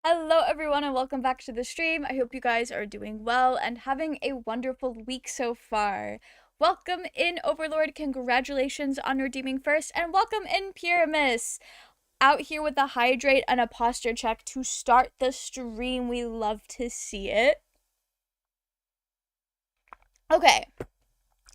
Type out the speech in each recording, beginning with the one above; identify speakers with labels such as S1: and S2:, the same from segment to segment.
S1: Hello everyone and welcome back to the stream. I hope you guys are doing well and having a wonderful week so far. Welcome in Overlord, congratulations on redeeming first, and welcome in Pyramus. Out here with the hydrate and a posture check to start the stream. We love to see it. Okay.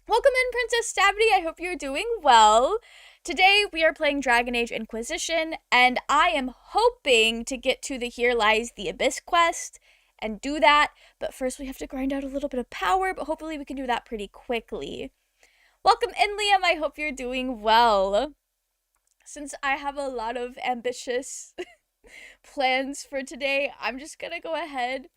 S1: Welcome in Princess Stabby. I hope you're doing well. Today we are playing Dragon Age Inquisition, and I am hoping to get to the Here Lies the Abyss quest and do that, but first we have to grind out a little bit of power, but hopefully we can do that pretty quickly. Welcome in, Liam. I hope you're doing well. Since I have a lot of ambitious plans for today, I'm just gonna go ahead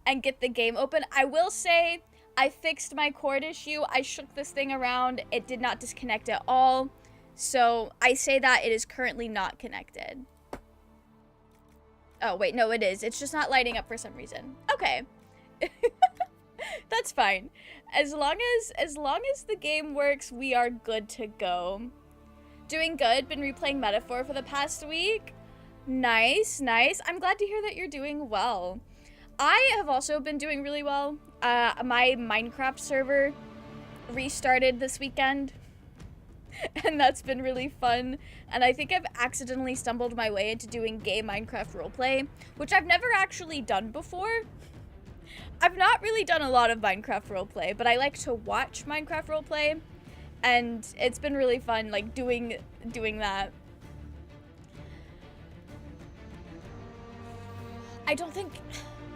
S1: and get the game open. I will say I fixed my cord issue. I shook this thing around. It did not disconnect at all. So I say that it is currently not connected. Oh, wait, no, it is. It's just not lighting up for some reason. Okay. That's fine. As long as the game works, we are good to go. Doing good. Been replaying Metaphor for the past week. Nice, nice. I'm glad to hear that you're doing well. I have also been doing really well. My Minecraft server restarted this weekend. And that's been really fun, and I think I've accidentally stumbled my way into doing gay Minecraft roleplay, which I've never actually done before. I've not really done a lot of Minecraft roleplay, but I like to watch Minecraft roleplay, and it's been really fun, like, doing that. I don't think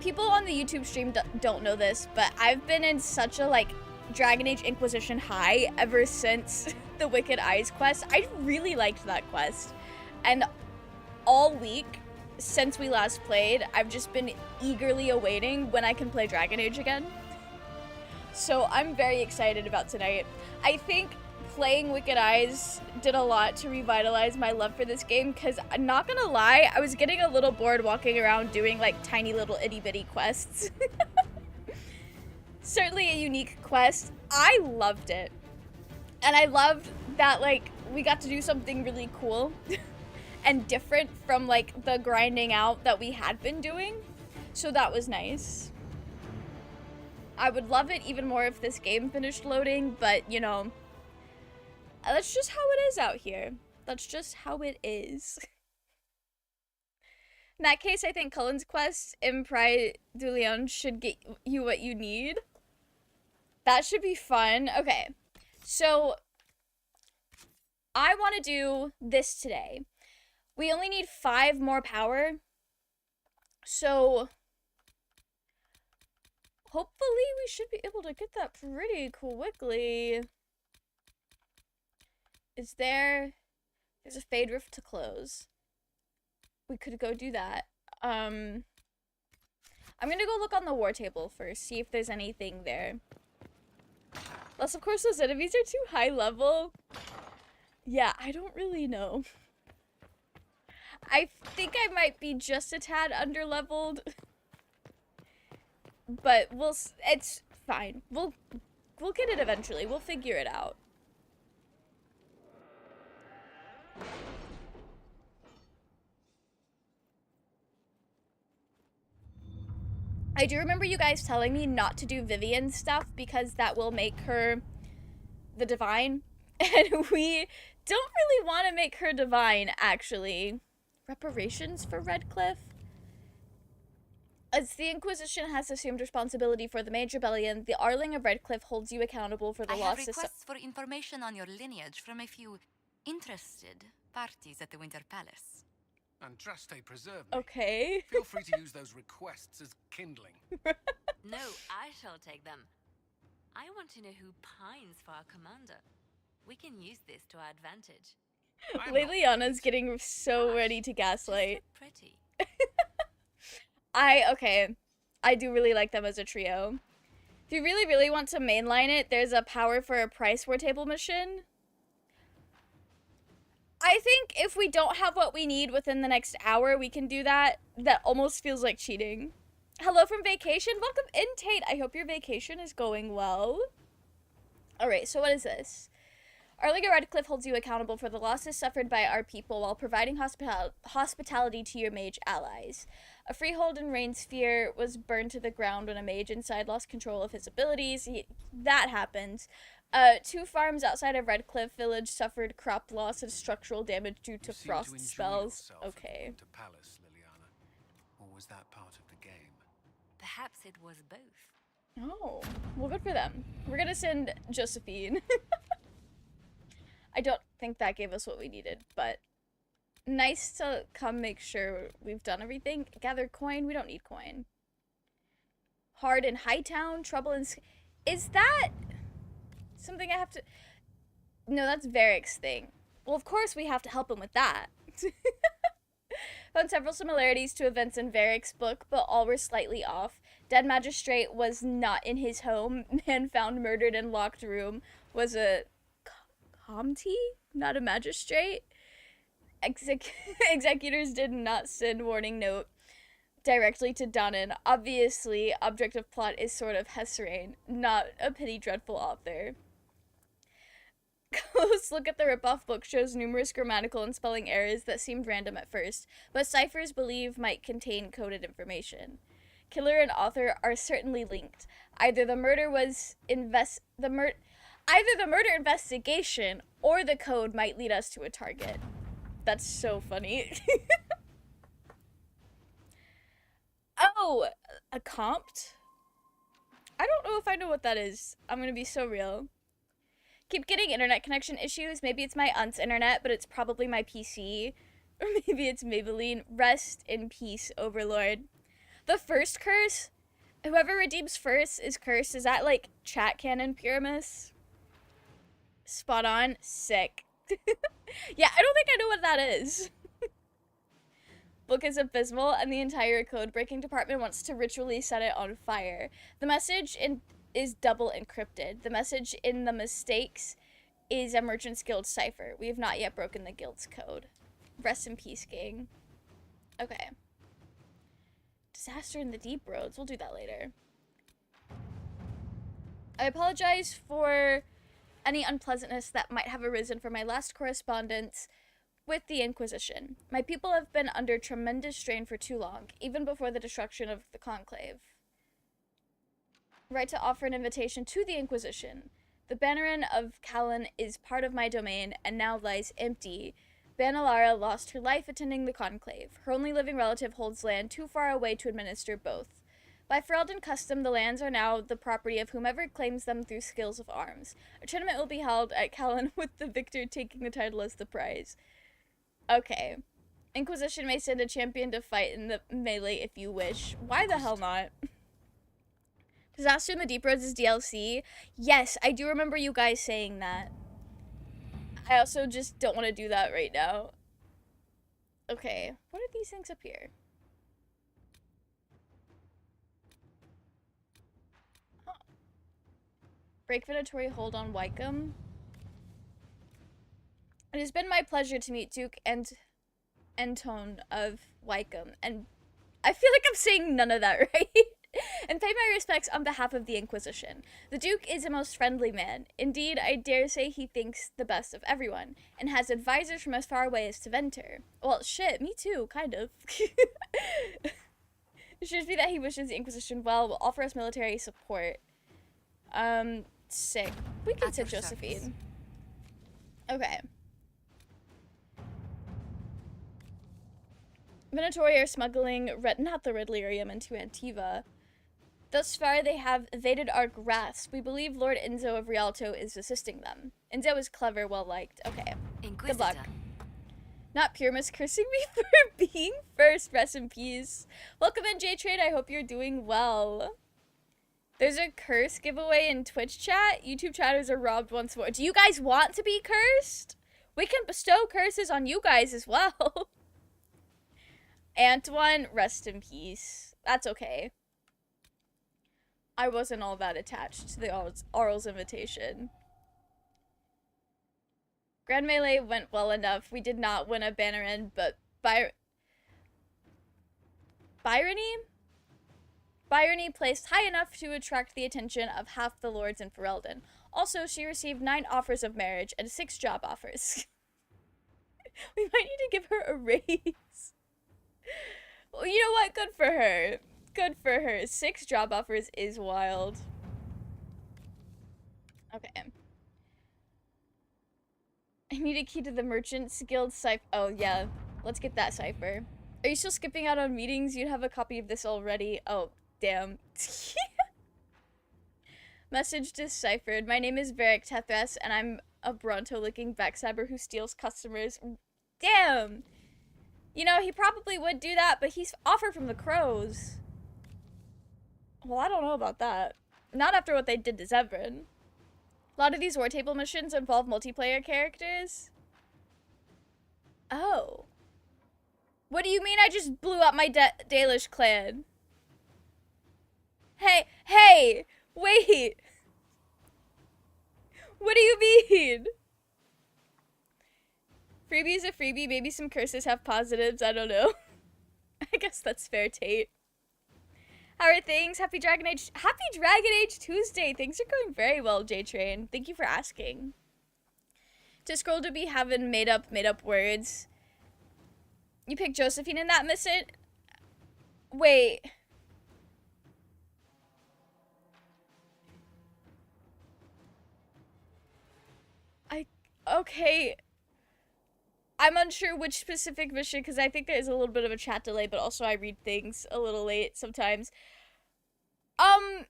S1: people on the YouTube stream don't know this, but I've been in such a, like, Dragon Age Inquisition high ever since the Wicked Eyes quest. I really liked that quest, and all week since we last played, I've just been eagerly awaiting when I can play Dragon Age again. So I'm very excited about tonight. I think playing Wicked Eyes did a lot to revitalize my love for this game, because I'm not gonna lie, I was getting a little bored walking around doing like tiny little itty bitty quests. Certainly a unique quest. I loved it. And I loved that, like, we got to do something really cool and different from, like, the grinding out that we had been doing. So that was nice. I would love it even more if this game finished loading, but, you know, that's just how it is out here. That's just how it is. In that case, I think Cullen's quest in Pride du Lion should get you what you need. That should be fun. Okay, so I want to do this today. We only need 5 more power, so hopefully we should be able to get that pretty quickly. There's a Fade Rift to close. We could go do that. I'm gonna go look on the war table first, see if there's anything there. Plus, of course, those enemies are too high level. Yeah, I don't really know. I think I might be just a tad underleveled. But it's fine. We'll get it eventually. We'll figure it out. I do remember you guys telling me not to do Vivian's stuff because that will make her the divine. And we don't really want to make her divine, actually. Reparations for Redcliffe? As the Inquisition has assumed responsibility for the Mage Rebellion, the Arling of Redcliffe holds you accountable for the
S2: I
S1: loss
S2: have requests for information on your lineage from a few interested parties at the Winter Palace.
S3: Andraste preserve me.
S1: Okay.
S3: Feel free to use those requests as kindling.
S4: No, I shall take them. I want to know who pines for our commander. We can use this to our advantage.
S1: Liliana's getting so ready to gaslight.
S4: Pretty.
S1: Okay. I do really like them as a trio. If you really, really want to mainline it, there's a power for a price war table mission. I think if we don't have what we need within the next hour, we can do that. That almost feels like cheating. Hello from vacation. Welcome in, Tate. I hope your vacation is going well. Alright, so what is this? Arliga Redcliffe holds you accountable for the losses suffered by our people while providing hospitality to your mage allies. A freehold in Rain Sphere was burned to the ground when a mage inside lost control of his abilities. That happens. 2 farms outside of Redcliffe Village suffered crop loss and structural damage due to frost spells. Okay.
S3: To Palace, Liliana. Or was that part of the game?
S4: Perhaps it was both.
S1: Oh, well, good for them. We're gonna send Josephine. I don't think that gave us what we needed, but nice to come make sure we've done everything. Gather coin. We don't need coin. Hard in Hightown. Trouble in... Is that something I have to... No, that's Varric's thing. Well, of course we have to help him with that. Found several similarities to events in Varric's book, but all were slightly off. Dead magistrate was not in his home. Man found murdered in locked room was a comte, not a magistrate. Executors did not send warning note directly to Donnan. Obviously, object of plot is sort of Hesserain, not a pity dreadful author. Close look at the ripoff book shows numerous grammatical and spelling errors that seemed random at first, but ciphers believe might contain coded information. Killer and author are certainly linked. Either the murder investigation or the code might lead us to a target. That's so funny. Oh, a compt? I don't know if I know what that is. I'm gonna be so real. Keep getting internet connection issues. Maybe it's my aunt's internet, but it's probably my PC. Or maybe it's Maybelline. Rest in peace, Overlord. The first curse? Whoever redeems first is cursed. Is that like chat canon Pyramus? Spot on. Sick. Yeah, I don't think I know what that is. Book is abysmal, and the entire code-breaking department wants to ritually set it on fire. The message is double encrypted. The message in the mistakes is a Merchant's Guild cipher. We have not yet broken the guild's code. Rest in peace, gang. Okay. Disaster in the Deep Roads. We'll do that later. I apologize for any unpleasantness that might have arisen from my last correspondence with the Inquisition. My people have been under tremendous strain for too long, even before the destruction of the Conclave. Right to offer an invitation to the Inquisition. The Bannerin of Callan is part of my domain and now lies empty. Banalara lost her life attending the Conclave. Her only living relative holds land too far away to administer both. By Ferelden custom, the lands are now the property of whomever claims them through skills of arms. A tournament will be held at Callan with the victor taking the title as the prize. Okay. Inquisition may send a champion to fight in the melee if you wish. Why the hell not? Disaster in the Deep Roads is DLC. Yes, I do remember you guys saying that. I also just don't want to do that right now. Okay, what are these things up here? Huh. Break Venatory hold on Wycombe. It has been my pleasure to meet Duke and Entone of Wycombe, and I feel like I'm saying none of that right. And pay my respects on behalf of the Inquisition. The Duke is a most friendly man. Indeed, I dare say he thinks the best of everyone, and has advisors from as far away as Teventer. Well, shit, me too, kind of. It should be that he wishes the Inquisition well, will offer us military support. Sick. We can send Josephine. Okay. Venatori are smuggling not the red lyrium into Antiva. Thus far, they have evaded our grasp. We believe Lord Enzo of Rialto is assisting them. Enzo is clever, well-liked. Okay. Good luck. Not Pyramus cursing me for being first. Rest in peace. Welcome in, J-Trade. I hope you're doing well. There's a curse giveaway in Twitch chat. YouTube chatters are robbed once more. Do you guys want to be cursed? We can bestow curses on you guys as well. Antoine, rest in peace. That's okay. I wasn't all that attached to the Arl's invitation. Grand Melee went well enough. We did not win a Bannerin, but Byrony placed high enough to attract the attention of half the lords in Ferelden. Also, she received 9 offers of marriage and 6 job offers. We might need to give her a raise. Well, you know what? Good for her. Good for her. 6 job offers is wild. Okay. I need a key to the Merchants Guild cipher. Oh, yeah. Let's get that cipher. Are you still skipping out on meetings? You'd have a copy of this already. Oh, damn. Message deciphered. My name is Varric Tethras, and I'm a Bronto-looking backstabber who steals customers. Damn! You know, he probably would do that, but he's offered from the crows. Well, I don't know about that. Not after what they did to Zevran. A lot of these war table missions involve multiplayer characters. Oh. What do you mean I just blew up my Dalish clan? Hey, wait. What do you mean? Freebie is a freebie. Maybe some curses have positives. I don't know. I guess that's fair, Tate. How are things? Happy Dragon Age Tuesday. Things are going very well, J-Train. Thank you for asking. To scroll to be having made up words. You picked Josephine in that mission? Wait. Okay. I'm unsure which specific mission, because I think there is a little bit of a chat delay, but also I read things a little late sometimes. I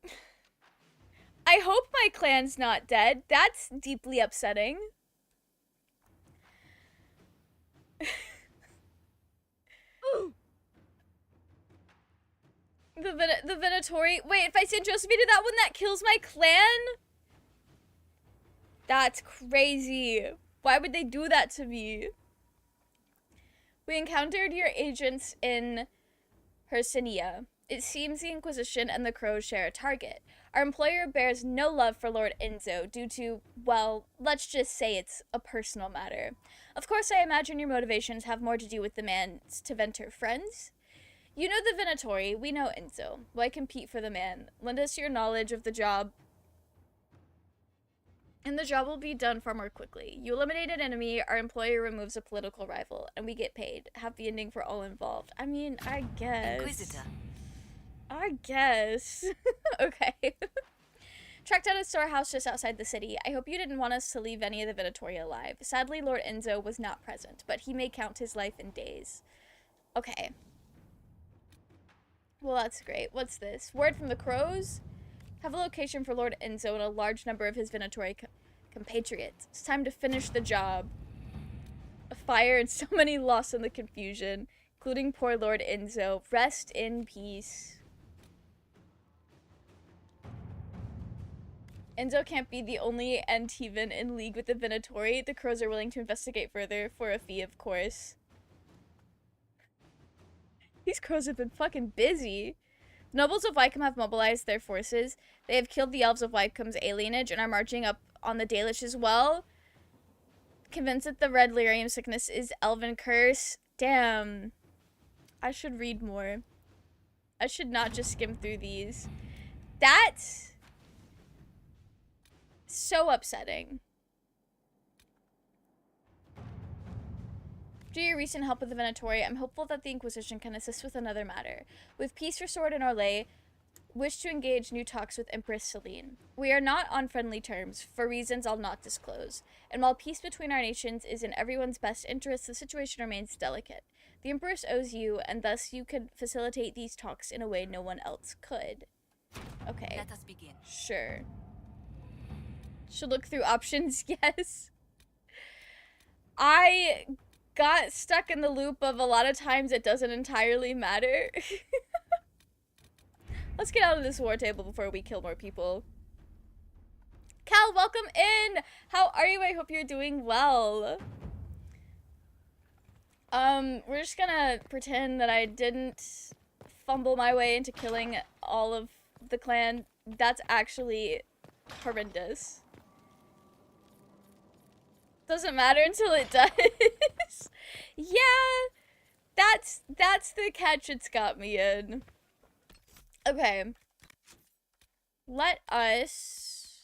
S1: hope my clan's not dead. That's deeply upsetting. The Venatori. Wait, if I send Josephine to that one, that kills my clan? That's crazy. Why would they do that to me? We encountered your agents in Hercynia. It seems the Inquisition and the Crows share a target. Our employer bears no love for Lord Enzo due to, well, let's just say it's a personal matter. Of course, I imagine your motivations have more to do with the man's Teventer friends. You know the Venatori, we know Enzo. Why compete for the man? Lend us your knowledge of the job, and the job will be done far more quickly. You eliminate an enemy, our employer removes a political rival, and we get paid. Happy ending for all involved. I mean, I guess.
S2: Inquisitor.
S1: I guess. Okay. Tracked down a storehouse just outside the city. I hope you didn't want us to leave any of the Venatori alive. Sadly, Lord Enzo was not present, but he may count his life in days. Okay. Well, that's great. What's this? Word from the Crows? Have a location for Lord Enzo and a large number of his Venatori compatriots. It's time to finish the job. A fire and so many lost in the confusion, including poor Lord Enzo. Rest in peace. Enzo can't be the only Antivan in league with the Venatori. The Crows are willing to investigate further for a fee, of course. These Crows have been fucking busy. The nobles of Wycombe have mobilized their forces. They have killed the elves of Wycombe's alienage and are marching up on the Dalish as well. Convinced that the red lyrium sickness is elven curse. Damn. I should read more. I should not just skim through these. That's so upsetting. Due to your recent help with the Venatori, I'm hopeful that the Inquisition can assist with another matter. With peace restored in Orlais, wish to engage new talks with Empress Celine. We are not on friendly terms, for reasons I'll not disclose. And while peace between our nations is in everyone's best interest, the situation remains delicate. The Empress owes you, and thus you could facilitate these talks in a way no one else could. Okay.
S2: Let us begin.
S1: Sure. Should look through options, yes. I got stuck in the loop of a lot of times it doesn't entirely matter. Let's get out of this war table before we kill more people. Cal, welcome in! How are you? I hope you're doing well. We're just gonna pretend that I didn't fumble my way into killing all of the clan. That's actually horrendous. Doesn't matter until it does. Yeah, that's the catch it's got me in. Okay. Let us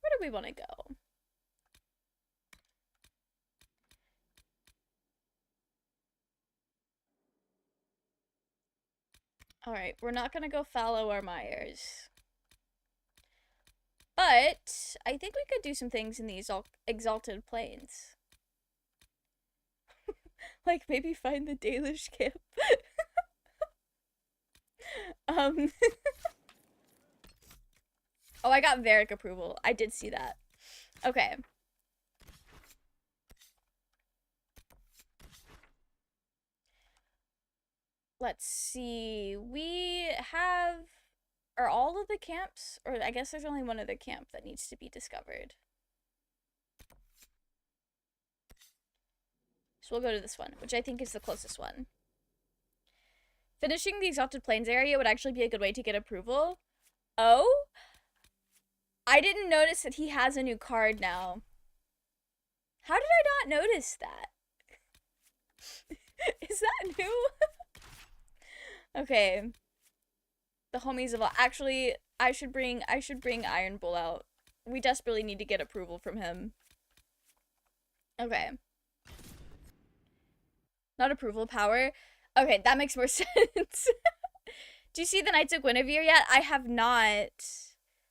S1: Where do we want to go? Alright, we're not gonna go fallow our mires. But I think we could do some things in the exalted plains. Like maybe find the Dalish camp. Oh, I got Varric approval. I did see that. Okay. Let's see. We have... Are all of the camps? Or I guess there's only one other camp that needs to be discovered. So we'll go to this one, which I think is the closest one. Finishing the Exalted Plains area would actually be a good way to get approval. Oh? I didn't notice that he has a new card now. How did I not notice that? Is that new? Okay. The homies of all. Actually, I should bring Iron Bull out. We desperately need to get approval from him. Okay. Not approval power. Okay, that makes more sense. Do you see the Knights of Guinevere yet? I have not.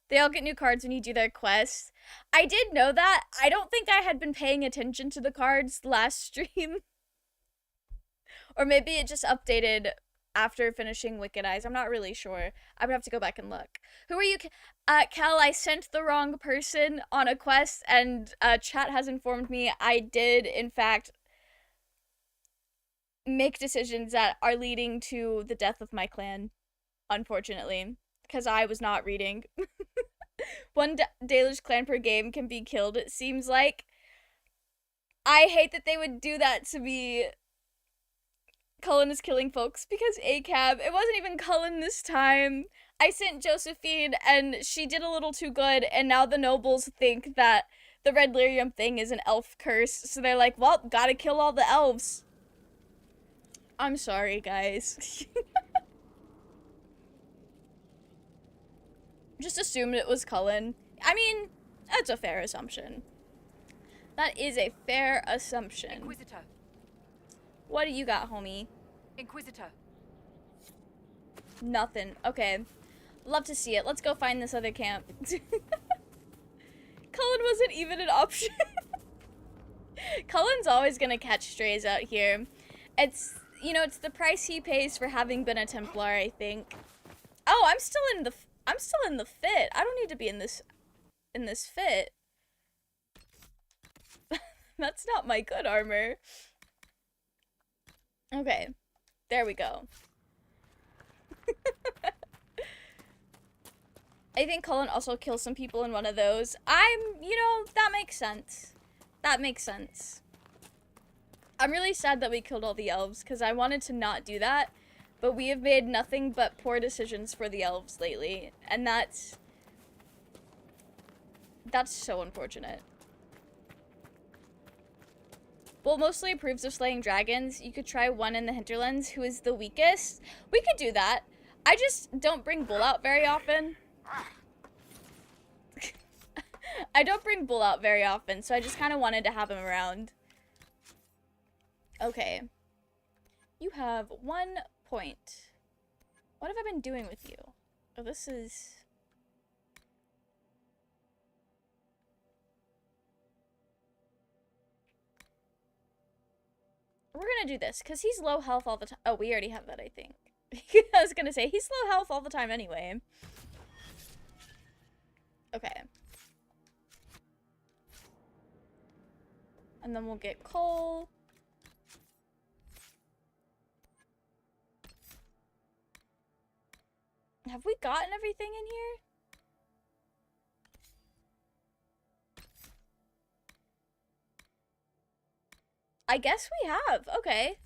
S1: They all get new cards when you do their quests. I did know that. I don't think I had been paying attention to the cards last stream. Or maybe it just updated after finishing Wicked Eyes. I'm not really sure. I'm gonna have to go back and look. Who are you? Kel, I sent the wrong person on a quest, and chat has informed me I did, in fact, make decisions that are leading to the death of my clan, unfortunately, because I was not reading. One Dalish clan per game can be killed, it seems like. I hate that they would do that to me. Cullen is killing folks because ACAB. It wasn't even Cullen this time. I sent Josephine and she did a little too good, and now the nobles think that the red lyrium thing is an elf curse, so they're like, well, gotta kill all the elves. I'm sorry, guys. Just assumed it was Cullen. I mean, that's a fair assumption. That is a fair assumption.
S2: Inquisitor.
S1: What do you got, homie?
S2: Inquisitor.
S1: Nothing. Okay. Love to see it. Let's go find this other camp. Cullen wasn't even an option. Cullen's always gonna catch strays out here. It's, you know, it's the price he pays for having been a Templar, I think. Oh, I'm still in the fit. I don't need to be in this fit. That's not my good armor. Okay. There we go. I think Cullen also kills some people in one of those. You know, that makes sense. That makes sense. I'm really sad that we killed all the elves, because I wanted to not do that, but we have made nothing but poor decisions for the elves lately, and that's so unfortunate. Bull mostly approves of slaying dragons. You could try one in the hinterlands who is the weakest. We could do that. I just don't bring Bull out very often. I don't bring Bull out very often, so I just kind of wanted to have him around. Okay. You have 1 point. What have I been doing with you? Oh, this is... We're gonna do this, because he's low health all the time. Oh, we already have that, I think. I was gonna say, he's low health all the time anyway. Okay. And then we'll get coal. Have we gotten everything in here? I guess we have. Okay.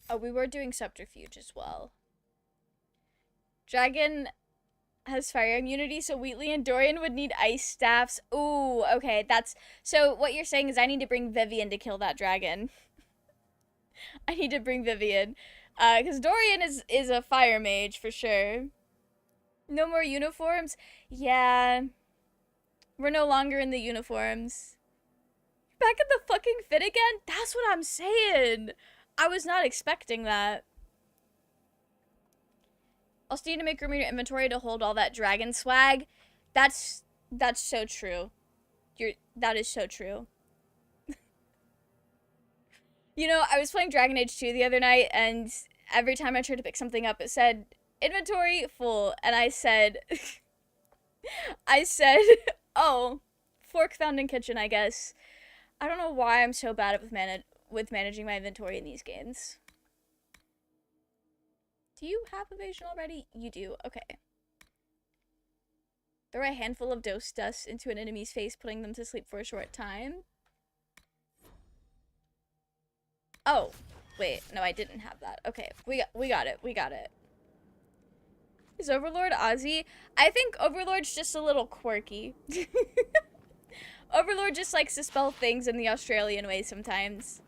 S1: Oh, we were doing subterfuge as well. Dragon has fire immunity, so Wheatley and Dorian would need ice staffs. Ooh, okay, that's... So what you're saying is I need to bring Vivian to kill that dragon. I need to bring Vivian. Because Dorian is a fire mage for sure. No more uniforms? Yeah. We're no longer in the uniforms. Back in the fucking fit again? That's what I'm saying. I was not expecting that. I'll still need to make room in your inventory to hold all that dragon swag. That's so true. That is so true. You know, I was playing Dragon Age 2 the other night, and every time I tried to pick something up, it said, inventory full, and I said, oh, fork found in kitchen, I guess. I don't know why I'm so bad with managing my inventory in these games. Do you have evasion already? You do, okay. Throw a handful of dose dust into an enemy's face, putting them to sleep for a short time. Oh, wait, no, I didn't have that. Okay, we got it. Is Overlord Ozzy? I think Overlord's just a little quirky. Overlord just likes to spell things in the Australian way sometimes.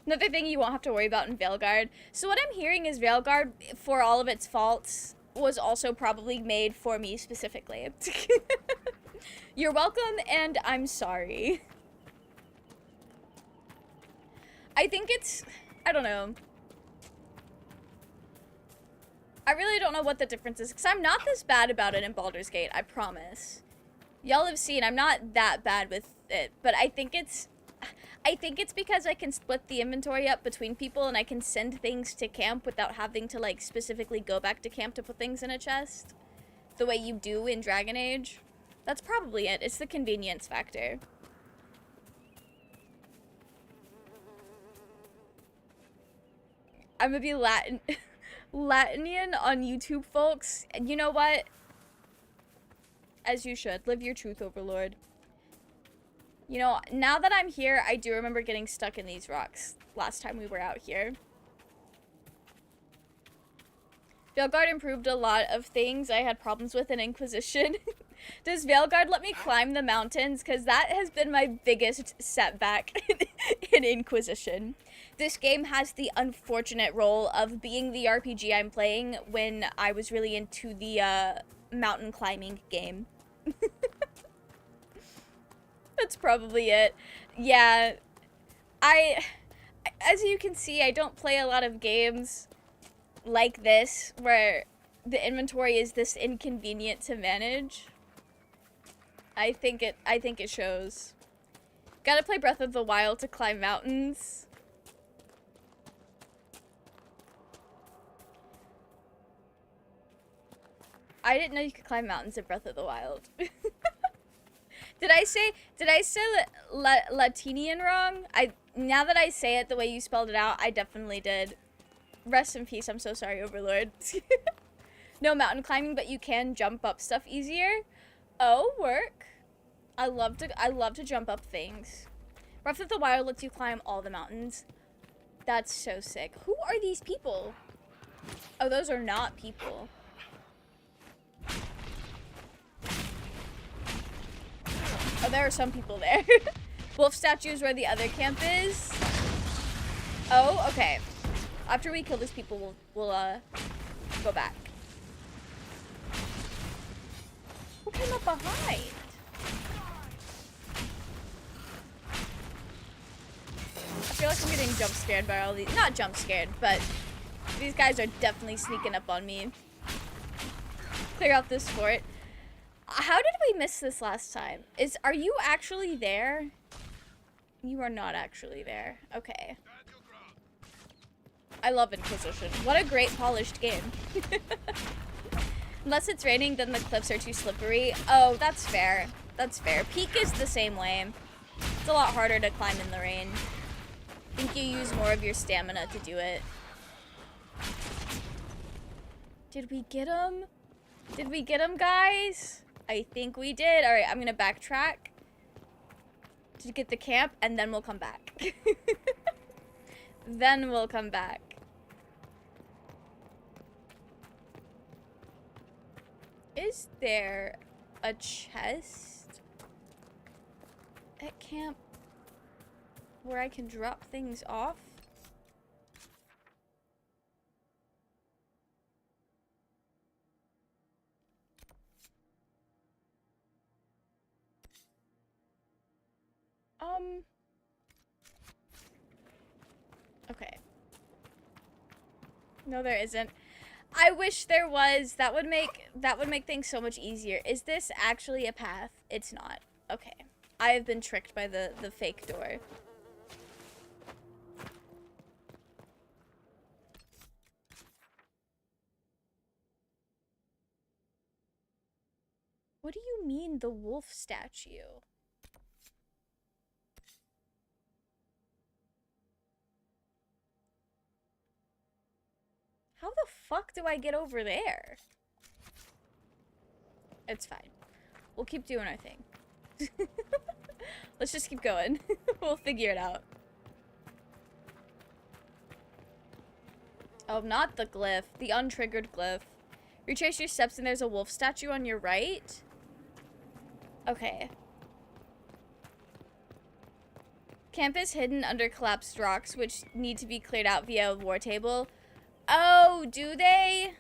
S1: Another thing you won't have to worry about in Veilguard. So what I'm hearing is Veilguard, for all of its faults, was also probably made for me specifically. You're welcome, and I'm sorry. I think it's, I don't know. I really don't know what the difference is, because I'm not this bad about it in Baldur's Gate, I promise. Y'all have seen, I'm not that bad with it, but I think it's because I can split the inventory up between people and I can send things to camp without having to, like, specifically go back to camp to put things in a chest. The way you do in Dragon Age. That's probably it. It's the convenience factor. I'm gonna be Latinian on YouTube, folks. And you know what? As you should. Live your truth, Overlord. You know, now that I'm here, I do remember getting stuck in these rocks last time we were out here. Veilguard improved a lot of things I had problems with in Inquisition. Does Veilguard let me climb the mountains? Because that has been my biggest setback in Inquisition. This game has the unfortunate role of being the RPG I'm playing when I was really into the mountain climbing game. That's probably it. Yeah, as you can see, I don't play a lot of games like this where the inventory is this inconvenient to manage. I think it shows. Gotta play Breath of the Wild to climb mountains. I didn't know you could climb mountains in Breath of the Wild. Did I say Latinian wrong? Now that I say it the way you spelled it out, I definitely did. Rest in peace. I'm so sorry, Overlord. No mountain climbing, but you can jump up stuff easier. Oh, work. I love to jump up things. Breath of the Wild lets you climb all the mountains. That's so sick. Who are these people? Oh, those are not people. Oh, there are some people there. Wolf statues where the other camp is. Oh, okay. After we kill these people, we'll go back. Who came up behind? I feel like I'm getting jump scared by all these. Not jump scared, but these guys are definitely sneaking up on me. Clear out this fort. How did we miss this last time? Are you actually there? You are not actually there. Okay. I love Inquisition. What a great polished game. Unless it's raining, then the cliffs are too slippery. Oh, that's fair. That's fair. Peak is the same way. It's a lot harder to climb in the rain. I think you use more of your stamina to do it. Did we get him? Did we get him, guys? I think we did. All right, I'm gonna backtrack to get the camp, and then we'll come back. Then we'll come back. Is there a chest at camp where I can drop things off? Okay. No, there isn't. I wish there was. That would make things so much easier. Is this actually a path? It's not. Okay. I have been tricked by the fake door. What do you mean the wolf statue? How the fuck do I get over there? It's fine. We'll keep doing our thing. Let's just keep going. We'll figure it out. Oh, not the glyph. The untriggered glyph. Retrace your steps and there's a wolf statue on your right. Okay. Camp is hidden under collapsed rocks, which need to be cleared out via a war table. Oh, do they?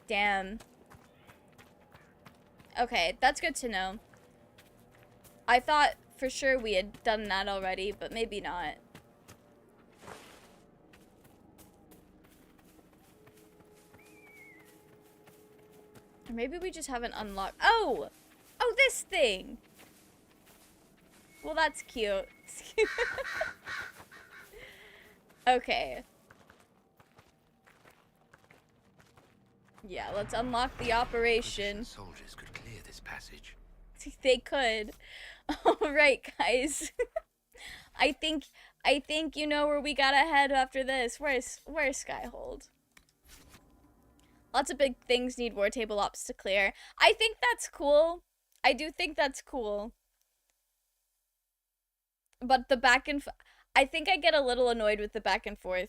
S1: Damn. Okay, that's good to know. I thought for sure we had done that already, but maybe not. Or maybe we just haven't unlocked. Oh! Oh, this thing! Well, that's cute. Okay. Yeah, let's unlock the operation.
S3: Soldiers could clear this passage.
S1: They could. Alright, guys. I think you know where we gotta head after this. Where's Skyhold? Lots of big things need war table ops to clear. I think that's cool. I do think that's cool. But the back and I think I get a little annoyed with the back and forth.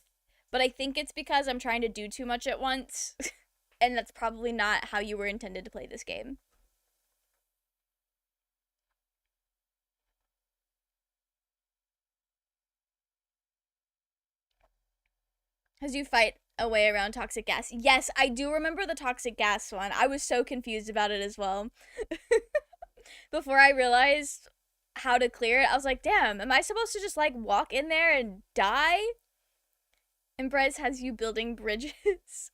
S1: But I think it's because I'm trying to do too much at once. And that's probably not how you were intended to play this game. As you fight a way around toxic gas. Yes, I do remember the toxic gas one. I was so confused about it as well. Before I realized how to clear it, I was like, damn, am I supposed to just like walk in there and die? And Brez has you building bridges.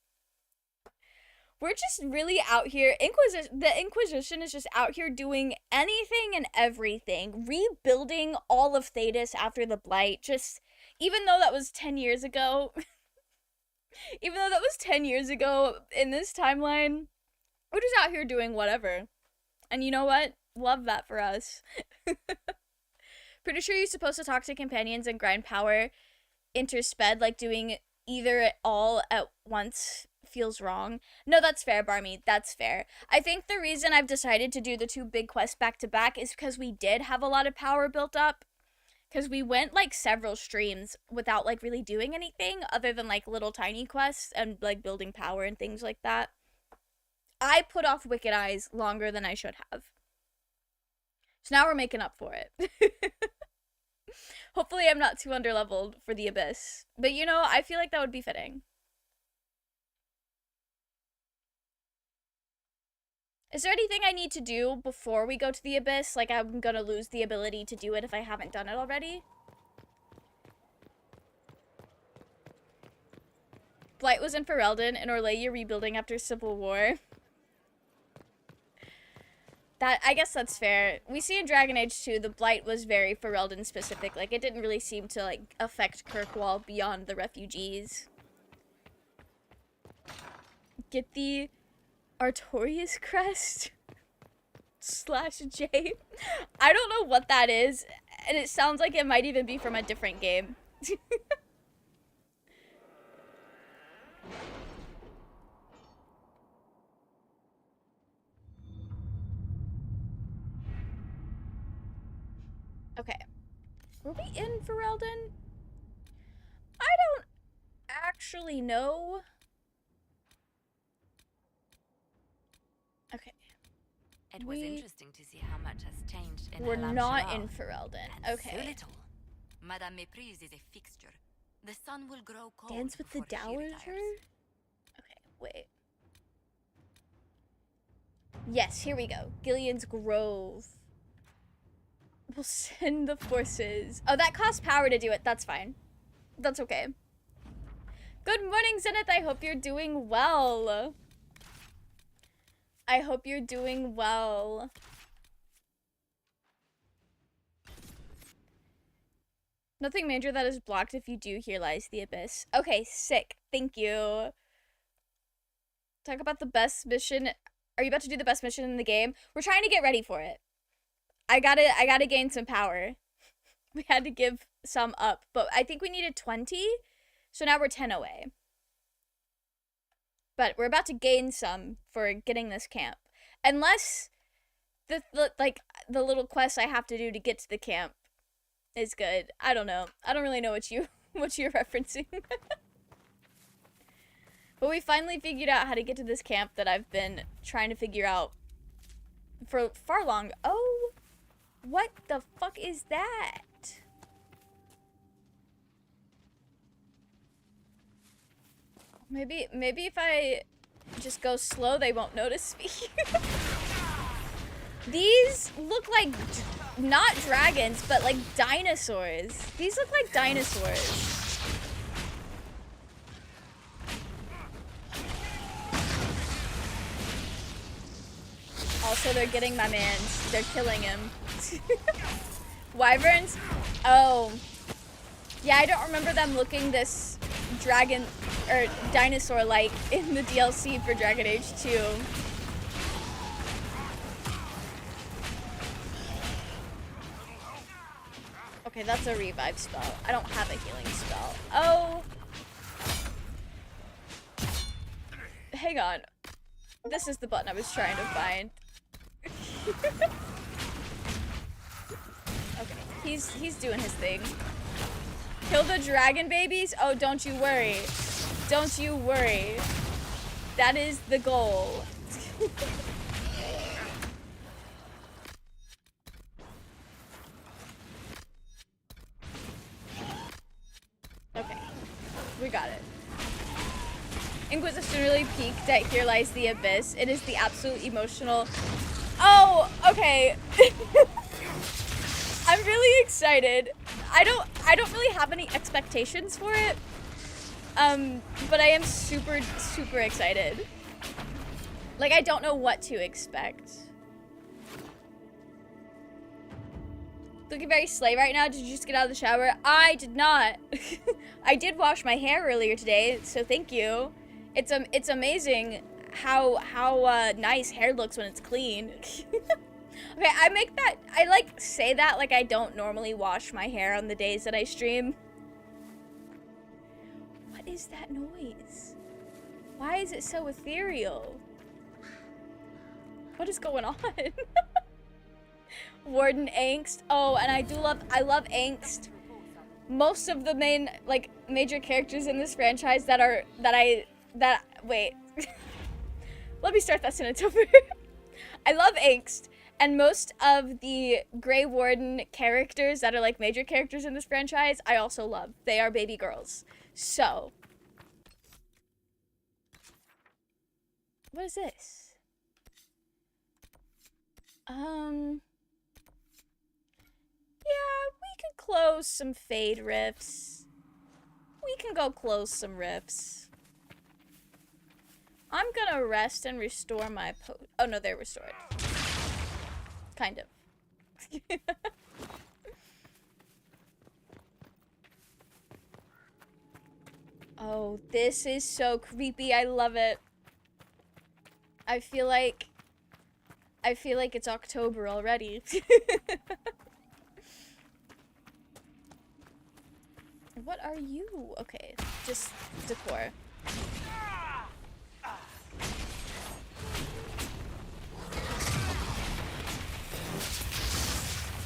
S1: We're just really out here. The Inquisition is just out here doing anything and everything. Rebuilding all of Thedas after the Blight. Just, even though that was 10 years ago. Even though that was 10 years ago in this timeline, we're just out here doing whatever. And you know what? Love that for us. Pretty sure you're supposed to talk to companions and grind power intersped, like doing either all at once feels wrong. No, that's fair, Barmy. That's fair. I think the reason I've decided to do the two big quests back to back is because we did have a lot of power built up. Because we went like several streams without like really doing anything other than like little tiny quests and like building power and things like that. I put off Wicked Eyes longer than I should have. So now we're making up for it. Hopefully I'm not too underleveled for the Abyss. But you know, I feel like that would be fitting. Is there anything I need to do before we go to the Abyss? Like, I'm gonna lose the ability to do it if I haven't done it already? Blight was in Ferelden, and Orlais rebuilding after Civil War. I guess that's fair. We see in Dragon Age 2, the Blight was very Ferelden specific. Like, it didn't really seem to, like, affect Kirkwall beyond the refugees. Get the Artorias crest /J. I don't know what that is, and it sounds like it might even be from a different game. Okay. Were we in Ferelden? I don't actually know. Okay.
S4: It was interesting to see how much has changed in
S1: We're
S4: Halam
S1: not
S4: Shalal.
S1: in Ferelden.
S2: And so
S1: Okay.
S2: little. Madame Méprise is a fixture. The sun will grow cold.
S1: Dance with the
S2: before she
S1: Dowager?
S2: retires.
S1: Okay, wait. Yes, here we go. Gillian's Grove. We'll send the forces. Oh, that costs power to do it. That's fine. That's okay. Good morning, Zenith. I hope you're doing well. I hope you're doing well. Nothing major that is blocked. If you do, here lies the abyss. Okay, sick. Thank you. Talk about the best mission. Are you about to do the best mission in the game? We're trying to get ready for it. I gotta gain some power. We had to give some up, but I think we needed 20. So now we're 10 away. But we're about to gain some for getting this camp. Unless the little quest I have to do to get to the camp is good. I don't know. I don't really know what you're referencing. But we finally figured out how to get to this camp that I've been trying to figure out for far long. Oh, what the fuck is that? Maybe if I just go slow, they won't notice me. These look like not dragons, but like dinosaurs. These look like dinosaurs. Also, they're getting my mans. They're killing him. Wyverns? Oh. Yeah, I don't remember them looking this dragon or dinosaur-like in the DLC for Dragon Age 2. Okay, that's a revive spell. I don't have a healing spell. Oh. Hang on. This is the button I was trying to find. Okay, he's doing his thing. Kill the dragon babies? Oh, don't you worry. Don't you worry. That is the goal. Okay, we got it. Inquisition really peaked at Here Lies the Abyss. It is the absolute emotional... Oh, okay. I'm really excited. I don't really have any expectations for it. But I am super, super excited. Like, I don't know what to expect. Looking very slay right now. Did you just get out of the shower? I did not. I did wash my hair earlier today, so thank you. It's amazing how nice hair looks when it's clean. Okay, I like say that like I don't normally wash my hair on the days that I stream. What is that noise? Why is it so ethereal? What is going on? Warden angst. Oh, and I love angst. Most of the main like major characters in this franchise wait. Let me start that sentence over. I love angst, and most of the Grey Warden characters that are like major characters in this franchise, I also love. They are baby girls. So, what is this? Yeah, we could close some fade rifts. We can go close some rifts. I'm gonna rest and restore my oh no, they're restored. Kind of. Oh, this is so creepy. I love it. I feel like it's October already. What are you? Okay, just decor.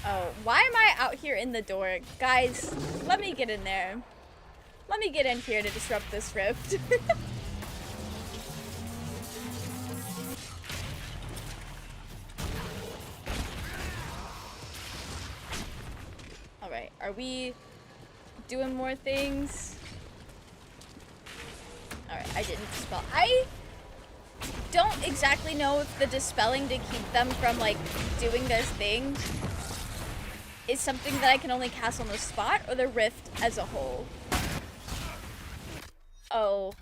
S1: Oh, why am I out here in the door? Guys, let me get in there. Let me get in here to disrupt this rift. Alright, are we doing more things? Alright, I didn't dispel. I don't exactly know if the dispelling to keep them from, like, doing this thing is something that I can only cast on the spot, or the rift as a whole? Oh.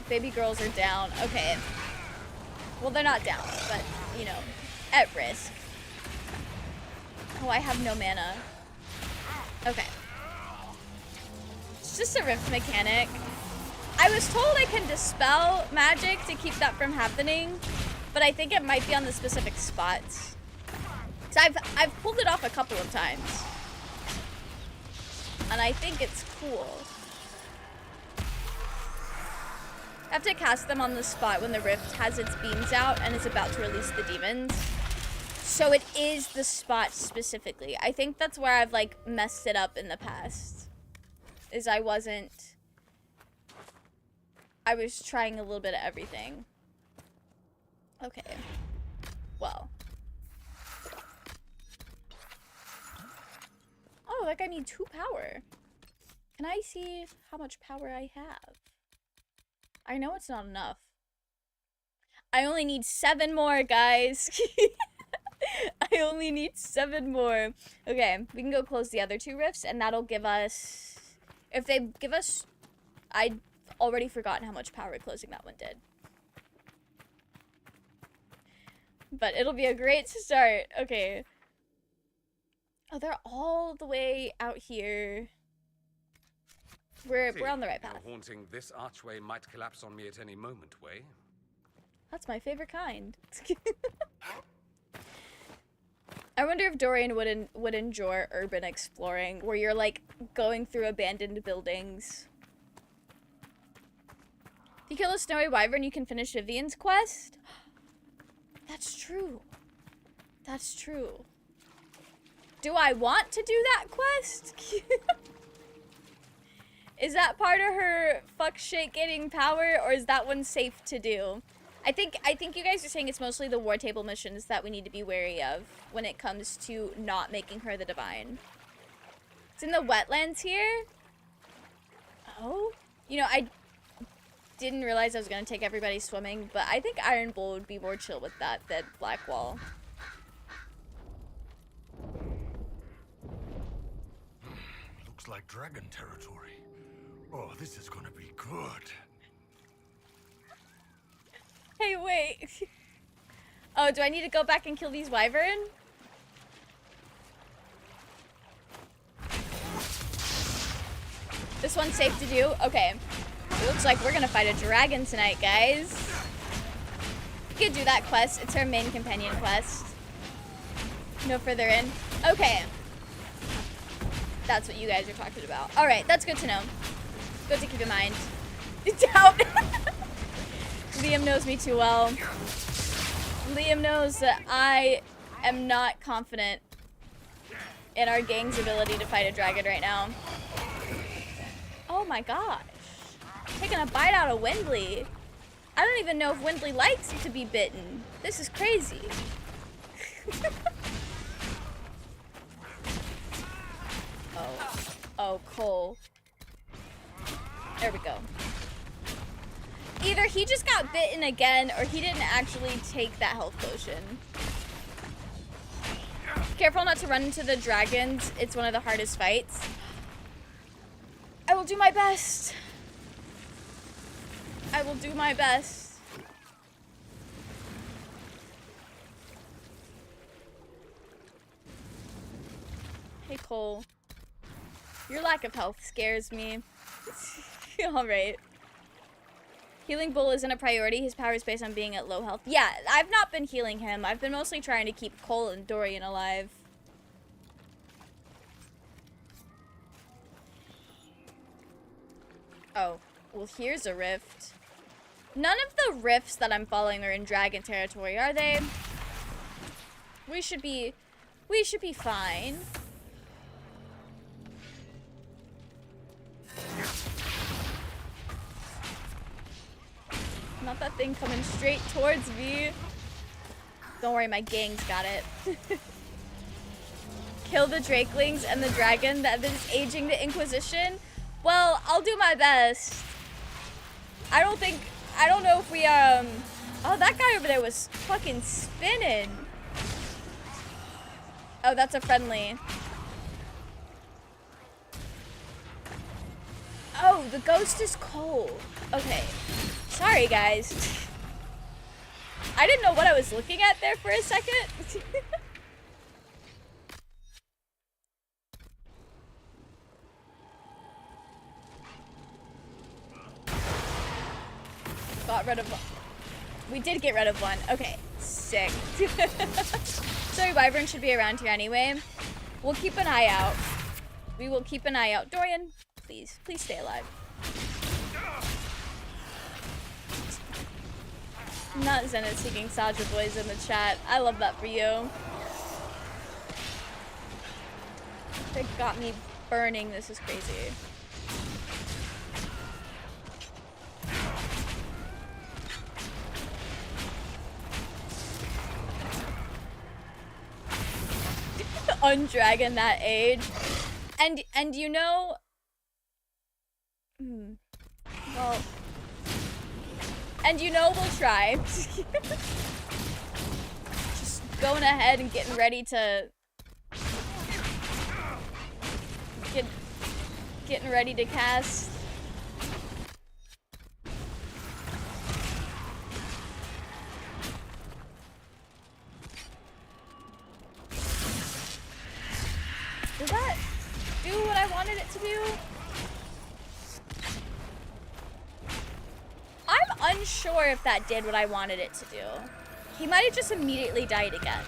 S1: Baby girls are down. Okay. Well, they're not down, but, you know, at risk. Oh, I have no mana. Okay. It's just a rift mechanic. I was told I can dispel magic to keep that from happening, but I think it might be on the specific spots. So I've pulled it off a couple of times. And I think it's cool. I have to cast them on the spot when the rift has its beams out and is about to release the demons. So it is the spot specifically. I think that's where I've like messed it up in the past. Is I was trying a little bit of everything. Okay. Well. Oh, that guy needs 2 power. Can I see how much power I have? I know it's not enough. I only need 7 more, guys. I only need 7 more. Okay, we can go close the other 2 rifts, and that'll give us... If they give us... I'd already forgotten how much power closing that one did. But it'll be a great start. Okay. Oh, they're all the way out here. We're on the right path.
S5: Haunting this archway might collapse on me at any moment, Way.
S1: That's my favorite kind. I wonder if Dorian would enjoy urban exploring, where you're like going through abandoned buildings. If you kill a snowy wyvern, you can finish Vivian's quest. That's true. That's true. Do I want to do that quest? Is that part of her fuck shit getting power, or is that one safe to do? I think you guys are saying it's mostly the war table missions that we need to be wary of when it comes to not making her the divine. It's in the wetlands here. Oh, you know, I didn't realize I was gonna take everybody swimming, but I think Iron Bull would be more chill with that than Black Wall.
S6: Looks like dragon territory. Oh, this is gonna be good.
S1: Hey, wait. Oh, do I need to go back and kill these wyvern? This one's safe to do? Okay. It looks like we're gonna fight a dragon tonight, guys. We could do that quest. It's our main companion quest. No further in. Okay. That's what you guys are talking about. Alright, that's good to know. Good to keep in mind. Doubt. Liam knows me too well. Liam knows that I am not confident in our gang's ability to fight a dragon right now. Oh my gosh. Taking a bite out of Wendley. I don't even know if Wendley likes to be bitten. This is crazy. Oh, Cole. There we go. Either he just got bitten again, or he didn't actually take that health potion. Careful not to run into the dragons. It's one of the hardest fights. I will do my best. I will do my best. Hey, Cole. Your lack of health scares me. Alright. Healing Bull isn't a priority. His power is based on being at low health. Yeah, I've not been healing him. I've been mostly trying to keep Cole and Dorian alive. Oh, well, here's a rift. None of the rifts that I'm following are in dragon territory, are they? We should be fine. Not that thing coming straight towards me. Don't worry, my gang's got it. Kill the Drakelings and the dragon that is aging the Inquisition. Well, I'll do my best. I don't know if we, oh, that guy over there was fucking spinning. Oh, that's a friendly. Oh, the ghost is cold. Okay. Sorry, guys. I didn't know what I was looking at there for a second. Got rid of one. We did get rid of one. Okay, sick. Sorry, Wyvern should be around here anyway. We'll keep an eye out. We will keep an eye out. Dorian, please, please stay alive. Not Zenith seeking Saja boys in the chat. I love that for you. They got me burning. This is crazy. Undragon that age. And you know, well, and you know we'll try. Just going ahead and getting ready to getting ready to cast. Did that do what I wanted it to do? I'm unsure if that did what I wanted it to do. He might have just immediately died again.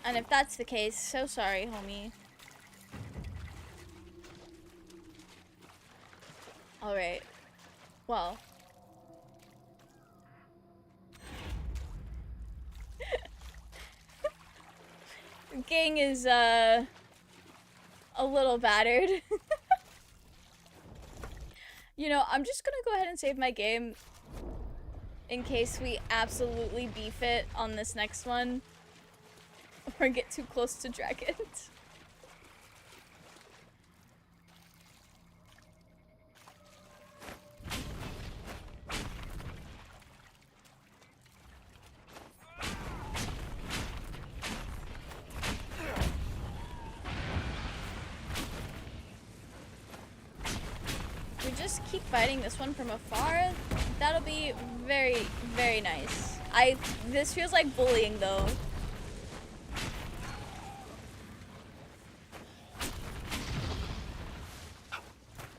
S1: And if that's the case, so sorry, homie. Alright. Well. Gang is, a little battered. You know, I'm just gonna go ahead and save my game in case we absolutely beef it on this next one or get too close to dragons. We just keep fighting this one from afar. That'll be very, very nice. This feels like bullying though.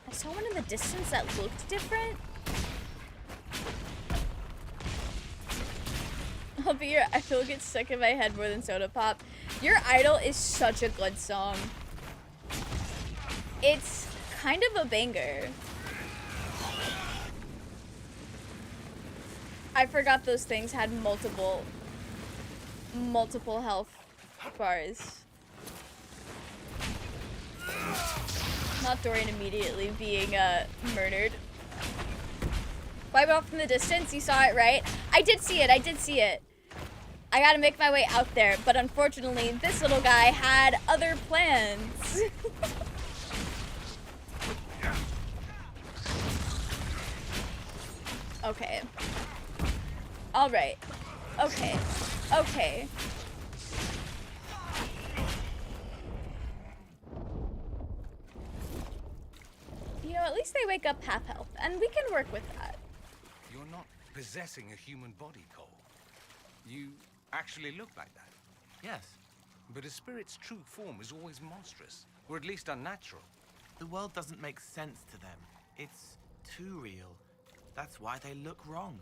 S1: I saw one in the distance that looked different. I'll be your idol gets stuck in my head more than Soda Pop. Your Idol is such a good song. It's kind of a banger. I forgot those things had multiple health bars. Not Dorian immediately being murdered. Wipe off from the distance, you saw it, right? I did see it, I did see it. I gotta make my way out there, but unfortunately, this little guy had other plans. Okay. Alright. Okay. Okay. You know, at least they wake up half health, and we can work with that.
S5: You're not possessing a human body, Cole. You actually look like that.
S3: Yes.
S5: But a spirit's true form is always monstrous, or at least unnatural.
S3: The world doesn't make sense to them. It's too real. That's why they look wrong.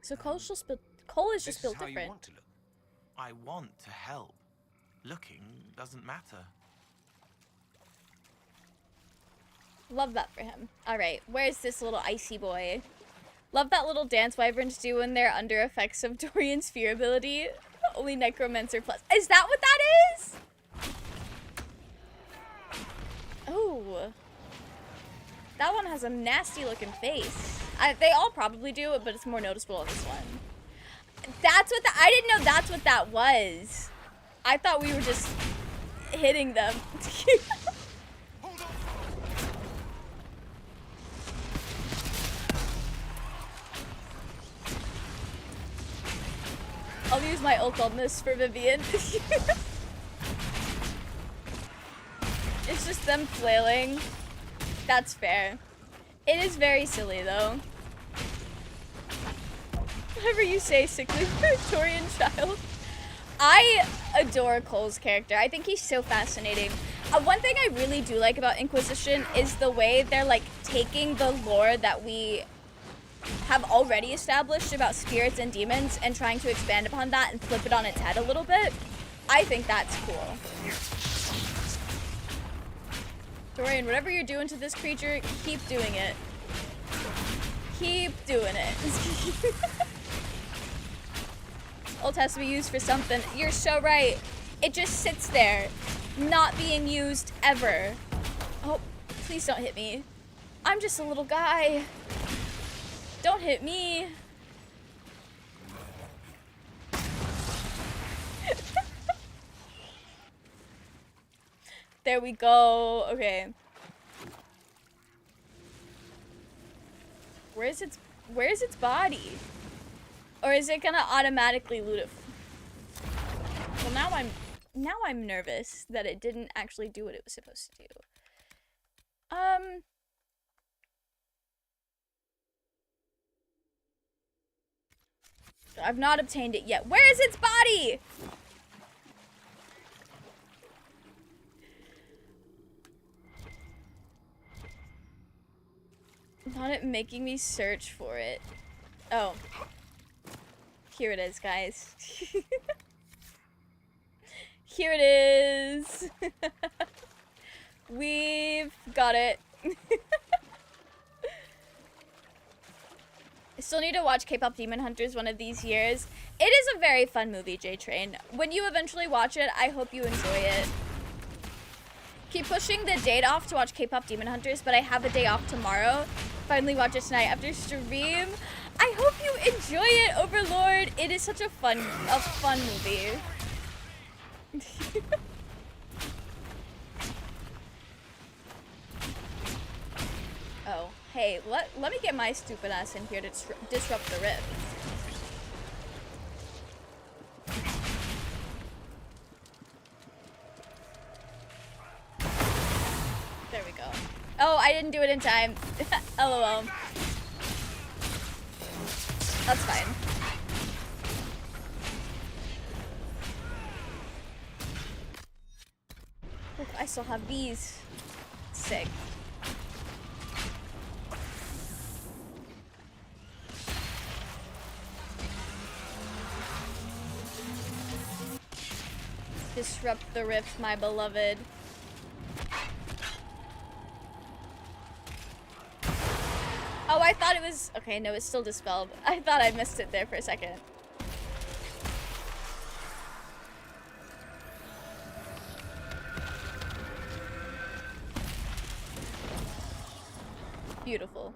S1: So Cole is just
S5: This is
S1: built
S5: how you
S1: different.
S5: want to look.
S3: I want to help. Looking doesn't matter.
S1: Love that for him. Alright, where's this little icy boy? Love that little dance wyverns do when they're under effects of Dorian's fear ability. Only Necromancer plus. Is that what that is? Oh. That one has a nasty looking face. They all probably do it, but it's more noticeable on this one. That's what I didn't know that's what that was. I thought we were just hitting them. I'll use my ult on this for Vivian. It's just them flailing. That's fair. It is very silly though. Whatever you say, sickly Victorian child. I adore Cole's character. I think he's so fascinating. One thing I really do like about Inquisition is the way they're like taking the lore that we have already established about spirits and demons and trying to expand upon that and flip it on its head a little bit. I think that's cool. Dorian, whatever you're doing to this creature, keep doing it. Keep doing it. Ult has to be used for something. You're so right. It just sits there, not being used ever. Oh, please don't hit me. I'm just a little guy. Don't hit me. There we go. Okay. Where's its body? Or is it gonna automatically loot it? Well, now I'm nervous that it didn't actually do what it was supposed to do. I've not obtained it yet. Where is its body? Not it making me search for it. Oh. Here it is, guys. Here it is. We've got it. I still need to watch K-pop Demon Hunters one of these years. It is a very fun movie, J-Train. When you eventually watch it, I hope you enjoy it. Keep pushing the date off to watch K-pop Demon Hunters, but I have a day off tomorrow. Finally watch it tonight after stream. I hope you enjoy it, Overlord. It is such a fun movie. Oh, hey, let me get my stupid ass in here to disrupt the rift. There we go. Oh, I didn't do it in time. LOL. That's fine. Look, I still have these. Sick. Disrupt the rift, my beloved. Oh, I thought it was... Okay, no, it's still dispelled. I thought I missed it there for a second. Beautiful.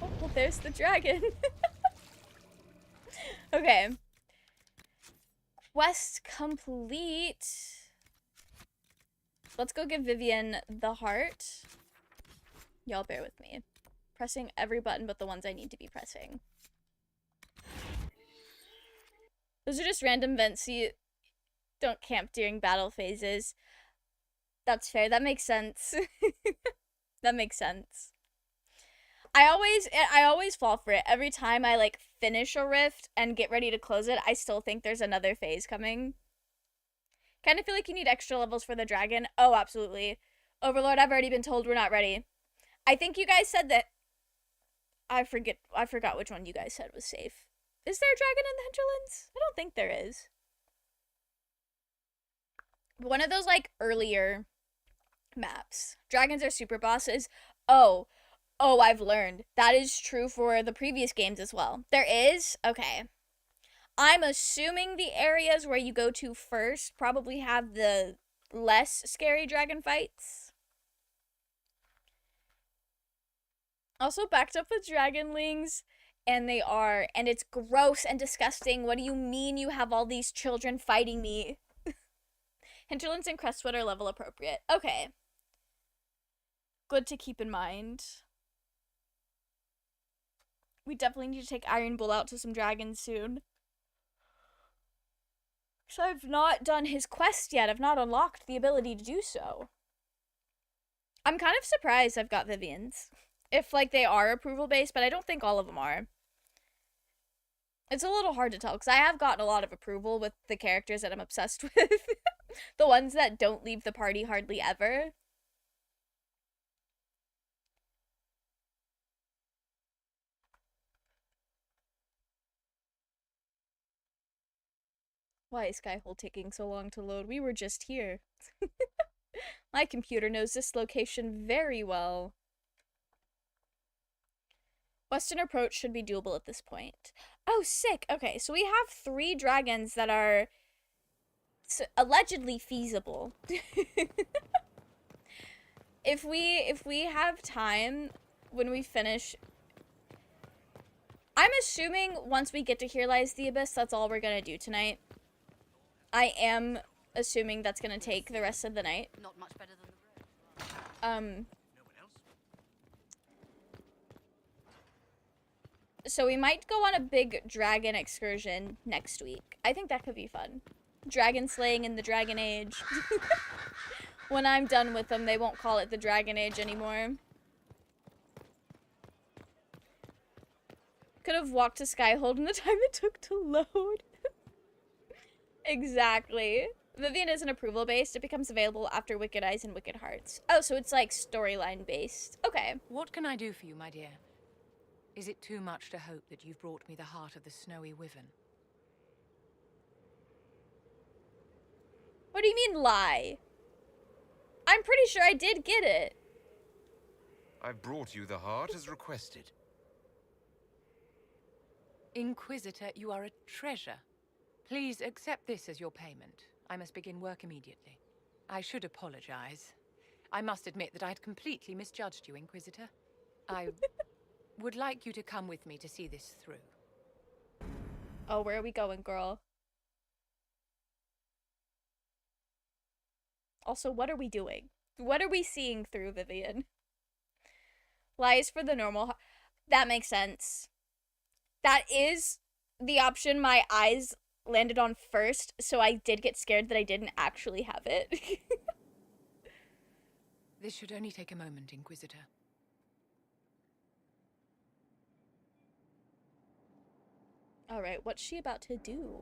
S1: Oh, well, there's the dragon. Okay. Quest complete. Let's go give Vivian the heart. Y'all bear with me. Pressing every button but the ones I need to be pressing. Those are just random vents. You don't camp during battle phases. That's fair. That makes sense. That makes sense. I always fall for it. Every time I like finish a rift and get ready to close it, I still think there's another phase coming. Kind of feel like you need extra levels for the dragon. Oh, absolutely. Overlord, I've already been told we're not ready. I think you guys said that. I forgot which one you guys said was safe. Is there a dragon in the hinterlands? I don't think there is. One of those like earlier maps. Dragons are super bosses. Oh, I've learned. That is true for the previous games as well. There is? Okay. I'm assuming the areas where you go to first probably have the less scary dragon fights. Also backed up with dragonlings, and it's gross and disgusting. What do you mean you have all these children fighting me? Hinterlands and Crestwood are level appropriate. Okay. Good to keep in mind. We definitely need to take Iron Bull out to some dragons soon. So I've not done his quest yet. I've not unlocked the ability to do so. I'm kind of surprised I've got Vivian's. If, like, they are approval-based, but I don't think all of them are. It's a little hard to tell, because I have gotten a lot of approval with the characters that I'm obsessed with. The ones that don't leave the party hardly ever. Why is Skyhole taking so long to load? We were just here. My computer knows this location very well. Western approach should be doable at this point. Oh, sick. Okay, so we have 3 dragons that are allegedly feasible. If we have time when we finish, I'm assuming once we get to Here Lies the Abyss, that's all we're gonna do tonight. I am assuming that's gonna take the rest of the night.
S2: Not much better than the road.
S1: So we might go on a big dragon excursion next week. I think that could be fun. Dragon slaying in the Dragon Age. When I'm done with them, they won't call it the Dragon Age anymore. Could have walked to Skyhold in the time it took to load. Exactly. Vivian isn't approval based. It becomes available after Wicked Eyes and Wicked Hearts. Oh, so it's like storyline based. Okay.
S7: What can I do for you, my dear? Is it too much to hope that you've brought me the heart of the snowy wyvern?
S1: What do you mean lie? I'm pretty sure I did get it.
S8: I brought you the heart as requested.
S7: Inquisitor, you are a treasure. Please accept this as your payment. I must begin work immediately. I should apologize. I must admit that I'd completely misjudged you, Inquisitor. I would like you to come with me to see this through.
S1: Oh, where are we going, girl? Also, what are we doing? What are we seeing through, Vivian? Lies for the normal. That makes sense. That is the option my eyes landed on first, so I did get scared that I didn't actually have it.
S7: This should only take a moment, Inquisitor.
S1: Alright, what's she about to do?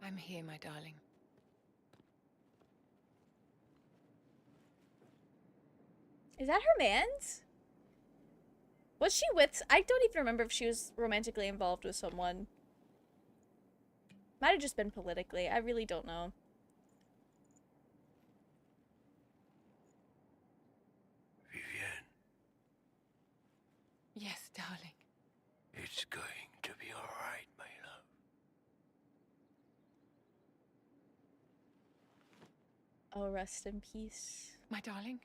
S7: I'm here, my darling.
S1: Is that her man's? Was she with... I don't even remember if she was romantically involved with someone. Might have just been politically. I really don't know.
S6: Vivienne,
S7: Yes, darling.
S6: it's going to be all right, my love.
S1: Oh, rest in peace.
S7: My darling?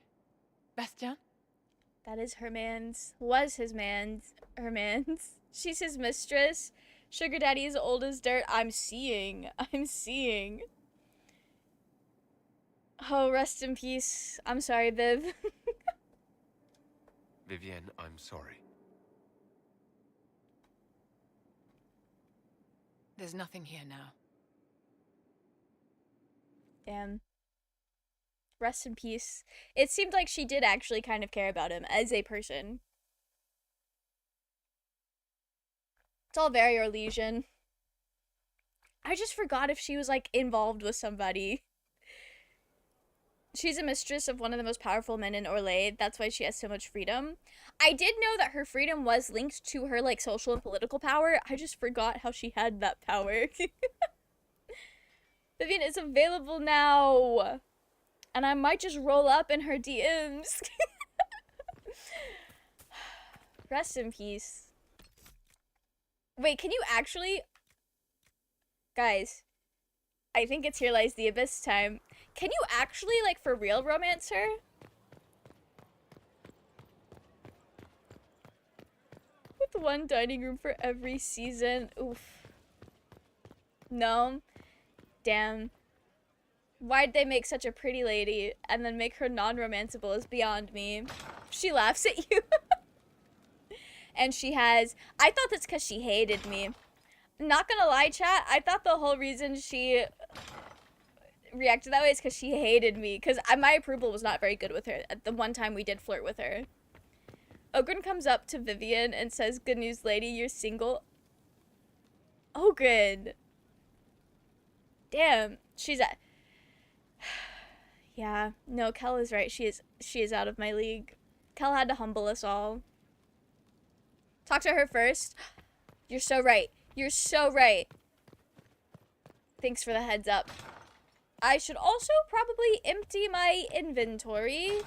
S7: Bastien?
S1: That is her man's. Was his man's. Her man's. She's his mistress. Sugar daddy is old as dirt. I'm seeing. I'm seeing. Oh, rest in peace. I'm sorry, Viv.
S8: Vivienne, I'm sorry.
S7: There's nothing here now.
S1: Damn. Rest in peace. It seemed like she did actually kind of care about him as a person. It's all very Orlesian. I just forgot if she was, like, involved with somebody. She's a mistress of one of the most powerful men in Orlais. That's why she has so much freedom. I did know that her freedom was linked to her, like, social and political power. I just forgot how she had that power. Vivian is available now. And I might just roll up in her DMs. Rest in peace. Wait, can you actually... Guys, I think it's Here Lies the Abyss time. Can you actually, like, for real romance her? With one dining room for every season. Oof. No. Damn. Why'd they make such a pretty lady and then make her non-romanceable is beyond me. She laughs at you. And she has... I thought that's because she hated me. Not gonna lie, chat, I thought the whole reason she reacted that way is because she hated me. Because my approval was not very good with her at the one time we did flirt with her. Ogren comes up to Vivian and says, "Good news, lady, you're single." Ogren. Damn. She's at... Yeah. No, Kel is right. She is out of my league. Kel had to humble us all. Talk to her first. You're so right. You're so right. Thanks for the heads up. I should also probably empty my inventory.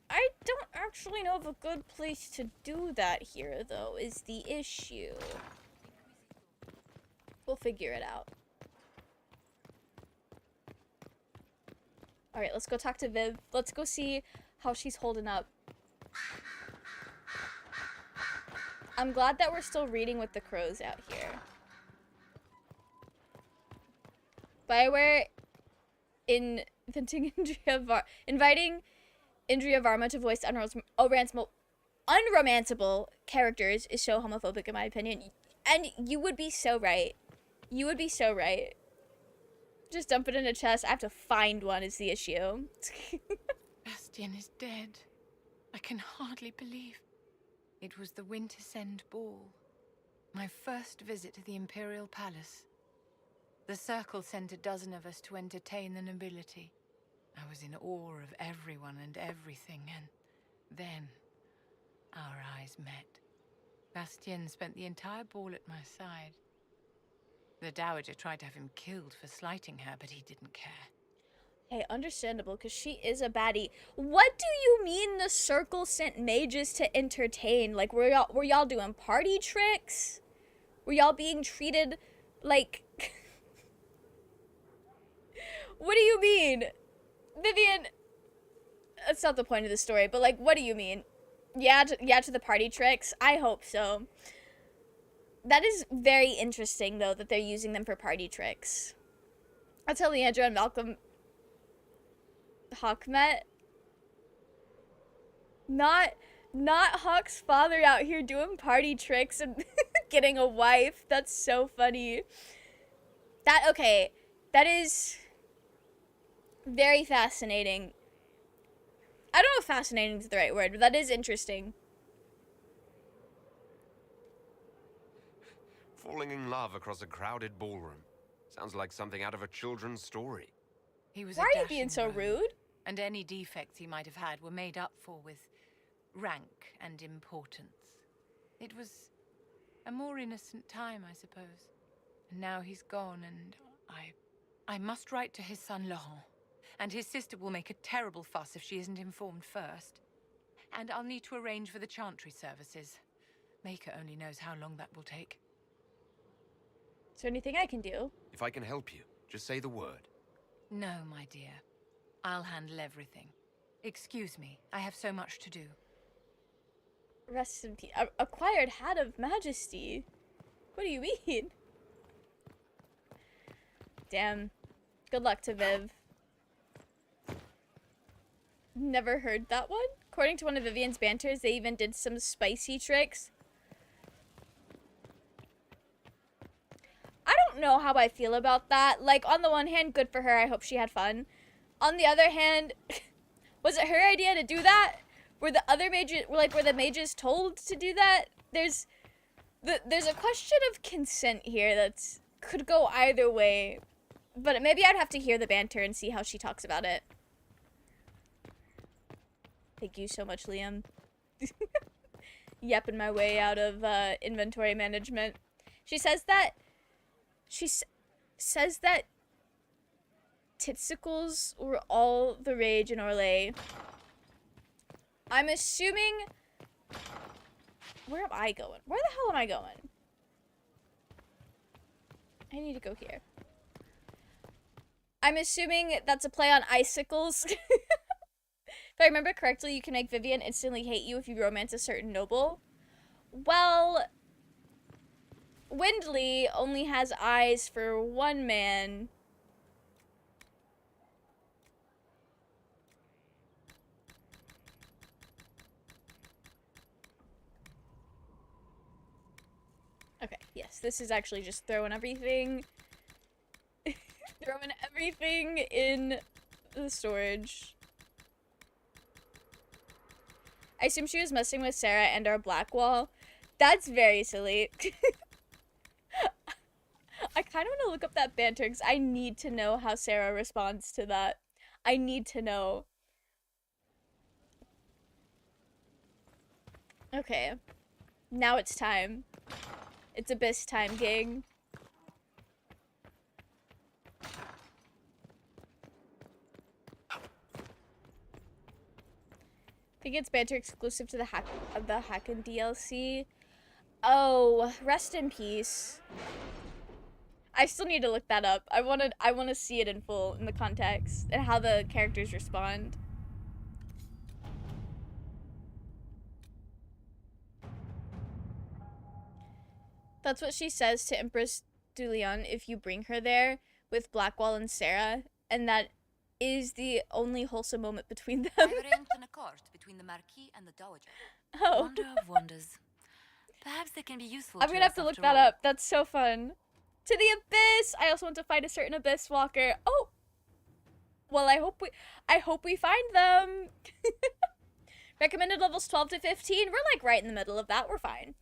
S1: I don't actually know of a good place to do that here, though, is the issue. We'll figure it out. Alright, let's go talk to Viv. Let's go see how she's holding up. I'm glad that we're still reading with the crows out here. Bioware inviting Indria Varma to voice unromanceable characters is so homophobic in my opinion. And you would be so right. You would be so right. Just dump it in a chest. I have to find one is the issue.
S7: Bastian is dead. I can hardly believe. It was the Wintersend Ball. My first visit to the Imperial Palace. The Circle sent a dozen of us to entertain the nobility. I was in awe of everyone and everything, and then our eyes met. Bastien spent the entire ball at my side. The Dowager tried to have him killed for slighting her, but he didn't care.
S1: Hey, understandable, because she is a baddie. What do you mean the Circle sent mages to entertain? Like, were y'all doing party tricks? Were y'all being treated like... What do you mean? Vivian, that's not the point of the story, but like, what do you mean? Yeah, to the party tricks? I hope so. That is very interesting, though, that they're using them for party tricks. I'll tell Leandra and Malcolm Hawk met. Not Hawk's father out here doing party tricks and getting a wife. That's so funny. Okay, that is very fascinating. I don't know if fascinating is the right word, but that is interesting.
S8: Falling in love across a crowded ballroom. Sounds like something out of a children's story.
S7: He was
S1: Why are you being so rude?
S7: And any defects he might have had were made up for with rank and importance. It was a more innocent time, I suppose. And now he's gone, and I must write to his son Laurent. And his sister will make a terrible fuss if she isn't informed first. And I'll need to arrange for the chantry services. Maker only knows how long that will take.
S1: Is there anything I can do?
S8: If I can help you, just say the word.
S7: No, my dear. I'll handle everything. Excuse me, I have so much to do.
S1: Rest in peace. Acquired Hat of Majesty? What do you mean? Damn. Good luck to Viv. Never heard that one. According to one of Vivian's banters, they even did some spicy tricks. I don't know how I feel about that. Like, on the one hand, good for her. I hope she had fun. On the other hand, was it her idea to do that? Were the other mages, were the mages told to do that? There's a question of consent here that's could go either way. But maybe I'd have to hear the banter and see how she talks about it. Thank you so much, Liam. Yapping my way out of inventory management. She says that titsicles were all the rage in Orlais. I'm assuming... Where am I going? Where the hell am I going? I need to go here. I'm assuming that's a play on icicles. If I remember correctly, you can make Vivian instantly hate you if you romance a certain noble. Well, Windley only has eyes for one man. Yes, this is actually just throwing everything. Throwing everything in the storage. I assume she was messing with Sarah and our black wall. That's very silly. I kind of want to look up that banter because I need to know how Sarah responds to that. I need to know. Okay. Now it's time. It's Abyss time, gang. I think it's banter exclusive to the Hacken DLC. Oh, rest in peace. I still need to look that up. I want to see it in full in the context and how the characters respond. That's what she says to Empress Dulion if you bring her there with Blackwall and Sarah, and that is the only wholesome moment between them.
S2: I've arranged an accord between the Marquis and the Dowager.
S1: Oh.
S4: Wonder of wonders. Perhaps they can be useful.
S1: I'm gonna have to look that up. That's so fun. To the Abyss! I also want to find a certain Abyss Walker. Oh! Well, I hope we find them. Recommended levels 12 to 15. We're like right in the middle of that. We're fine.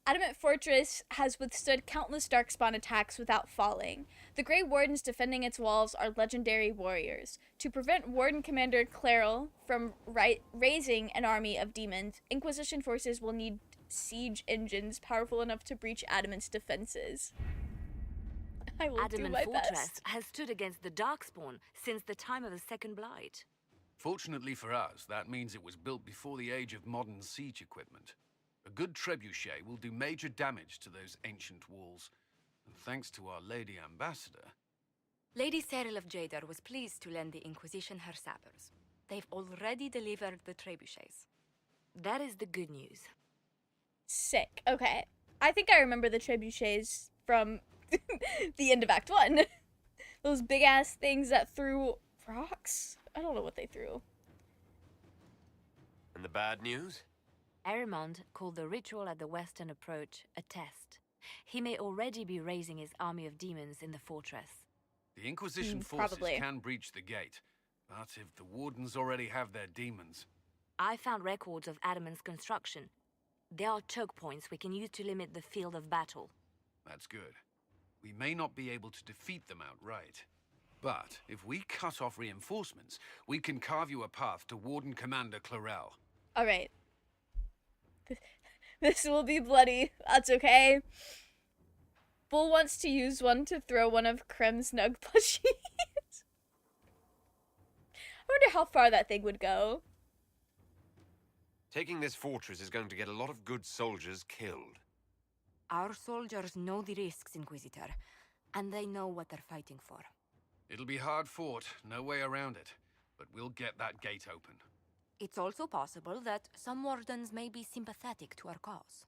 S1: Adamant Fortress has withstood countless Darkspawn attacks without falling. The Grey Wardens defending its walls are legendary warriors. To prevent Warden Commander Claril from raising an army of demons, Inquisition forces will need siege engines powerful enough to breach Adamant's defenses. I will do
S4: Adamant
S1: my
S4: Fortress
S1: best.
S4: has stood against the Darkspawn since the time of the Second Blight.
S5: Fortunately for us, that means it was built before the age of modern siege equipment. A good trebuchet will do major damage to those ancient walls. And thanks to our Lady Ambassador...
S4: Lady Cyril of Jadar was pleased to lend the Inquisition her sappers. They've already delivered the trebuchets. That is the good news.
S1: Sick. Okay. I think I remember the trebuchets from the end of Act 1. Those big-ass things that threw rocks? I don't know what they threw.
S8: And the bad news?
S4: Arimond called the ritual at the western approach a test. He may already be raising his army of demons in the fortress.
S5: The Inquisition forces
S1: probably
S5: can breach the gate, but if the Wardens already have their demons...
S4: I found records of Adamant's construction. There are choke points we can use to limit the field of battle.
S5: That's good. We may not be able to defeat them outright. But if we cut off reinforcements, we can carve you a path to Warden Commander Clarel.
S1: Alright. This will be bloody. That's okay. Bull wants to use one to throw one of Krem's Nug plushies. I wonder how far that thing would go.
S8: Taking this fortress is going to get a lot of good soldiers killed.
S4: Our soldiers know the risks, Inquisitor, and they know what they're fighting for.
S5: It'll be hard fought, no way around it. But we'll get that gate open.
S4: It's also possible that some wardens may be sympathetic to our cause.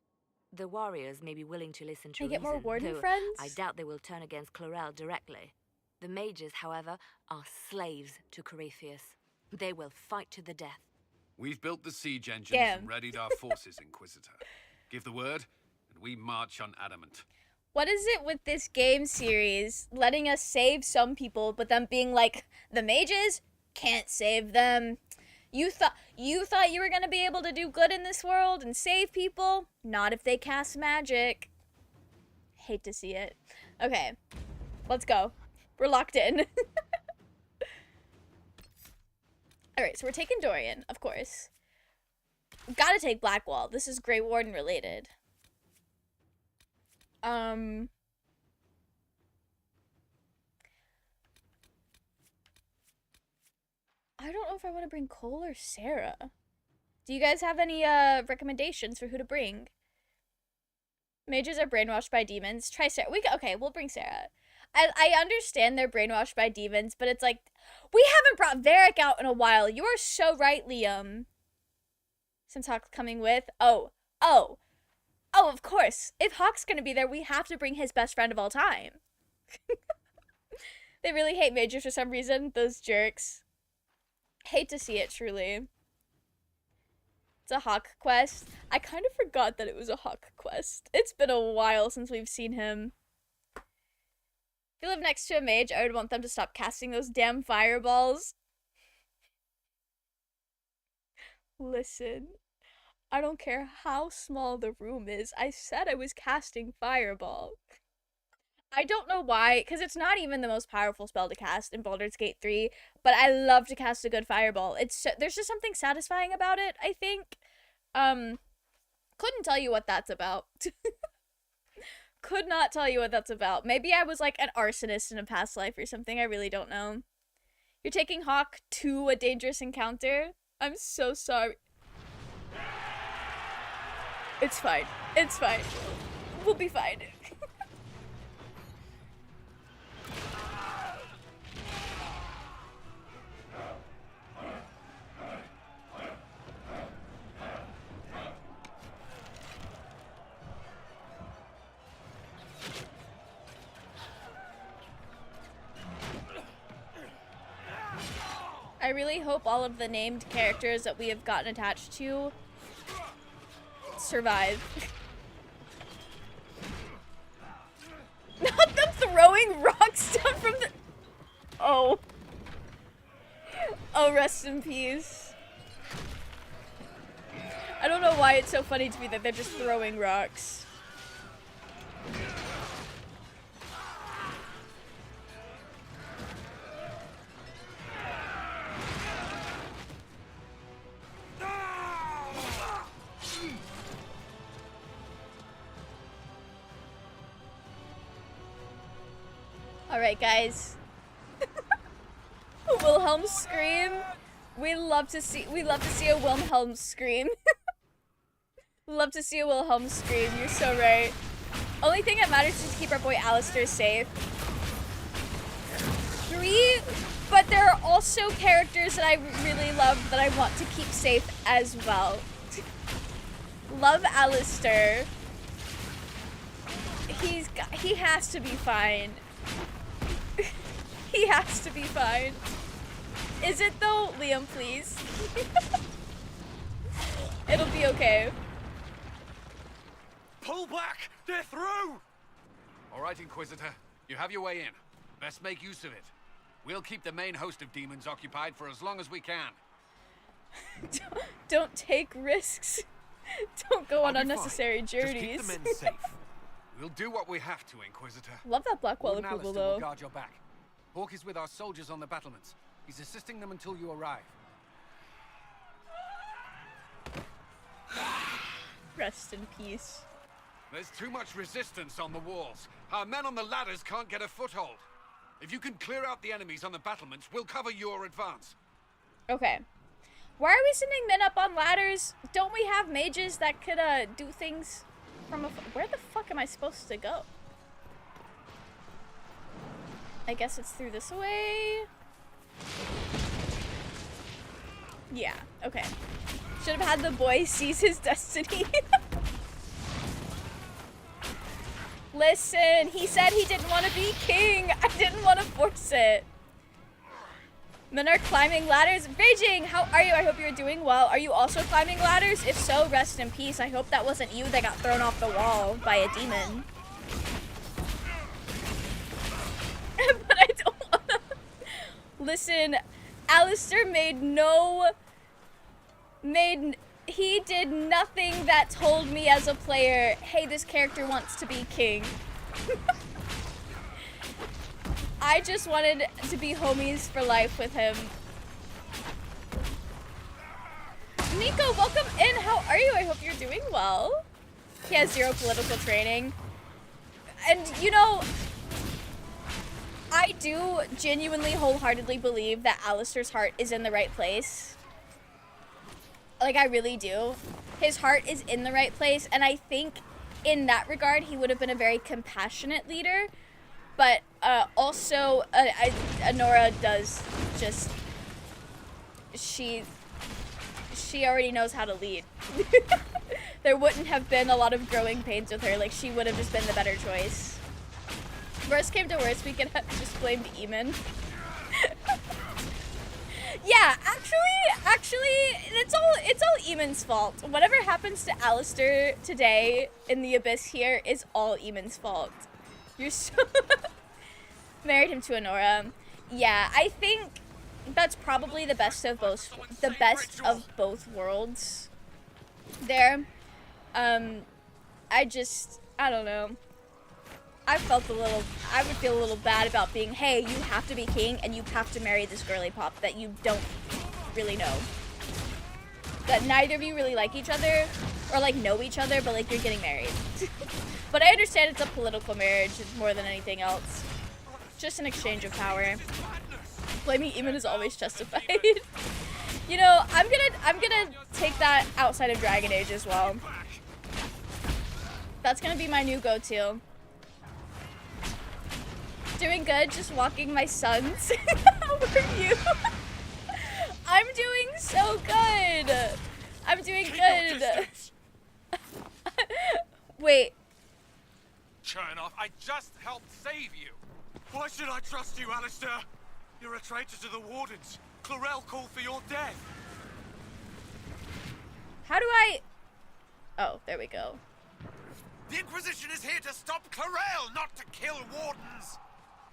S4: The warriors may be willing to listen to
S1: They get more
S4: reason,
S1: warden
S4: though
S1: friends?
S4: I doubt they will turn against Clarel directly. The mages, however, are slaves to Corypheus. They will fight to the death.
S5: We've built the siege engines
S1: Damn.
S5: and readied our forces, Inquisitor. Give the word, and we march on Adamant.
S1: What is it with this game series letting us save some people, but them being like, the mages can't save them? You thought you were gonna be able to do good in this world and save people? Not if they cast magic. Hate to see it. Okay, let's go. We're locked in. Alright, so we're taking Dorian, of course. Gotta take Blackwall. This is Grey Warden related. I don't know if I want to bring Cole or Sarah. Do you guys have any recommendations for who to bring? Mages are brainwashed by demons. Try Sarah. Okay, we'll bring Sarah. I understand they're brainwashed by demons, but it's like, we haven't brought Varric out in a while. You are so right, Liam. Since Hawk's coming with... Oh, of course. If Hawk's gonna be there, we have to bring his best friend of all time. They really hate mages for some reason, those jerks. Hate to see it, truly. It's a Hawk quest. I kind of forgot that it was a Hawk quest. It's been a while since we've seen him. If you live next to a mage, I would want them to stop casting those damn fireballs. Listen, I don't care how small the room is. I said I was casting fireball. I don't know why, because it's not even the most powerful spell to cast in Baldur's Gate 3, but I love to cast a good fireball. There's just something satisfying about it, I think. Couldn't tell you what that's about. Could not tell you what that's about. Maybe I was like an arsonist in a past life or something. I really don't know. You're taking Hawk to a dangerous encounter? I'm so sorry. It's fine. It's fine. We'll be fine. I really hope all of the named characters that we have gotten attached to survive. Not them throwing rocks down from the... Oh. Oh, rest in peace. I don't know why it's so funny to me that they're just throwing rocks. Alright, guys. Wilhelm scream. We love to see a Wilhelm scream. Love to see a Wilhelm scream. You're so right. Only thing that matters is to keep our boy Alistair safe. 3, but there are also characters that I really love that I want to keep safe as well. Love Alistair. He has to be fine. He has to be fine. Is it though? Liam, please. It'll be okay.
S3: Pull back! They're through!
S5: All right, Inquisitor. You have your way in. Best make use of it. We'll keep the main host of demons occupied for as long as we can.
S1: Don't take risks. Don't go on
S3: I'll be
S1: unnecessary
S3: fine.
S1: journeys.
S3: Just keep the men safe.
S5: We'll do what we have to, Inquisitor.
S1: Love that Blackwell
S5: Warden
S1: approval
S5: Alistair will
S1: though.
S5: guard your back. Hawk is with our soldiers on the battlements. He's assisting them until you arrive.
S1: Rest in peace.
S5: There's too much resistance on the walls. Our men on the ladders can't get a foothold. If you can clear out the enemies on the battlements, we'll cover your advance.
S1: Okay. Why are we sending men up on ladders? Don't we have mages that could do things from a... Where the fuck am I supposed to go? I guess it's through this way. Yeah, okay. Should have had the boy seize his destiny. Listen, he said he didn't want to be king. I didn't want to force it. Men are climbing ladders. Beijing, how are you? I hope you're doing well. Are you also climbing ladders? If so, rest in peace. I hope that wasn't you that got thrown off the wall by a demon. But I don't wanna... Listen, Alistair he did nothing that told me as a player, hey, this character wants to be king. I just wanted to be homies for life with him. Nico, welcome in. How are you? I hope you're doing well. He has 0 political training. And, you know, I do genuinely, wholeheartedly believe that Alistair's heart is in the right place. Like, I really do. His heart is in the right place, and I think in that regard, he would have been a very compassionate leader. But also, Honora does just... She already knows how to lead. There wouldn't have been a lot of growing pains with her. Like, she would have just been the better choice. Worst came to worst, we could have just blamed Eamon. Yeah, actually, it's all Eamon's fault. Whatever happens to Alistair today in the Abyss here is all Eamon's fault. You're so married him to Honora. Yeah, I think that's probably the best of both worlds. There, I don't know. I would feel a little bad about being, hey, you have to be king and you have to marry this girly pop that you don't really know. That neither of you really like each other or like know each other, but like you're getting married. But I understand it's a political marriage more than anything else. Just an exchange of power. Blaming Eamon is always justified. You know, I'm gonna take that outside of Dragon Age as well. That's gonna be my new go-to. Doing good, just walking my sons. How are you? I'm doing so good. I'm doing good. Wait.
S6: Chernoff, I just helped save you. Why should I trust you, Alistair? You're a traitor to the Wardens. Chlorel called for your death.
S1: How do I... Oh, there we go.
S6: The Inquisition is here to stop Chlorel, not to kill Wardens.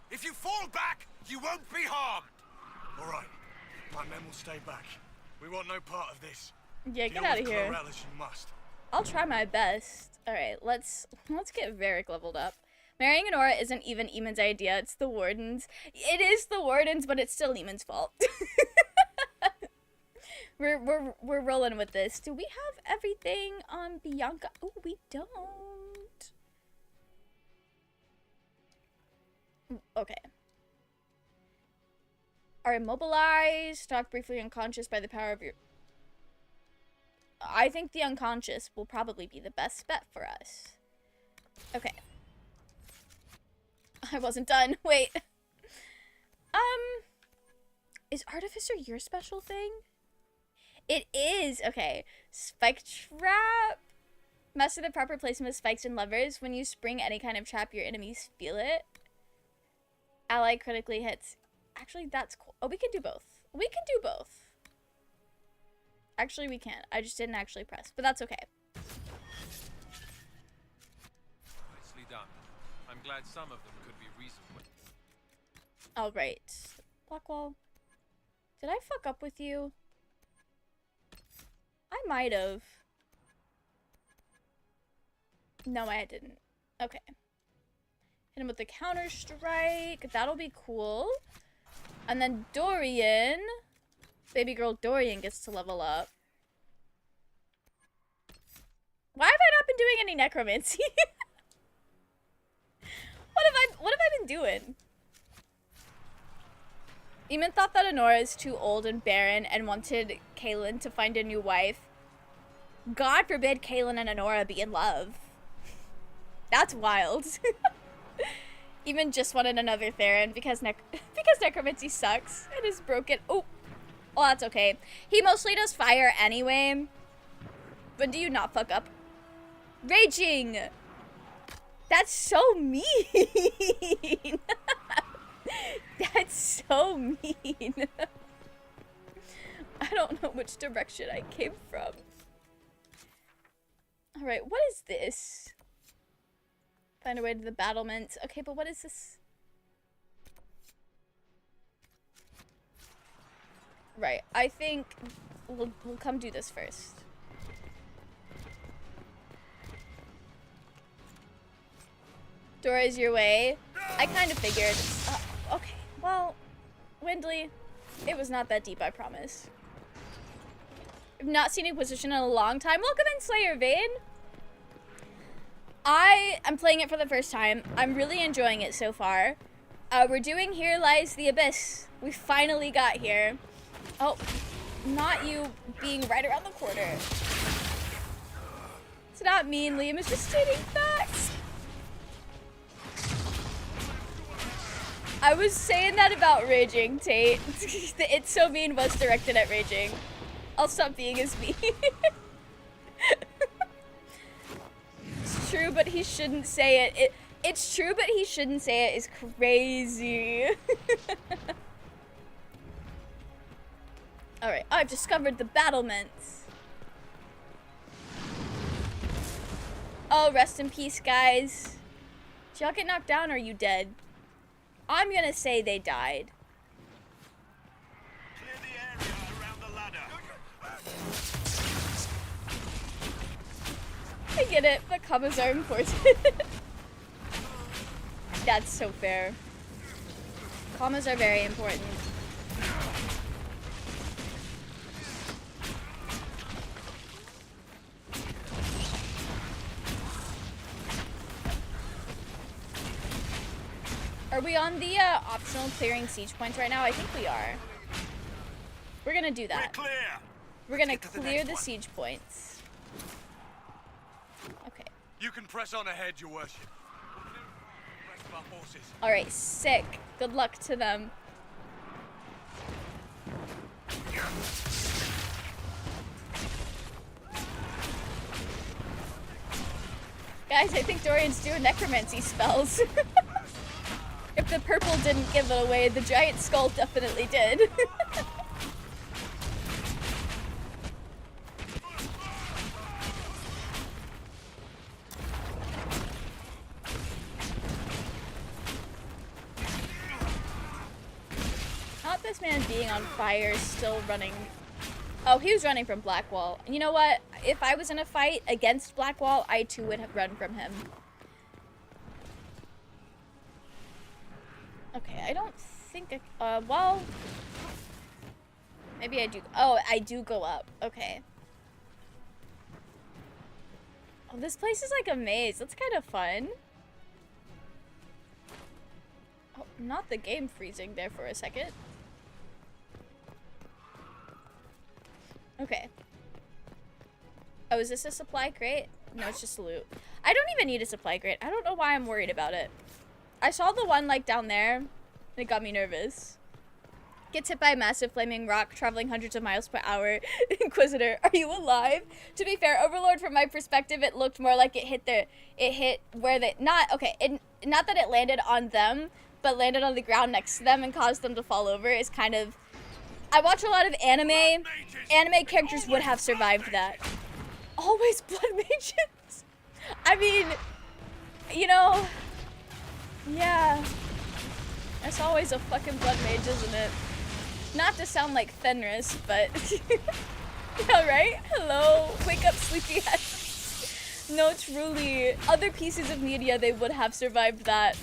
S6: If you fall back, you won't be harmed. All right. My men will stay back. We want no part of this.
S1: Yeah, get out of here.
S6: Chlorel as you must.
S1: I'll try my best. All right, let's get Varric leveled up. Marrying Honora isn't even Eamon's idea. It's the Wardens. It is the Wardens, but it's still Eamon's fault. we're rolling with this. Do we have everything on Bianca? Oh, we don't. Okay. Are immobilized, knocked briefly unconscious by the power of your... I think the unconscious will probably be the best bet for us. Okay. I wasn't done. Wait. Is Artificer your special thing? It is. Okay. Spike trap. Master the proper placement of spikes and levers. When you spring any kind of trap, your enemies feel it. Ally critically hits. Actually, that's cool. Oh, we can do both. We can do both. Actually, we can't. I just didn't actually press, but that's okay.
S6: Nicely done. I'm glad some of them could be reasonable.
S1: All right. Blackwall. Did I fuck up with you? I might have. No, I didn't. Okay. Hit him with the counter strike. That'll be cool. And then Dorian. Baby girl Dorian gets to level up. Why have I not been doing any necromancy? What have I been doing? Eamon thought that Honora is too old and barren and wanted Kaelin to find a new wife. God forbid Kaelin and Honora be in love. That's wild. Eamon just wanted another Theron because necromancy sucks. It is broken. Oh, that's okay. He mostly does fire anyway. When do you not fuck up? Raging! That's so mean! That's so mean. I don't know which direction I came from. Alright, what is this? Find a way to the battlements. Okay, but what is this? Right, I think we'll come do this first. Dora is your way. I kind of figured. Okay, well, Windley, it was not that deep, I promise. I've not seen Inquisition in a long time. Welcome in, Slayer Vane. I am playing it for the first time. I'm really enjoying it so far. We're doing Here Lies the Abyss. We finally got here. Oh, not you being right around the corner. It's not mean, Liam is just stating facts. I was saying that about raging, Tate. The It's So Mean was directed at raging. I'll stop being as mean. It's true, but he shouldn't say it. It's true, but he shouldn't say it is crazy. Alright, I've discovered the battlements. Oh, rest in peace, guys. Did y'all get knocked down or are you dead? I'm gonna say they died.
S6: Clear the area around the ladder.
S1: I get it, but commas are important. That's so fair. Commas are very important. Are we on the optional clearing siege points right now? I think we are. We're gonna do that.
S6: We're clear.
S1: We're gonna
S6: Get to the
S1: clear
S6: next
S1: the
S6: one.
S1: siege points. Okay.
S6: You can press on ahead, Your Worship. Rest of our forces.
S1: Alright, sick. Good luck to them. Guys, I think Dorian's doing necromancy spells. If the purple didn't give it away, the giant skull definitely did. Not this man being on fire, still running. Oh, he was running from Blackwall. You know what? If I was in a fight against Blackwall, I too would have run from him. Okay, I don't think I, well, maybe I do. Oh, I do go up. Okay. Oh, this place is like a maze. That's kind of fun. Oh, not the game freezing there for a second. Okay. Oh, is this a supply crate? No, it's just loot. I don't even need a supply crate. I don't know why I'm worried about it. I saw the one, like, down there, and it got me nervous. Gets hit by a massive flaming rock, traveling hundreds of miles per hour. Inquisitor, are you alive? To be fair, Overlord, from my perspective, it looked more like it hit where they, not that it landed on them, but landed on the ground next to them and caused them to fall over is kind of, I watch a lot of anime. Anime characters would have survived that. Always blood mages. I mean, you know, yeah. It's always a fucking blood mage, isn't it? Not to sound like Fenris, but yeah, right? Hello, wake up, sleepyhead. No, truly, other pieces of media, they would have survived that.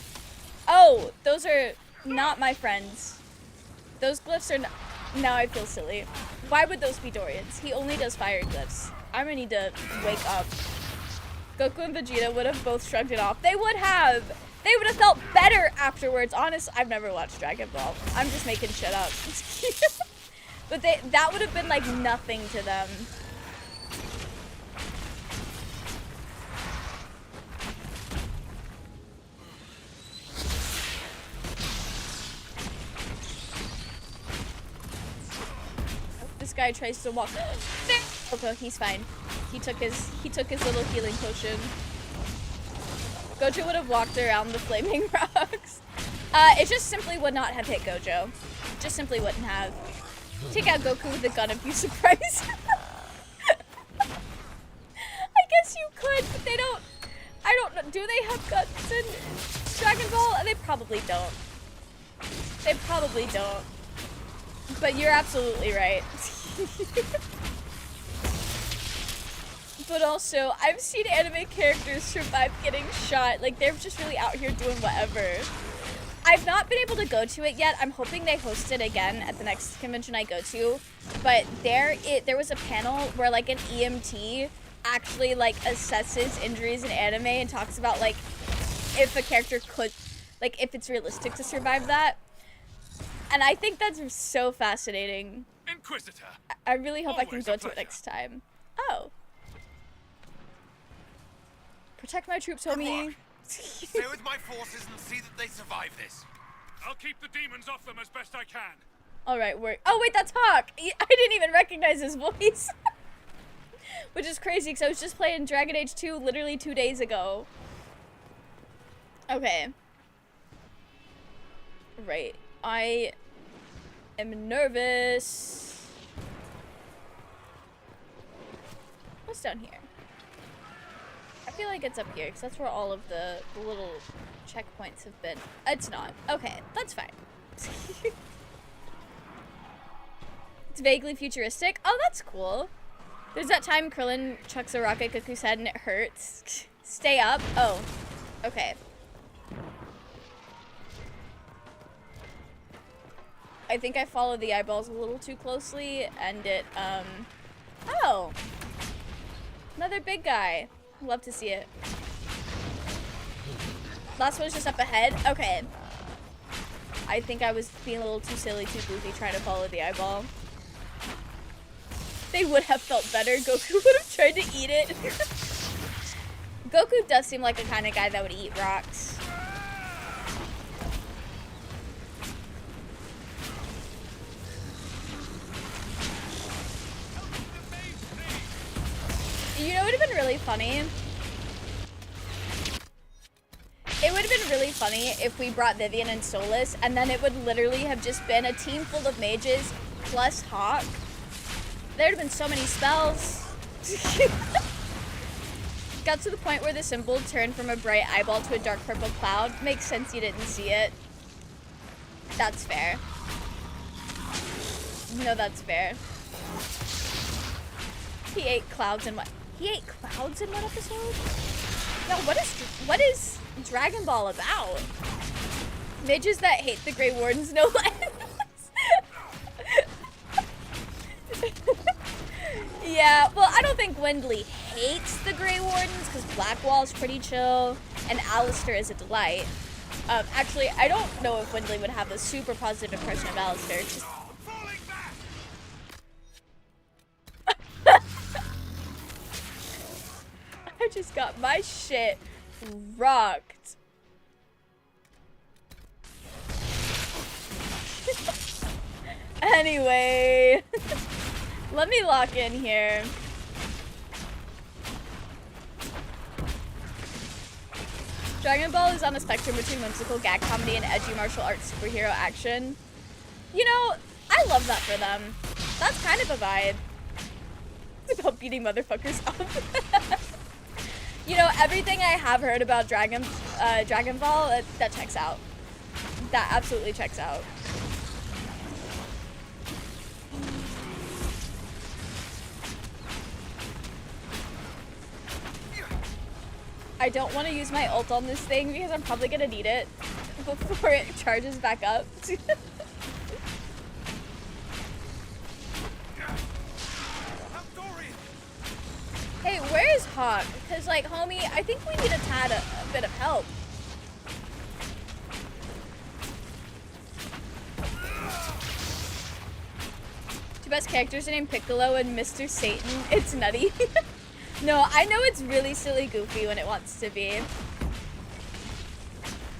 S1: Oh, those are not my friends. Those glyphs are not. Now I feel silly. Why would those be Dorian's? He only does fire glyphs. I'm gonna need to wake up. Goku and Vegeta would have both shrugged it off. They would have! They would have felt better afterwards. Honest, I've never watched Dragon Ball. I'm just making shit up. But that would have been like nothing to them. This guy tries to walk. Okay, he's fine. He took his little healing potion. Gojo would have walked around the flaming rocks. It just simply would not have hit Gojo. Just simply wouldn't have. Take out Goku with a gun if you surprise. I guess you could, but they don't. I don't know. Do they have guns in Dragon Ball? They probably don't. They probably don't. But you're absolutely right. But also, I've seen anime characters survive getting shot. Like, they're just really out here doing whatever. I've not been able to go to it yet. I'm hoping they host it again at the next convention I go to. But there was a panel where, like, an EMT actually, like, assesses injuries in anime and talks about, like, if a character could, like, if it's realistic to survive that. And I think that's so fascinating.
S6: Inquisitor.
S1: I really hope I can
S6: Always
S1: go
S6: a
S1: to it
S6: pleasure.
S1: next time. Oh. Protect my troops, homie.
S6: Stay with my forces and see that they survive this. I'll keep the demons off them as best I can.
S1: Alright, oh wait, that's Hawk! I didn't even recognize his voice. Which is crazy, because I was just playing Dragon Age 2 literally 2 days ago. Okay. Right. I am nervous. What's down here? I feel like it's up here, because that's where all of the little checkpoints have been. It's not. Okay, that's fine. It's vaguely futuristic. Oh, that's cool. There's that time Krillin chucks a rocket at Goku's head and it hurts. Stay up. Oh, okay. I think I followed the eyeballs a little too closely and it, oh. Another big guy. Love to see it. Last one's just up ahead. Okay. I think I was being a little too silly, too goofy trying to follow the eyeball. They would have felt better. Goku would have tried to eat it. Goku does seem like the kind of guy that would eat rocks. You know what would have been really funny? It would have been really funny if we brought Vivian and Solus, and then it would literally have just been a team full of mages plus Hawk. There would have been so many spells. Got to the point where the symbol turned from a bright eyeball to a dark purple cloud. Makes sense you didn't see it. That's fair. No, that's fair. He ate clouds in what? He ate clouds in what episode? No, what is Dragon Ball about? Mages that hate the Grey Wardens, no less. Yeah, well, I don't think Wendley hates the Grey Wardens because Blackwall's pretty chill and Alistair is a delight. Actually, I don't know if Wendley would have a super positive impression of Alistair. Just... I just got my shit rocked. Anyway, let me lock in here. Dragon Ball is on a spectrum between whimsical gag comedy and edgy martial arts superhero action. You know, I love that for them. That's kind of a vibe. It's about beating motherfuckers up. You know, everything I have heard about Dragon Ball, that checks out. That absolutely checks out. I don't want to use my ult on this thing because I'm probably going to need it before it charges back up. Hey, where is Hawk? Because, like, homie, I think we need a bit of help. Two best characters are named Piccolo and Mr. Satan. It's nutty. No, I know it's really silly goofy when it wants to be.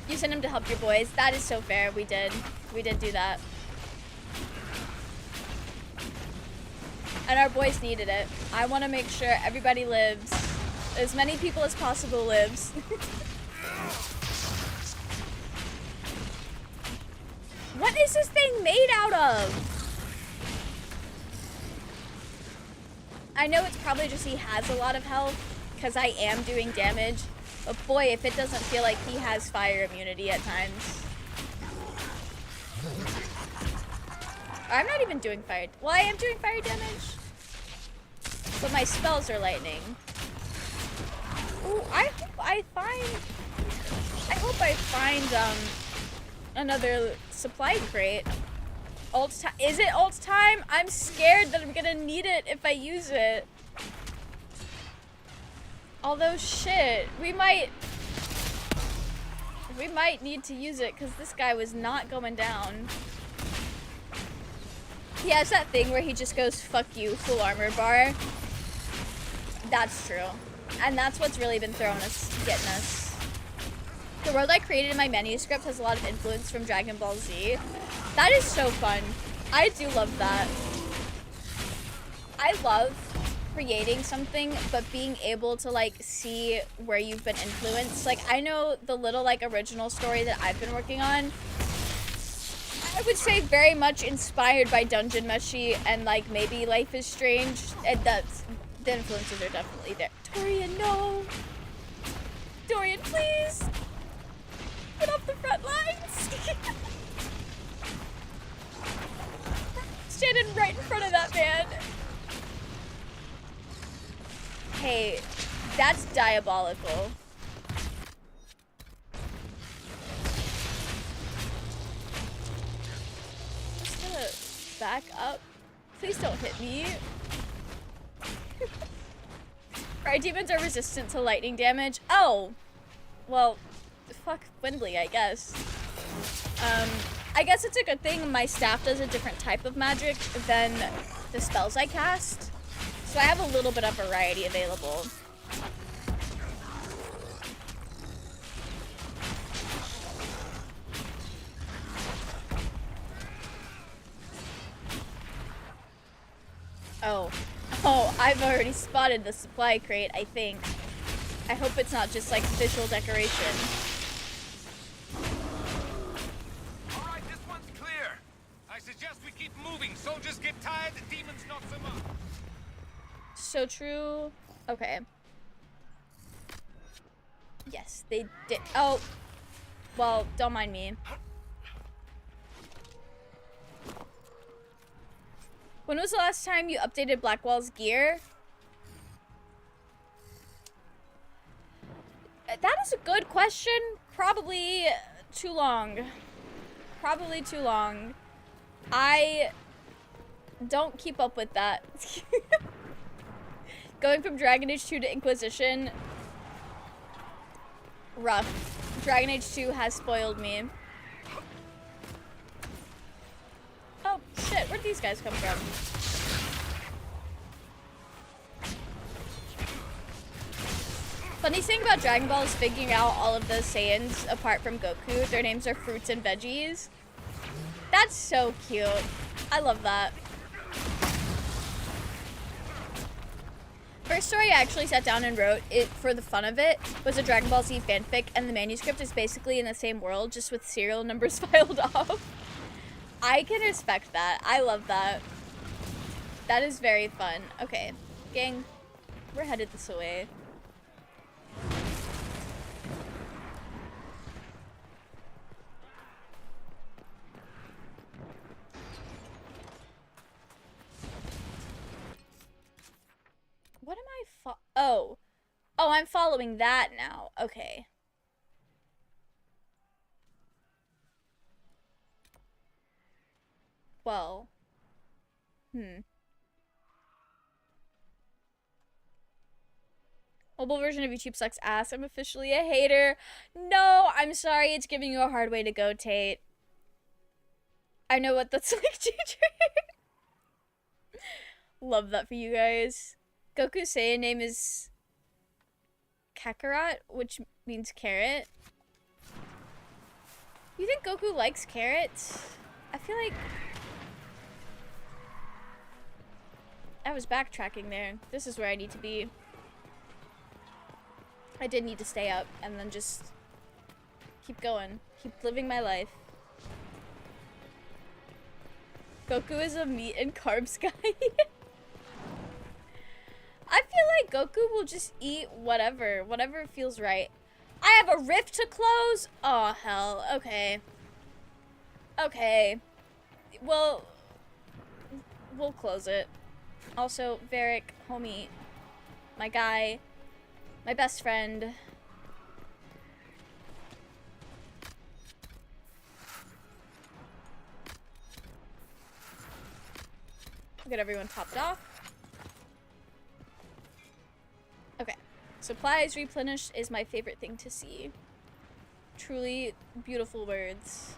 S1: You sent him to help your boys. That is so fair. We did. We did do that. And our boys needed it. I want to make sure everybody lives. As many people as possible lives. What is this thing made out of? I know it's probably just he has a lot of health, because I am doing damage. But boy, if it doesn't feel like he has fire immunity at times. I'm not even doing fire. Well, I am doing fire damage. But my spells are lightning. Ooh, I hope I find another supply crate. Ult time. Is it ult time? I'm scared that I'm gonna need it if I use it. Although shit, we might need to use it because this guy was not going down. He has that thing where he just goes, fuck you, full armor bar. That's true. And that's what's really been getting us. The world I created in my manuscript has a lot of influence from Dragon Ball Z. That is so fun. I do love that. I love creating something, but being able to like see where you've been influenced. Like I know the little like original story that I've been working on, I would say very much inspired by Dungeon Meshi and like maybe Life is Strange. And that's The influences are definitely there. Dorian, no! Dorian, please! Get off the front lines! Standing right in front of that man. Hey, that's diabolical. Just gonna back up. Please don't hit me. Right, demons are resistant to lightning damage. Oh, well, fuck Windley, I guess. I guess it's a good thing my staff does a different type of magic than the spells I cast. So I have a little bit of variety available. Oh, I've already spotted the supply crate, I think. I hope it's not just like visual decoration.
S6: All right, this one's clear. I suggest we keep moving. Soldiers get tired, the demons not so much.
S1: So true. Okay. Yes, they did. Oh, well, don't mind me. When was the last time you updated Blackwall's gear? That is a good question. Probably too long. Probably too long. I don't keep up with that. Going from Dragon Age 2 to Inquisition, rough. Dragon Age 2 has spoiled me. Oh, shit, where'd these guys come from? Funny thing about Dragon Ball is figuring out all of the Saiyans apart from Goku. Their names are fruits and veggies. That's so cute. I love that. First story I actually sat down and wrote it for the fun of it was a Dragon Ball Z fanfic, and the manuscript is basically in the same world, just with serial numbers filed off. I can respect that. I love that. That is very fun. Okay, gang, we're headed this way. What am I oh, I'm following that now. Okay. Well. Mobile version of YouTube sucks ass. I'm officially a hater. No, I'm sorry. It's giving you a hard way to go, Tate. I know what that's like, teacher. Love that for you guys. Goku's Saiyan name is Kakarot, which means carrot. You think Goku likes carrots? I feel like I was backtracking there. This is where I need to be. I did need to stay up and then just keep going. Keep living my life. Goku is a meat and carbs guy. I feel like Goku will just eat whatever feels right. I have a rift to close? Oh, hell. Okay. Okay. Well, we'll close it. Also, Varric, homie, my guy, my best friend. We'll get everyone topped off. Okay. Supplies replenished is my favorite thing to see. Truly beautiful words.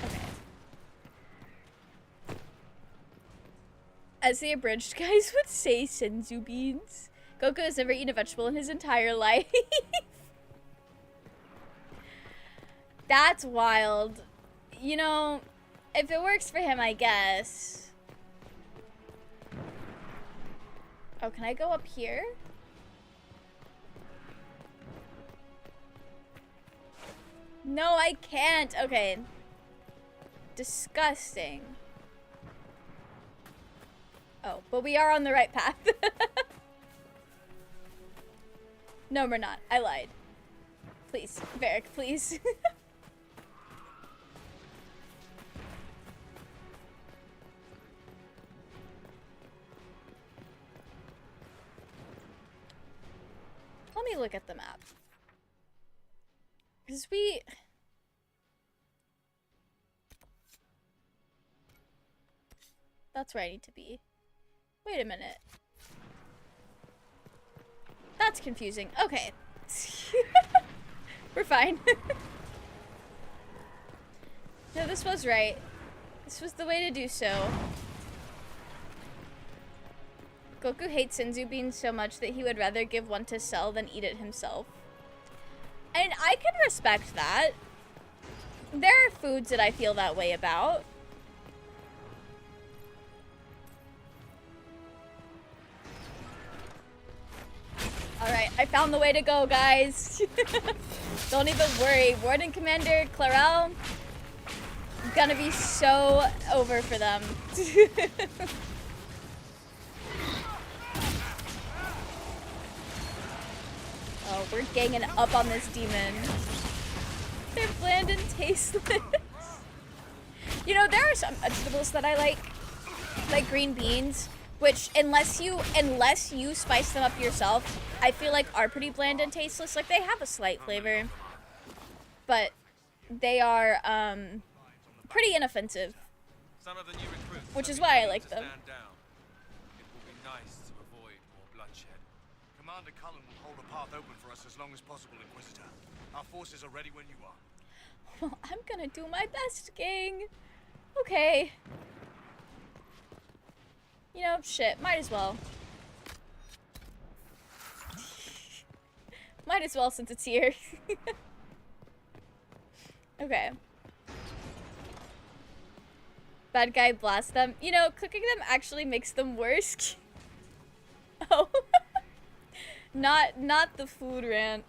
S1: Okay. As the abridged guys would say, senzu beans. Goku has never eaten a vegetable in his entire life. That's wild. You know, if it works for him, I guess. Oh, can I go up here? No, I can't. Okay. Disgusting. But we are on the right path. No, we're not. I lied. Please, Varric, please. Let me look at the map. Because that's where I need to be. Wait a minute. That's confusing. Okay. We're fine. No, this was right. This was the way to do so. Goku hates Senzu beans so much that he would rather give one to Cell than eat it himself. And I can respect that. There are foods that I feel that way about. Alright, I found the way to go, guys. Don't even worry. Warden Commander Clarel, gonna be so over for them. Oh, we're ganging up on this demon. They're bland and tasteless. You know, there are some vegetables that I like green beans, which unless you spice them up yourself, I feel like are pretty bland and tasteless. Like, they have a slight flavor, but they are pretty inoffensive,
S6: Some of the new recruits
S1: which
S6: are
S1: is why I
S6: beginning
S1: like
S6: to
S1: them.
S6: stand down. It will be nice to avoid more bloodshed. Commander Cullen will hold a path open for us as long as possible, Inquisitor. Our forces are ready when you are.
S1: Well, I'm gonna do my best, gang. Okay. You know, shit, might as well. Might as well since it's here. Okay. Bad guy blast them. You know, cooking them actually makes them worse. Oh. Not the food rant.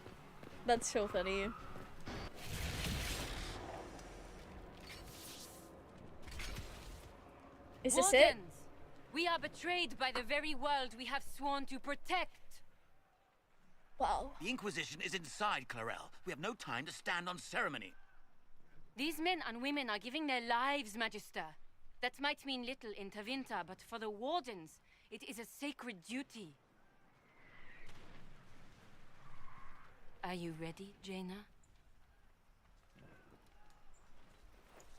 S1: That's so funny. Is this it?
S4: Wardens, we are betrayed by the very world we have sworn to protect.
S1: Well,
S9: The Inquisition is inside, Clarel. We have no time to stand on ceremony.
S4: These men and women are giving their lives, Magister. That might mean little in Tavinta, but for the Wardens, it is a sacred duty. Are you ready, Jaina?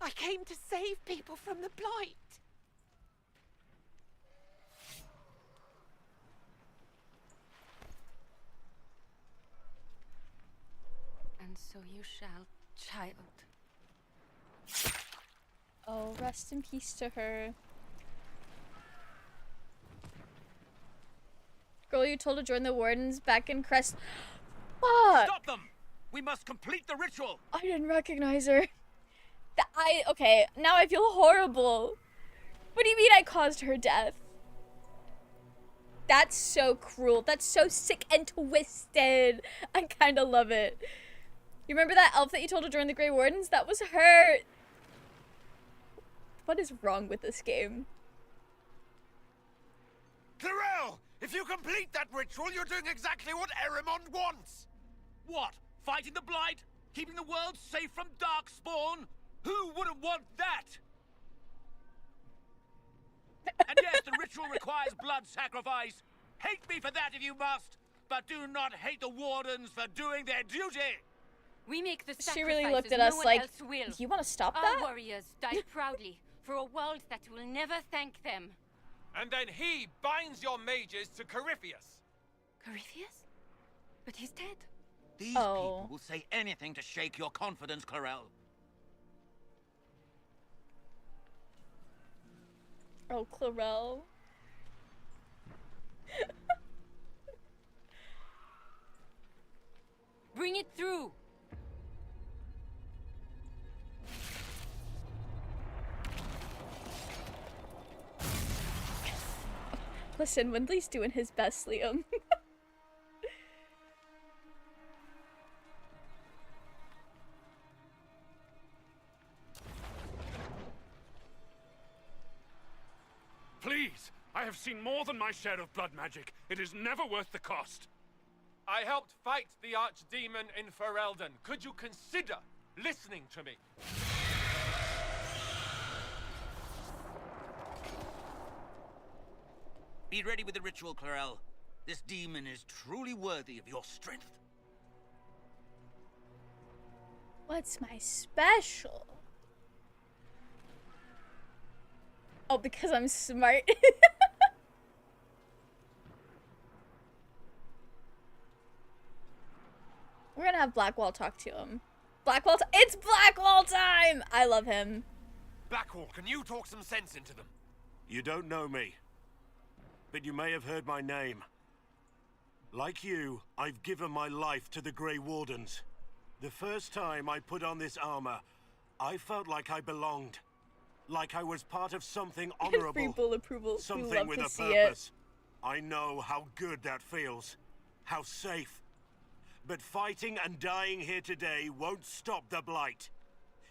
S7: I came to save people from the Blight.
S4: And so you shall, child.
S1: oh, rest in peace to her. Girl you told to join the Wardens back in Crest. Fuck!
S9: Stop them! We must complete the ritual!
S1: I didn't recognize her. Okay, now I feel horrible. What do you mean I caused her death? That's so cruel. That's so sick and twisted. I kind of love it. You remember that elf that you told to join the Grey Wardens? That was her. What is wrong with this game?
S6: Clarel! If you complete that ritual, you're doing exactly what Erimond wants!
S9: What? Fighting the Blight? Keeping the world safe from Darkspawn? Who wouldn't want that? And yes, the ritual requires blood sacrifice. Hate me for that if you must, but do not hate the Wardens for doing their duty!
S4: We make the
S1: She really looked
S4: sacrifices
S1: at
S4: no
S1: us
S4: one
S1: like,
S4: else will.
S1: you want to stop
S4: Our
S1: that?
S4: warriors die proudly for a world that will never thank them.
S6: And then he binds your mages to Corypheus.
S4: Corypheus? But he's dead.
S9: These
S1: Oh.
S9: people will say anything to shake your confidence, Clarel.
S1: Oh, Clarel.
S4: Bring it through.
S1: Listen, Windley's doing his best, Liam.
S6: Please,
S10: I have seen more than my share of blood magic. It is never worth the cost.
S9: I helped fight the archdemon in Ferelden. Could you consider listening to me?
S11: Be ready with the ritual, Clarel. This demon is truly worthy of your strength.
S1: What's my special? Oh, because I'm smart. We're gonna have Blackwall talk to him. It's Blackwall time! I love him.
S6: Blackwall, can you talk some sense into them?
S12: You don't know me, but you may have heard my name. Like you, I've given my life to the Grey Wardens. The first time I put on this armor, I felt like I belonged. Like I was part of something honorable.
S1: Free bull approval.
S12: Something with a
S1: see
S12: purpose.
S1: it.
S12: I know how good that feels. How safe. But fighting and dying here today won't stop the Blight.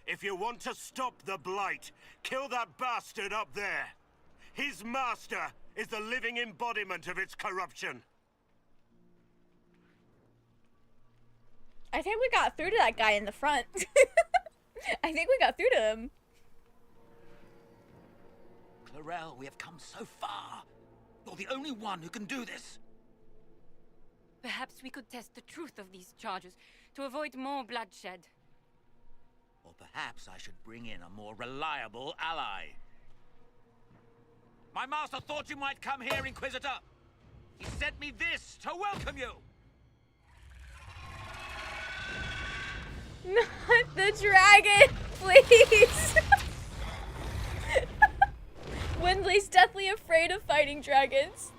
S12: If you want to stop the Blight, kill that bastard up there. His master is the living embodiment of its corruption.
S1: I think we got through to that guy in the front. I think we got through to him.
S11: Clarel, we have come so far. You're the only one who can do this.
S4: Perhaps we could test the truth of these charges to avoid more bloodshed.
S11: Or perhaps I should bring in a more reliable ally.
S9: My master thought you might come here, Inquisitor. He sent me this to welcome you.
S1: Not the dragon, please. Wendley's deathly afraid of fighting dragons.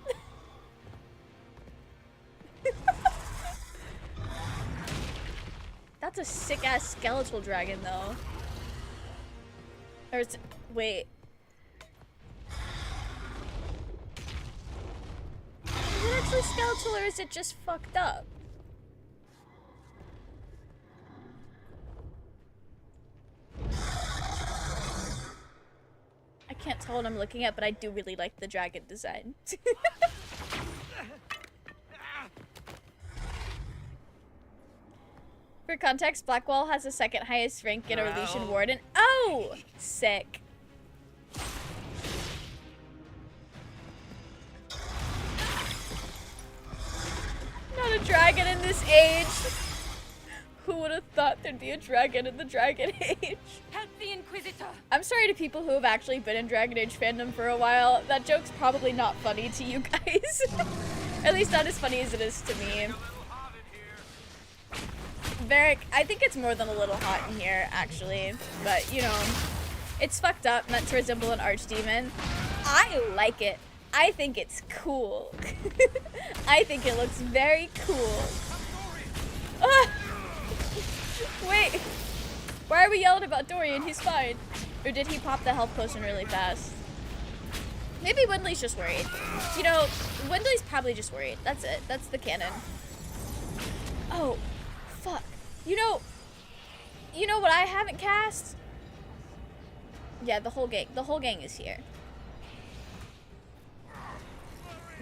S1: That's a sick-ass skeletal dragon, though. Or wait. Is it actually skeletal, or is it just fucked up? I can't tell what I'm looking at, but I do really like the dragon design. For context, Blackwall has the second highest rank in our Legion Warden. Oh! Sick. Not a dragon in this age. Who would have thought there'd be a dragon in the Dragon Age?
S4: Help the Inquisitor!
S1: I'm sorry to people who have actually been in Dragon Age fandom for a while. That joke's probably not funny to you guys. At least not as funny as it is to me. Varric, I think it's more than a little hot in here, actually. But, you know, it's fucked up, meant to resemble an archdemon. I like it. I think it's cool. I think it looks very cool. Ah! Wait, why are we yelling about Dorian? He's fine. Or did he pop the health potion really fast? Maybe Wendley's just worried. You know, Wendley's probably just worried. That's it. That's the canon. Oh, fuck. You know what I haven't cast? Yeah, the whole gang is here.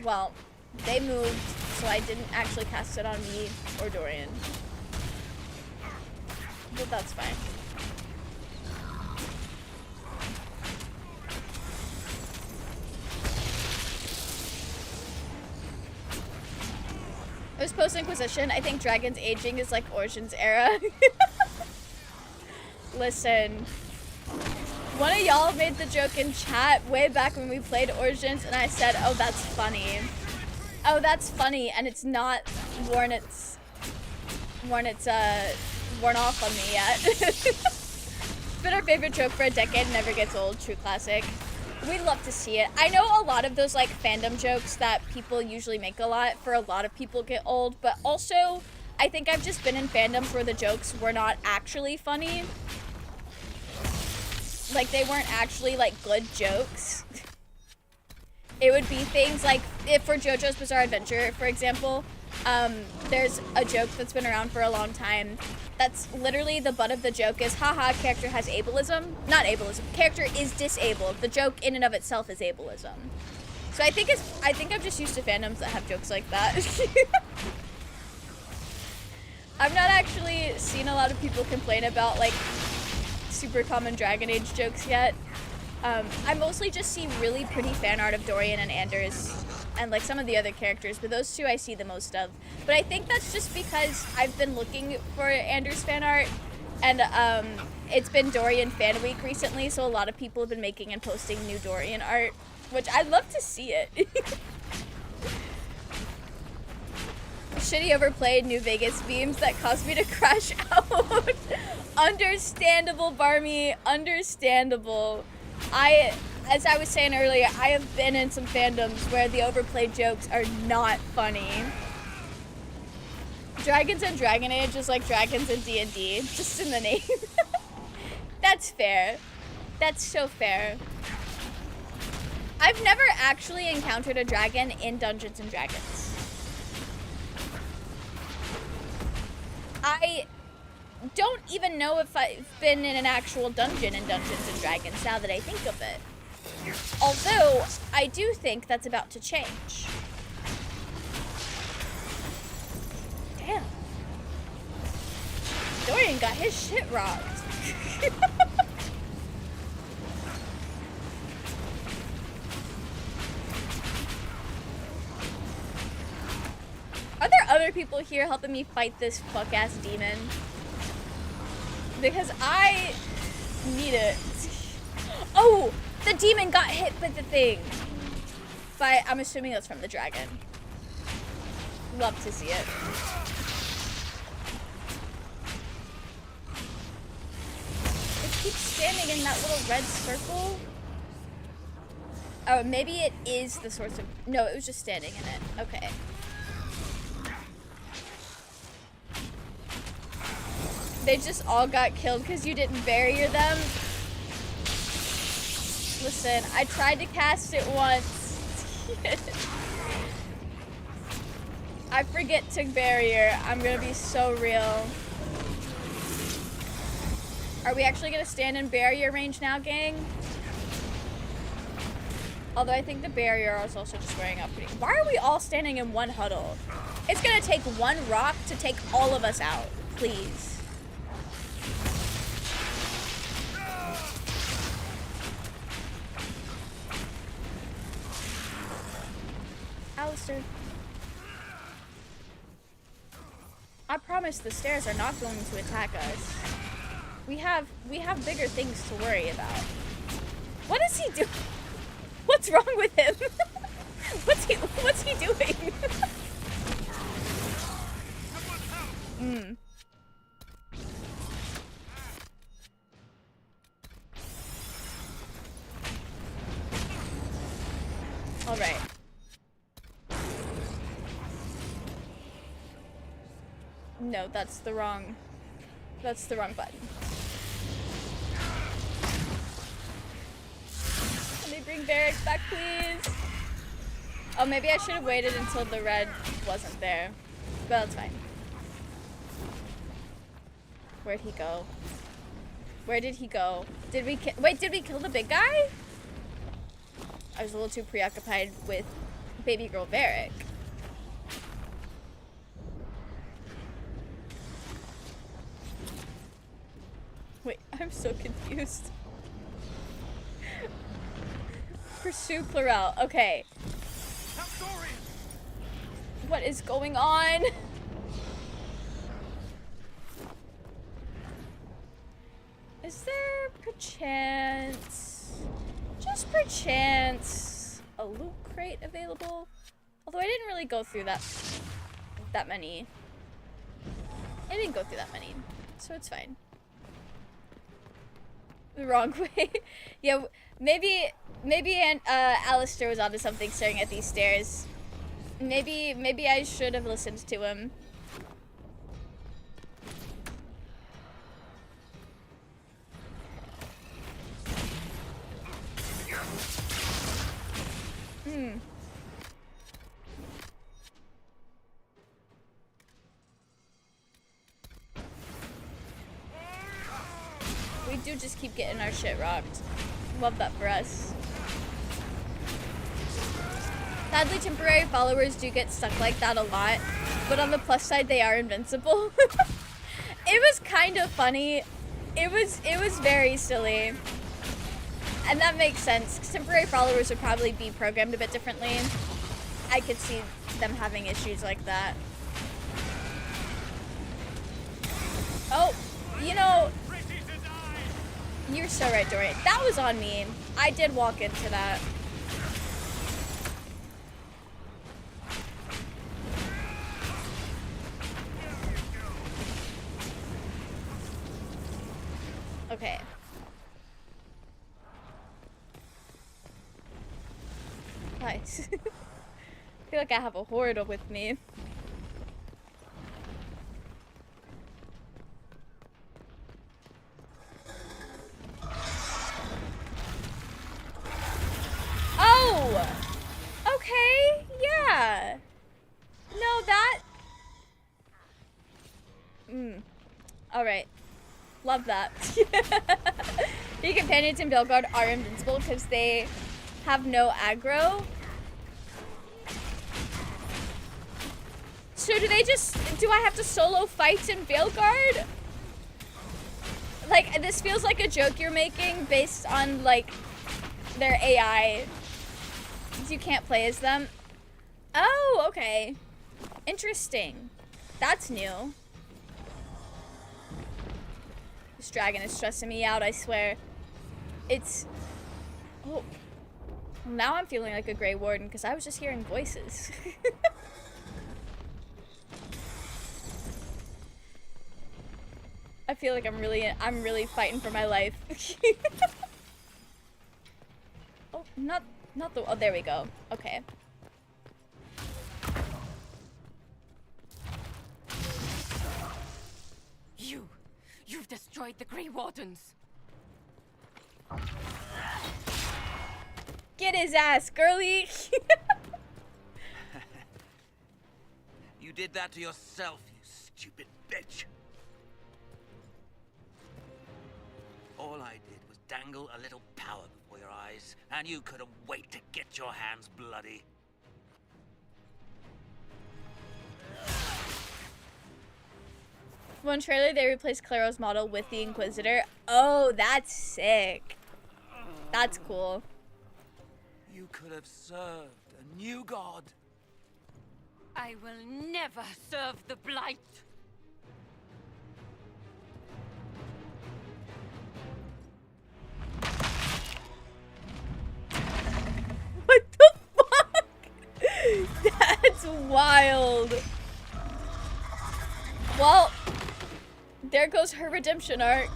S1: Well, they moved, so I didn't actually cast it on me or Dorian. But that's fine. It was post-Inquisition. I think Dragon's aging is like Origins era. Listen. One of y'all made the joke in chat way back when we played Origins, and I said, oh, that's funny. Oh, that's funny, and it's not worn off on me yet. It's been our favorite joke for a decade, never gets old, true classic. We love to see it. I know a lot of those like fandom jokes that people usually make a lot, for a lot of people get old, but also I think I've just been in fandoms where the jokes were not actually funny. Like they weren't actually like good jokes. It would be things like, if for JoJo's Bizarre Adventure, for example, there's a joke that's been around for a long time. That's literally the butt of the joke is, haha, character has ableism. Not ableism, character is disabled. The joke in and of itself is ableism. So I think I'm just used to fandoms that have jokes like that. I've not actually seen a lot of people complain about like super common Dragon Age jokes yet. I mostly just see really pretty fan art of Dorian and Anders and like some of the other characters, but those two I see the most of. But I think that's just because I've been looking for Anders fan art, and it's been Dorian fan week recently, so a lot of people have been making and posting new Dorian art, which I'd love to see it. Shitty overplayed New Vegas memes that caused me to crash out. Understandable, Barmy, understandable. As I was saying earlier, I have been in some fandoms where the overplayed jokes are not funny. Dragons in Dragon Age is like dragons in D&D, just in the name. That's fair. That's so fair. I've never actually encountered a dragon in Dungeons and Dragons. I don't even know if I've been in an actual dungeon in Dungeons and Dragons now that I think of it. Although, I do think that's about to change. Damn. Dorian got his shit rocked. Are there other people here helping me fight this fuck-ass demon? Because I need it. Oh! The demon got hit by the thing. But I'm assuming that's from the dragon. Love to see it. It keeps standing in that little red circle. Oh, maybe it is the source of... No, it was just standing in it. Okay. They just all got killed because you didn't barrier them. Listen, I tried to cast it once. I forget to barrier. I'm gonna be so real. Are we actually gonna stand in barrier range now, gang? Although I think the barrier is also just wearing up pretty. Why are we all standing in one huddle? It's gonna take one rock to take all of us out. Please. Alistair. I promise the stairs are not going to attack us. We have bigger things to worry about. What is he doing? What's wrong with him? What's he doing? All right. No, that's the wrong button. Can they bring Varric back, please? Oh, maybe I should have waited until the red wasn't there. But that's fine. Where'd he go? Where did he go? Did we kill the big guy? I was a little too preoccupied with baby girl Varric. Wait, I'm so confused. Pursue Plurel. Okay. What is going on? Is there perchance, just perchance, a loot crate available? Although I didn't really go through that many. I didn't go through that many, so it's fine. The wrong way. Yeah, maybe Alistair was onto something staring at these stairs. Maybe I should have listened to him. We do just keep getting our shit rocked. Love that for us. Sadly, temporary followers do get stuck like that a lot, but on the plus side, they are invincible. It was kind of funny. It was very silly. And that makes sense, 'cause temporary followers would probably be programmed a bit differently. I could see them having issues like that. Oh, you know, you're so right, Dory. That was on me. I did walk into that. Okay. Nice. I feel like I have a horde with me. Oh! Okay, yeah. No, that... Alright. Love that. The companions in Belgard are invincible because they have no aggro. So do I have to solo fight in Veilguard? Like, this feels like a joke you're making based on, like, their AI. You can't play as them. Oh, okay. Interesting. That's new. This dragon is stressing me out, I swear. It's... Oh. Now I'm feeling like a Grey Warden because I was just hearing voices. I feel like I'm really fighting for my life. Oh, not the, oh, there we go. Okay.
S4: You've destroyed the Grey Wardens.
S1: Get his ass, girly.
S11: You did that to yourself, you stupid bitch. All I did was dangle a little power before your eyes, and you couldn't wait to get your hands bloody.
S1: One trailer, they replaced Claro's model with the Inquisitor. Oh, that's sick. That's cool.
S11: You could have served a new god.
S4: I will never serve the Blight.
S1: What the fuck? That's wild. Well, there goes her redemption arc.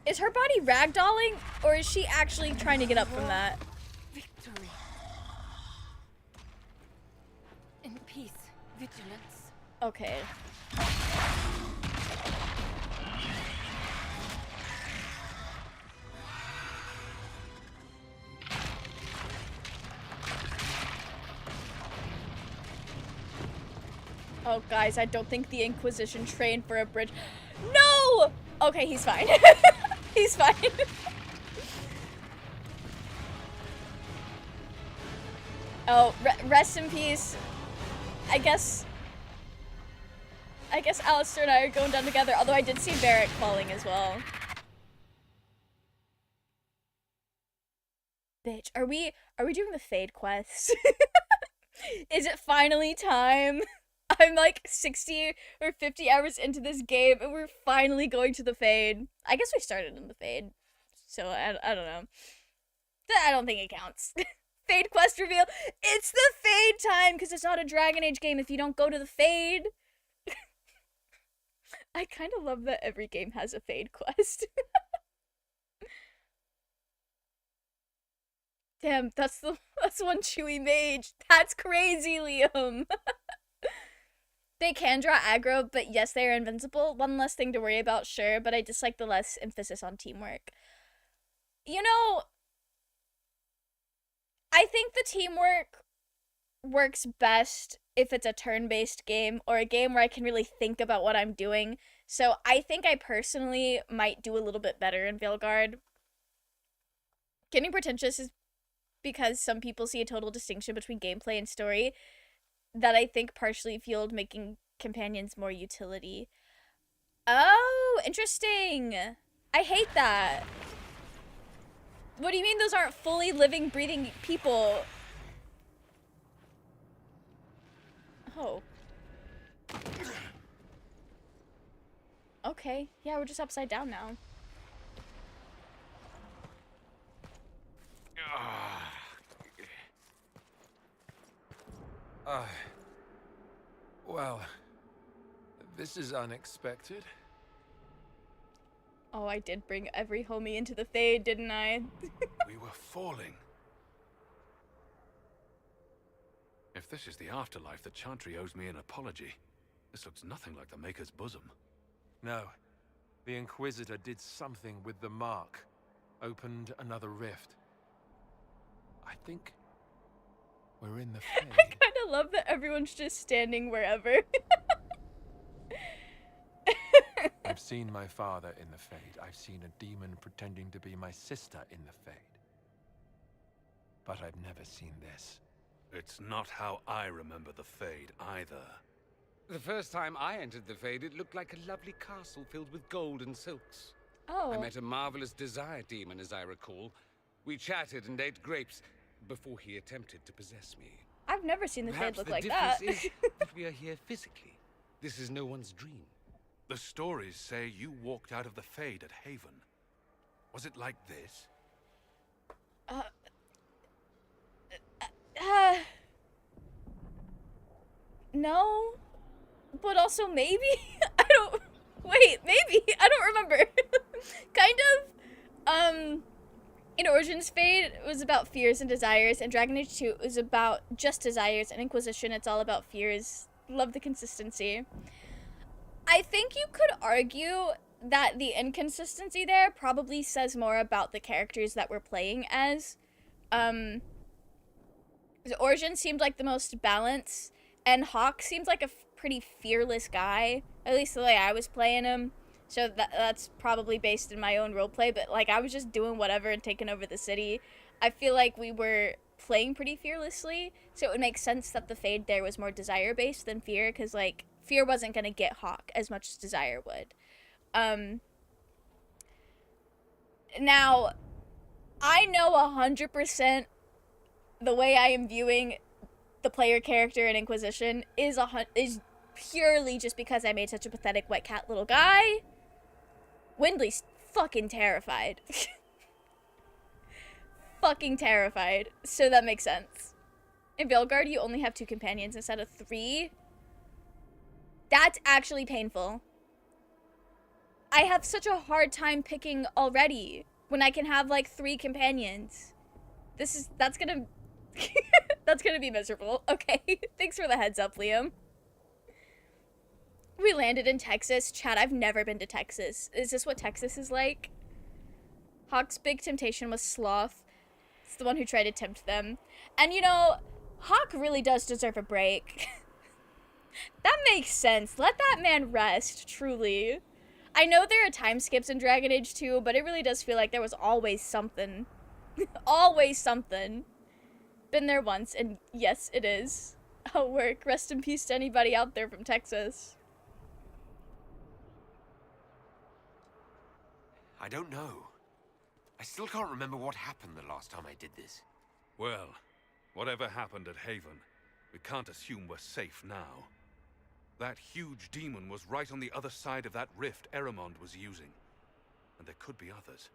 S1: Is her body ragdolling, or is she actually trying to get up from that?
S4: Victory. In peace, vigilance.
S1: Okay. Oh, guys, I don't think the Inquisition trained for a bridge. No! Okay, he's fine. He's fine. Oh, rest in peace. I guess Alistair and I are going down together, although I did see Barrett falling as well. Bitch, are we doing the Fade quest? Is it finally time? I'm like 60 or 50 hours into this game and we're finally going to the Fade. I guess we started in the Fade, so I don't know. I don't think it counts. Fade quest reveal. It's the Fade time because it's not a Dragon Age game if you don't go to the Fade. I kind of love that every game has a Fade quest. Damn, that's one Chewy mage. That's crazy, Liam. They can draw aggro, but yes, they are invincible. One less thing to worry about, sure, but I dislike the less emphasis on teamwork. You know, I think the teamwork works best if it's a turn-based game or a game where I can really think about what I'm doing. So I think I personally might do a little bit better in Veilguard. Getting pretentious is because some people see a total distinction between gameplay and story that I think partially fueled making companions more utility. Oh, interesting. I hate that. What do you mean those aren't fully living, breathing people? Oh. Okay. Yeah, we're just upside down now.
S13: Well, this is unexpected.
S1: Oh, I did bring every homie into the Fade, didn't I?
S5: We were falling. If this is the afterlife, the Chantry owes me an apology. This looks nothing like the Maker's bosom.
S13: No. The Inquisitor did something with the mark. Opened another rift. I think we're in the Fade.
S1: I kind of love that everyone's just standing wherever.
S13: I've seen my father in the Fade. I've seen a demon pretending to be my sister in the Fade. But I've never seen this.
S5: It's not how I remember the Fade, either.
S14: The first time I entered the Fade, it looked like a lovely castle filled with gold and silks.
S1: Oh.
S14: I met a marvelous desire demon, as I recall. We chatted and ate grapes before he attempted to possess me.
S1: I've never seen the Fade
S14: Perhaps
S1: look
S14: the
S1: like that.
S14: difference is that we are here physically. This is no one's dream.
S5: The stories say you walked out of the Fade at Haven. Was it like this?
S1: No. But also maybe? I don't... Wait, maybe? I don't remember. Kind of, in Origins Fade, it was about fears and desires, and Dragon Age 2 was about just desires, and Inquisition, it's all about fears. Love the consistency. I think you could argue that the inconsistency there probably says more about the characters that we're playing as. The Origin seemed like the most balanced, and Hawk seemed like a pretty fearless guy, at least the way I was playing him. So that's probably based in my own roleplay, but like I was just doing whatever and taking over the city. I feel like we were playing pretty fearlessly, so it would make sense that the Fade there was more desire-based than fear, because like fear wasn't going to get Hawk as much as desire would. Now, I know 100% the way I am viewing the player character in Inquisition is purely just because I made such a pathetic wet cat little guy. Windley's fucking terrified. Fucking terrified. So that makes sense. In Veilguard, you only have 2 companions instead of 3. That's actually painful. I have such a hard time picking already when I can have like 3 companions. That's gonna that's gonna be miserable. Okay, thanks for the heads up, Liam. We landed in Texas. Chad, I've never been to Texas. Is this what Texas is like? Hawk's big temptation was Sloth. It's the one who tried to tempt them. And you know, Hawk really does deserve a break. That makes sense. Let that man rest, truly. I know there are time skips in Dragon Age 2, but it really does feel like there was always something. Always something. Been there once, and yes, it is. Oh, work. Rest in peace to anybody out there from Texas.
S8: I don't know. I still can't remember what happened the last time I did this.
S5: Well, whatever happened at Haven, we can't assume we're safe now. That huge demon was right on the other side of that rift Eramond was using. And there could be others.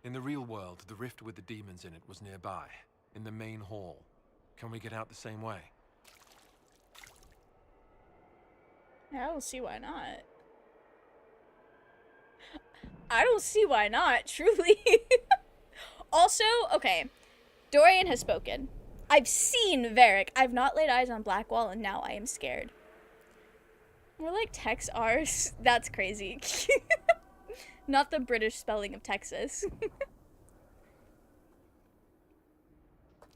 S13: In the real world, the rift with the demons in it was nearby, in the main hall. Can we get out the same way?
S1: I don't see why not. I don't see why not, truly. Also, okay, Dorian has spoken. I've seen Varric. I've not laid eyes on Blackwall, and now I am scared. We're like Tex Rs. That's crazy. Not the British spelling of Texas.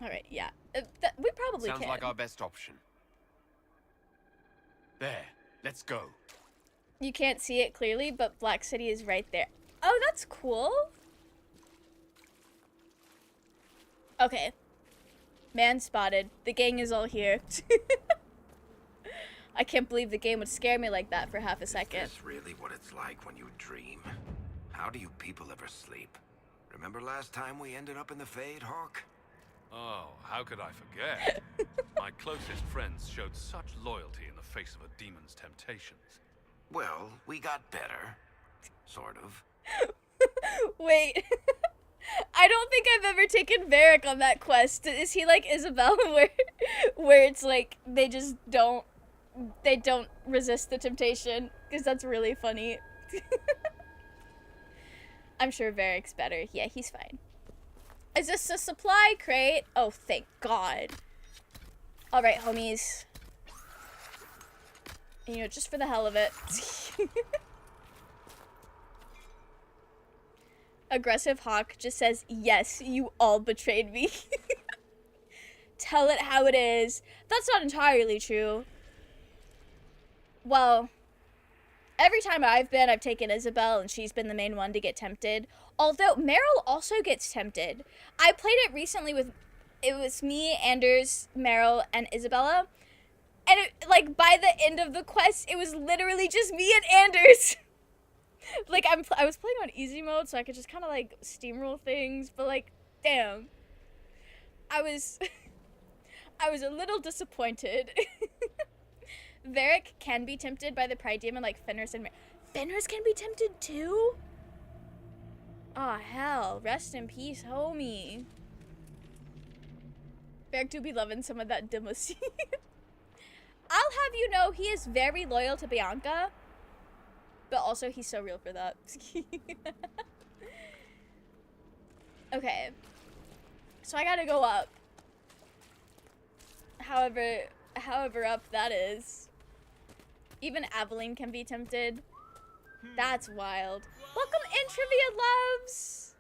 S1: Alright, yeah. We probably
S8: Sounds
S1: can.
S8: like our best option. There. Let's go.
S1: You can't see it clearly, but Black City is right there. Oh, that's cool. Okay. Man spotted. The gang is all here. I can't believe the game would scare me like that for half a second.
S15: Is this really what it's like when you dream? How do you people ever sleep? Remember last time we ended up in the Fade, Hawk?
S5: Oh, how could I forget? My closest friends showed such loyalty in the face of a demon's temptations.
S15: Well, we got better. Sort of.
S1: Wait. I don't think I've ever taken Varric on that quest. Is he like Isabella where it's like they just don't resist the temptation? Because that's really funny. I'm sure Varric's better. Yeah, he's fine. Is this a supply crate? Oh, thank God. Alright, homies. You know, just for the hell of it. Aggressive Hawk just says, yes, you all betrayed me. Tell it how it is. That's not entirely true. Well, every time I've taken Isabel, and she's been the main one to get tempted. Although, Meryl also gets tempted. I played it recently with, it was me, Anders, Meryl, and Isabella. And, like, by the end of the quest, it was literally just me and Anders. Like, I was playing on easy mode, so I could just kind of, like, steamroll things. But, like, damn. I was a little disappointed. Varric can be tempted by the Pride Demon like Fenris and Fenris can be tempted too? Aw, oh, hell. Rest in peace, homie. Varric do be loving some of that Dimousine. I'll have you know he is very loyal to Bianca. But also he's so real for that. Okay. So I gotta go up. However up that is. Even Aveline can be tempted. That's wild. Welcome in, Trivia Loves!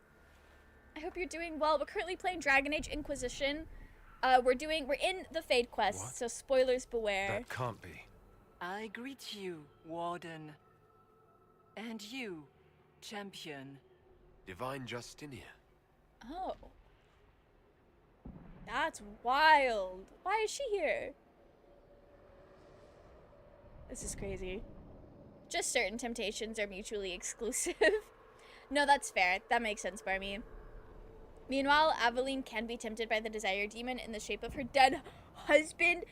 S1: I hope you're doing well. We're currently playing Dragon Age Inquisition. We're in the Fade quest,
S13: What?
S1: so spoilers beware.
S13: That can't be.
S16: I greet you, Warden. And you, Champion.
S8: Divine Justinia.
S1: Oh. That's wild. Why is she here? This is crazy. Just certain temptations are mutually exclusive. No, that's fair. That makes sense, Barmy. Meanwhile, Aveline can be tempted by the Desire Demon in the shape of her dead husband.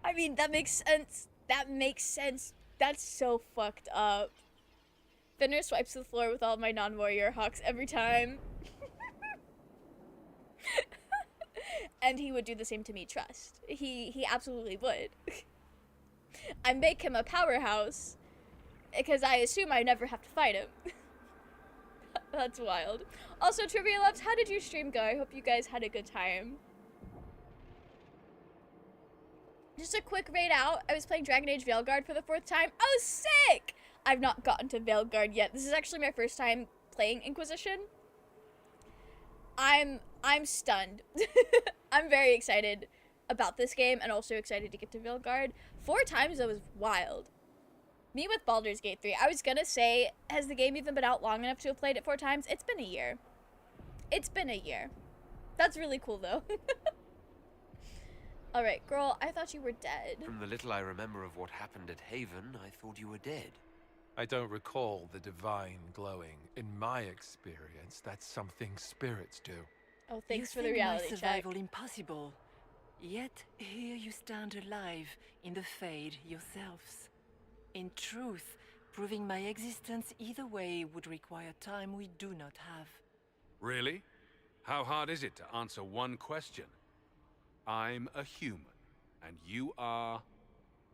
S1: I mean, that makes sense. That makes sense. That's so fucked up. Fenrir swipes the floor with all my non-warrior hawks every time. And he would do the same to me, trust. He absolutely would. I make him a powerhouse because I assume I never have to fight him. That's wild. Also, Trivia Loves, how did your stream go? I hope you guys had a good time. Just a quick raid out. I was playing Dragon Age Veilguard for the 4th time. Oh, sick! I've not gotten to Veilguard yet. This is actually my first time playing Inquisition. I'm stunned. I'm very excited about this game and also excited to get to Veilguard. 4 times, that was wild. Me with Baldur's Gate 3. I was gonna say, has the game even been out long enough to have played it 4 times? It's been a year. It's been a year. That's really cool, though. Alright, girl, I thought you were dead.
S8: From the little I remember of what happened at Haven, I thought you were dead.
S13: I don't recall the divine glowing. In my experience, that's something spirits do.
S1: Oh, thanks for
S16: You
S1: the
S16: think
S1: reality
S16: my survival
S1: check.
S16: impossible. Yet here you stand alive in the Fade yourselves. In truth, proving my existence either way would require time we do not have.
S5: Really? How hard is it to answer one question? I'm a human, and you are...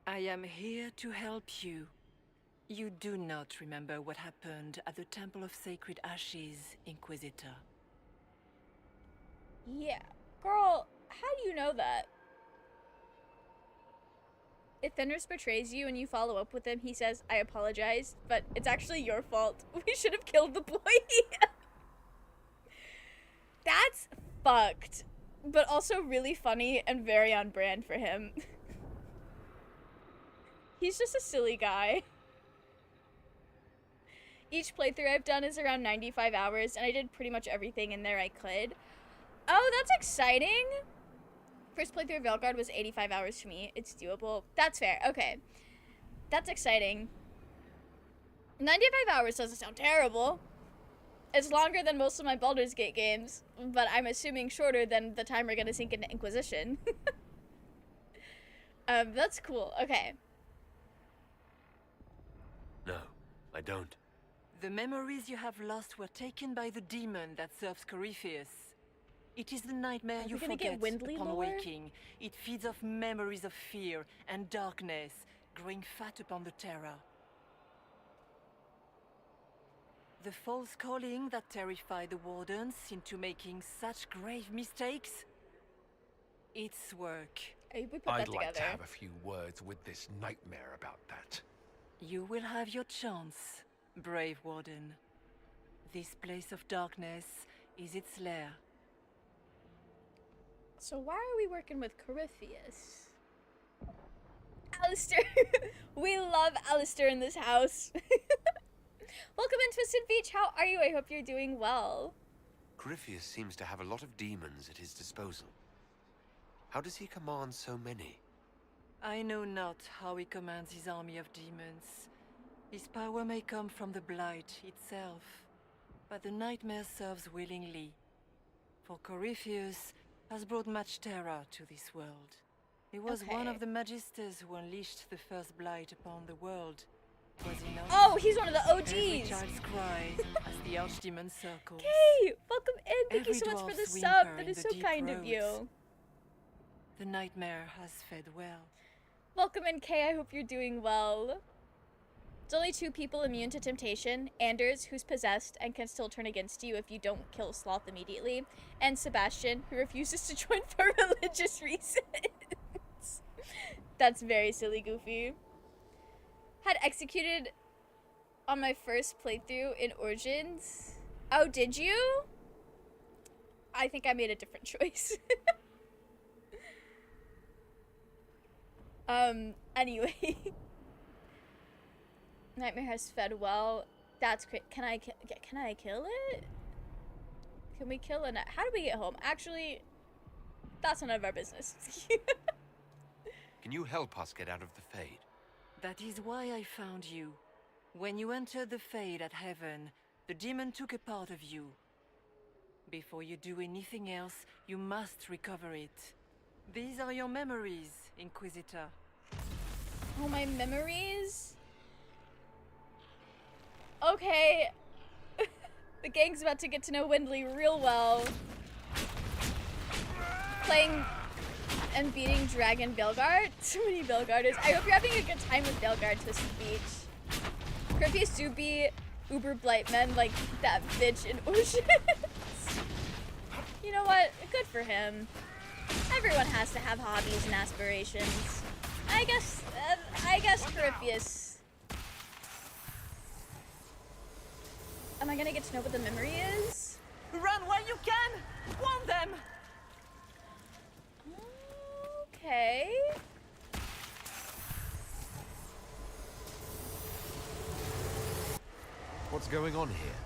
S16: I am here to help you. You do not remember what happened at the Temple of Sacred Ashes, Inquisitor.
S1: Yeah. Girl, how do you know that? If Fenris betrays you and you follow up with him, he says, I apologize, but it's actually your fault. We should have killed the boy. That's fucked. But also really funny and very on brand for him. He's just a silly guy. Each playthrough I've done is around 95 hours, and I did pretty much everything in there I could. Oh, that's exciting. First playthrough of Veilguard was 85 hours for me. It's doable. That's fair. Okay. That's exciting. 95 hours doesn't sound terrible. It's longer than most of my Baldur's Gate games, but I'm assuming shorter than the time we're gonna sink into Inquisition. That's cool. Okay.
S8: No, I don't.
S16: The memories you have lost were taken by the demon that serves Corypheus. It is the nightmare you forget upon waking. It feeds off memories of fear and darkness, growing fat upon the terror. The false calling that terrified the wardens into making such grave mistakes? Its work.
S13: I'd like to have a few words with this nightmare about that.
S16: You will have your chance, brave warden. This place of darkness is its lair.
S1: So why are we working with Corypheus? Alistair! We love Alistair in this house. Welcome in, Twisted Beach. How are you? I hope you're doing well.
S8: Corypheus seems to have a lot of demons at his disposal. How does he command so many?
S16: I know not how he commands his army of demons. His power may come from the Blight itself, but the nightmare serves willingly. For Corypheus has brought much terror to this world. He was one of the Magisters who unleashed the first Blight upon the world. Was he not?
S1: Oh, he's one of the OGs!
S16: Every child's cry as the Archdemon circles.
S1: Okay, welcome in. Thank you
S16: Every
S1: so much for the
S16: dwarf's
S1: sub.
S16: whimper
S1: That
S16: in
S1: is
S16: the
S1: so
S16: deep
S1: kind of
S16: roads.
S1: you.
S16: The nightmare has fed well.
S1: Welcome in, Kay. I hope you're doing well. There's only 2 people immune to temptation. Anders, who's possessed and can still turn against you if you don't kill Sloth immediately. And Sebastian, who refuses to join for religious reasons. That's very silly, Goofy. Had executed on my first playthrough in Origins. Oh, did you? I think I made a different choice. Anyway. Nightmare has fed well. That's great. Can I kill it? Can we kill it? How do we get home? Actually, that's none of our business.
S8: Can you help us get out of the Fade?
S16: That is why I found you. When you entered the Fade at Heaven, the demon took a part of you. Before you do anything else, you must recover it. These are your memories, Inquisitor.
S1: Oh, my memories? Okay. The gang's about to get to know Windley real well. Playing and beating Dragon Veilguard. So many Veilguarders. I hope you're having a good time with Veilguard, Twisted Beach. Corypheus do be uber blight men like that bitch in Oceans. You know what? Good for him. Everyone has to have hobbies and aspirations. I guess Corypheus. Am I gonna get to know what the memory is?
S16: Run while you can! Want them!
S1: Okay.
S8: What's going on here?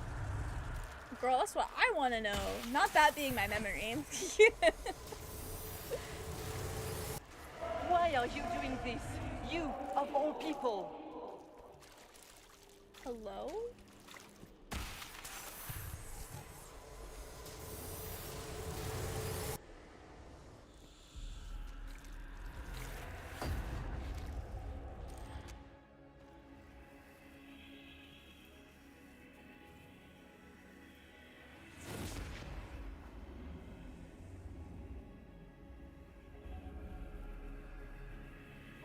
S1: Girl, that's what I want to know. Not that being my memory.
S16: Why are you doing this? You, of all people!
S1: Hello?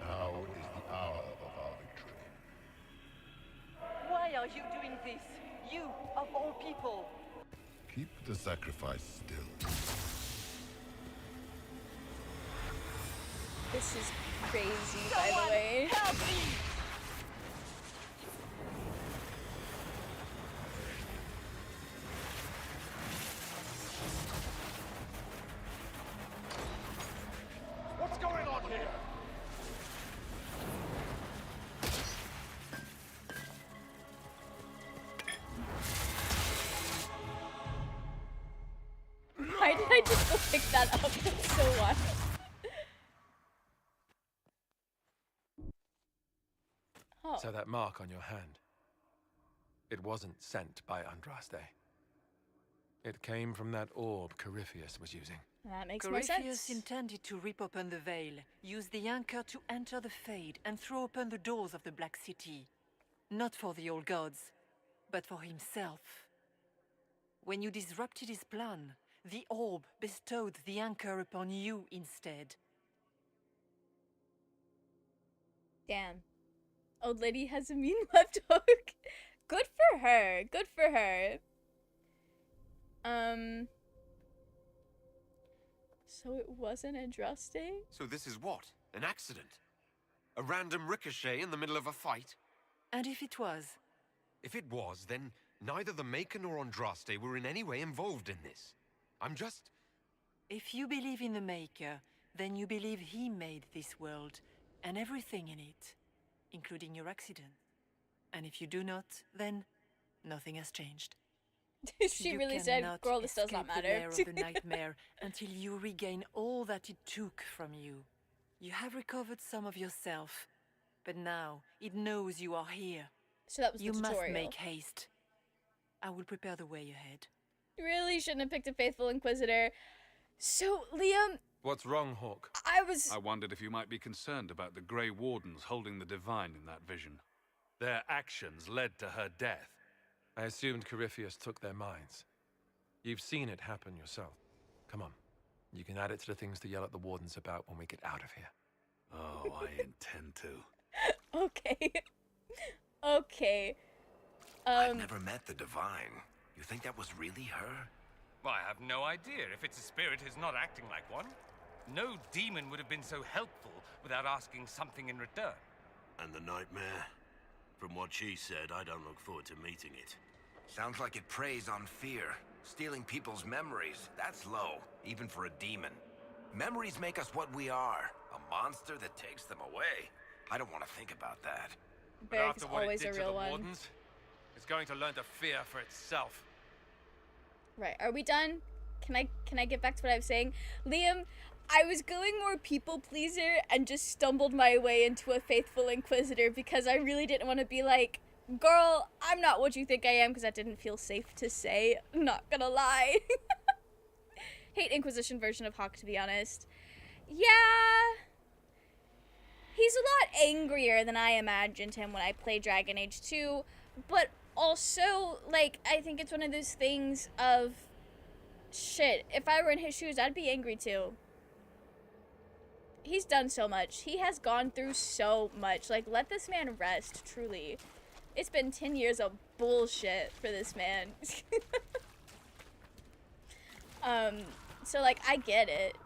S17: Now is the hour of our victory.
S16: Why are you doing this? You, of all people!
S17: Keep the sacrifice still.
S1: This is crazy, by the way.
S16: Help me!
S10: What's going on here?
S1: I just go pick that up? That's so wild. Oh.
S13: So that mark on your hand, it wasn't sent by Andraste. It came from that orb Corypheus was using.
S1: That makes more sense.
S16: Corypheus intended to rip open the veil, use the anchor to enter the Fade, and throw open the doors of the Black City. Not for the old gods, but for himself. When you disrupted his plan, the orb bestowed the anchor upon you instead.
S1: Damn. Old lady has a mean left hook. Good for her. Good for her. So it wasn't Andraste?
S8: So this is what? An accident? A random ricochet in the middle of a fight?
S16: And if it was?
S8: If it was, then neither the Maker nor Andraste were in any way involved in this. I'm just...
S16: If you believe in the Maker, then you believe he made this world, and everything in it, including your accident. And if you do not, then nothing has changed.
S1: She really said, girl, this does not matter.
S16: You cannot escape the lair of the nightmare until you regain all that it took from you. You have recovered some of yourself, but now it knows you are here.
S1: So that was the
S16: tutorial. You must
S1: make
S16: haste. I will prepare the way ahead.
S1: Really shouldn't have picked a faithful Inquisitor. So, Liam...
S13: What's wrong, Hawk?
S5: I wondered if you might be concerned about the Grey Wardens holding the Divine in that vision. Their actions led to her death.
S13: I assumed Corypheus took their minds. You've seen it happen yourself. Come on. You can add it to the things to yell at the Wardens about when we get out of here.
S5: Oh, I intend to.
S1: Okay. Okay.
S15: I've never met the Divine. You think that was really her?
S18: Well, I have no idea. If it's a spirit, it's not acting like one. No demon would have been so helpful without asking something in return.
S12: And the nightmare? From what she said, I don't look forward to meeting it.
S15: Sounds like it preys on fear. Stealing people's memories. That's low, even for a demon. Memories make us what we are. A monster that takes them away. I don't want to think about that.
S1: Barrick is always a real one.
S13: Wardens, it's going to learn to fear for itself.
S1: Right, are we done? Can I get back to what I was saying? Liam, I was going more people pleaser and just stumbled my way into a faithful Inquisitor because I really didn't want to be like, girl, I'm not what you think I am, because that didn't feel safe to say. I'm not gonna lie. Hate Inquisition version of Hawk, to be honest. Yeah. He's a lot angrier than I imagined him when I played Dragon Age 2, but also, like, I think it's one of those things of, shit, if I were in his shoes, I'd be angry too. He's done so much. He has gone through so much. Like, let this man rest, truly. It's been 10 years of bullshit for this man. So, like, I get it.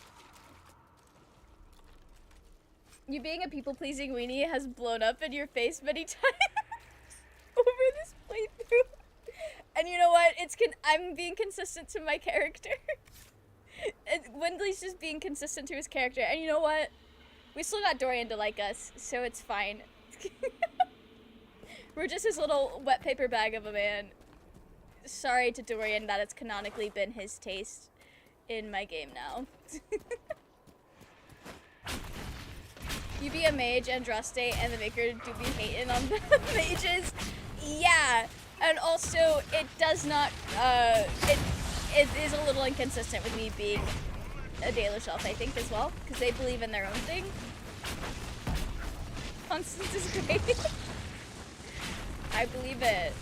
S1: You being a people-pleasing weenie has blown up in your face many times over this playthrough. And you know what? I'm being consistent to my character. Wendley's just being consistent to his character. And you know what? We still got Dorian to like us, so it's fine. We're just his little wet paper bag of a man. Sorry to Dorian that it's canonically been his taste in my game now. You be a mage, Andraste, and the Maker do be hating on the mages. Yeah, and also it does not, it is a little inconsistent with me being a Dalish elf, I think, as well, because they believe in their own thing. Constance is great. I believe it.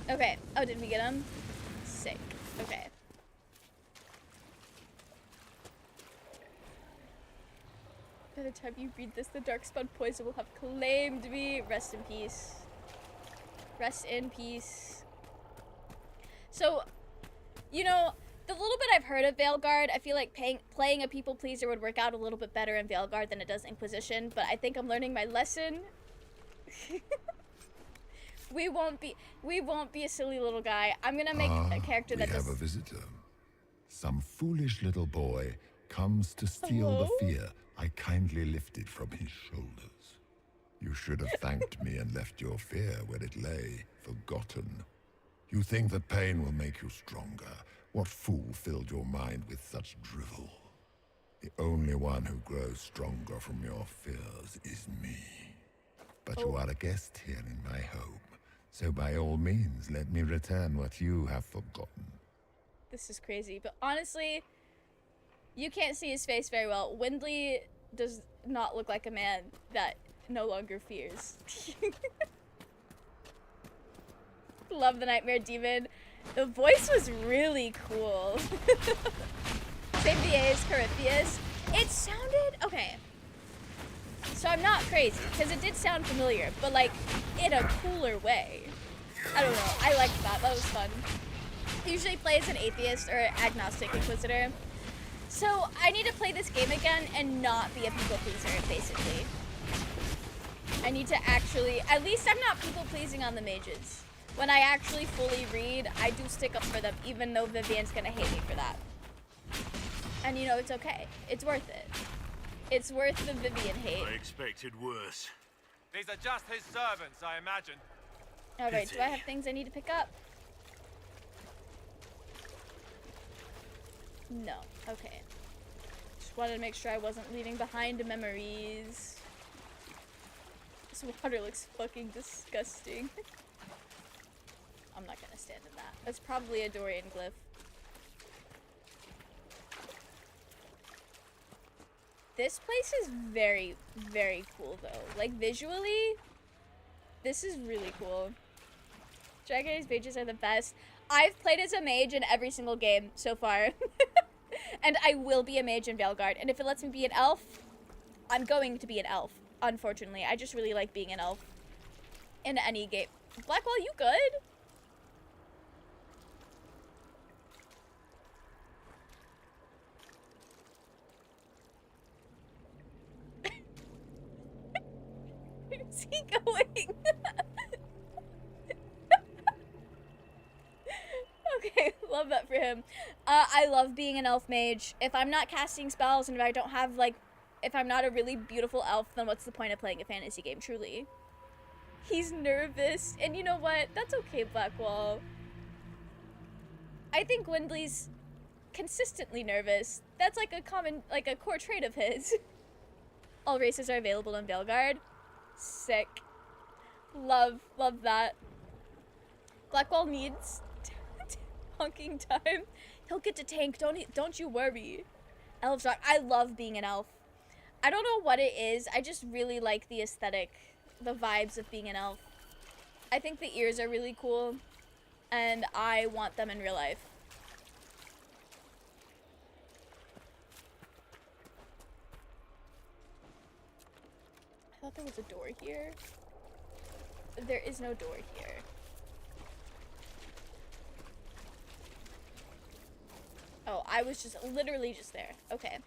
S1: Okay. Oh, did we get him? Sick. Okay. By the time you read this, the Darkspawn poison will have claimed me. Rest in peace. Rest in peace. So, you know, the little bit I've heard of Veilguard, I feel like playing a people pleaser would work out a little bit better in Veilguard than it does Inquisition, but I think I'm learning my lesson. We won't be a silly little guy. I'm gonna make a character that does.
S17: We have a visitor. Some foolish little boy comes to steal
S1: Hello?
S17: the fear I kindly lifted from his shoulders. You should have thanked me and left your fear where it lay, forgotten. You think that pain will make you stronger, What fool filled your mind with such drivel? The only one who grows stronger from your fears is me. But you are a guest here in my home, so by all means, let me return what you have forgotten.
S1: This is crazy, but honestly, you can't see his face very well. Windley does not look like a man that no longer fears. Love the Nightmare Demon. The voice was really cool. Same VA as Corypheus. It sounded... Okay. So I'm not crazy, because it did sound familiar, but like, in a cooler way. I don't know. I liked that. That was fun. I usually play as an atheist or agnostic inquisitor. So I need to play this game again and not be a people pleaser, basically. I need to actually... At least I'm not people pleasing on the mages. When I actually fully read, I do stick up for them, even though Vivian's gonna hate me for that. And you know, it's okay. It's worth it. It's worth the Vivian hate.
S12: I expected worse.
S10: These are just his servants, I imagine.
S1: Alright, do I have things I need to pick up? No. Okay. Just wanted to make sure I wasn't leaving behind memories. This water looks fucking disgusting. I'm not gonna stand in that. That's probably a Dorian glyph. This place is very, very cool though. Like visually, this is really cool. Dragon Age mages are the best. I've played as a mage in every single game so far. And I will be a mage in Veilguard. And if it lets me be an elf, I'm going to be an elf. Unfortunately, I just really like being an elf in any game. Blackwall, you good? Where's he going? Okay, love that for him. I love being an elf mage. If I'm not casting spells and if I don't have, like, if I'm not a really beautiful elf, then what's the point of playing a fantasy game, truly? He's nervous. And you know what? That's okay, Blackwall. I think Windley's consistently nervous. That's like a common, like a core trait of his. All races are available in Veilguard. Sick. Love that. Blackwall needs honking time. He'll get to tank, don't you worry. Elves rock. I love being an elf. I don't know what it is. I just really like the aesthetic, the vibes of being an elf. I think the ears are really cool, and I want them in real life. I thought there was a door here. There is no door here. Oh, I was just literally just there. Okay.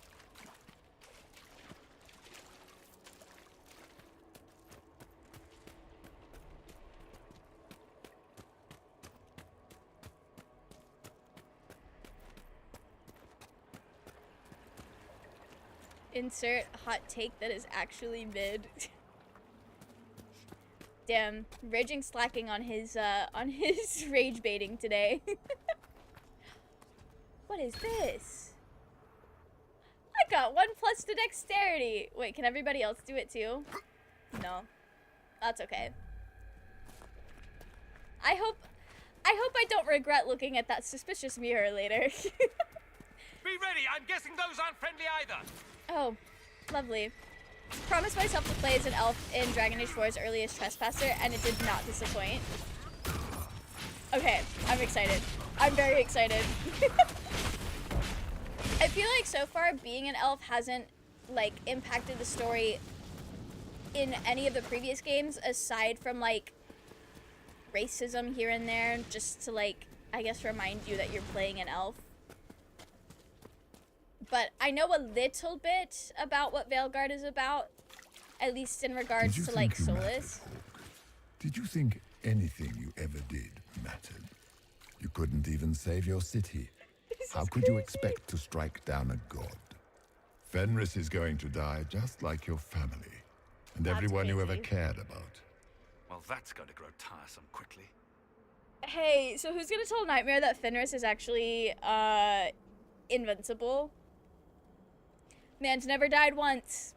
S1: Insert hot take that is actually mid. Damn, Raging slacking on his rage baiting today. What is this? I got 1+ to dexterity. Wait, can everybody else do it too? No. That's okay. I hope I don't regret looking at that suspicious mirror later.
S18: Be ready! I'm guessing those aren't friendly either!
S1: Oh, lovely. Promised myself to play as an elf in Dragon Age 4's earliest trespasser, and it did not disappoint. Okay, I'm excited. I'm very excited. I feel like so far being an elf hasn't like impacted the story in any of the previous games aside from like racism here and there, just to like I guess remind you that you're playing an elf. But I know a little bit about what Veilguard is about, at least in regards to like Solus.
S17: Did you think anything you ever did mattered? You couldn't even save your city. How could you expect to strike down a god? Fenris is going to die just like your family, and everyone you ever cared about.
S9: Well, that's going to grow tiresome quickly.
S1: Hey, so who's gonna tell Nightmare that Fenris is actually, invincible? Man's never died once.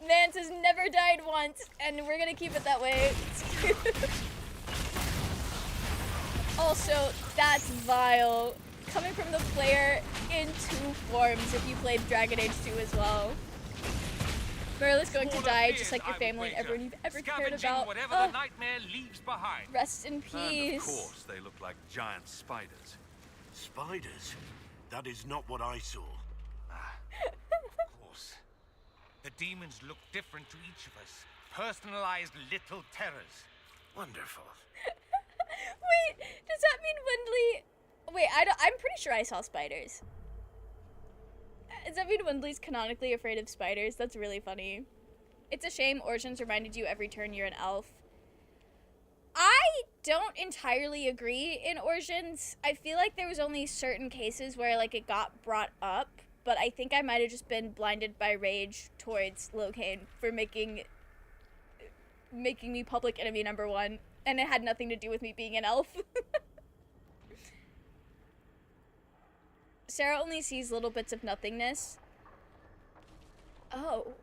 S1: Mance has never died once, and we're gonna keep it that way. Also, that's vile. Coming from the player in 2 forms if you played Dragon Age 2 as well. Merle is going to die just like your family and everyone you've ever cared about.
S14: Whatever the nightmare leaves behind.
S1: Rest in
S6: And
S1: peace.
S6: of course, they look like giant spiders. Spiders? That is not what I saw.
S14: Of course. The demons look different to each of us. Personalized little terrors.
S15: Wonderful.
S1: Wait, does that mean Wendley? Wait, I'm pretty sure I saw spiders. Does that mean Wendley's canonically afraid of spiders? That's really funny. It's a shame Origins reminded you every turn you're an elf. I don't entirely agree in Origins. I feel like there was only certain cases where like it got brought up, but I think I might have just been blinded by rage towards Locane for making me public enemy #1, and it had nothing to do with me being an elf. Sarah only sees little bits of nothingness. Oh.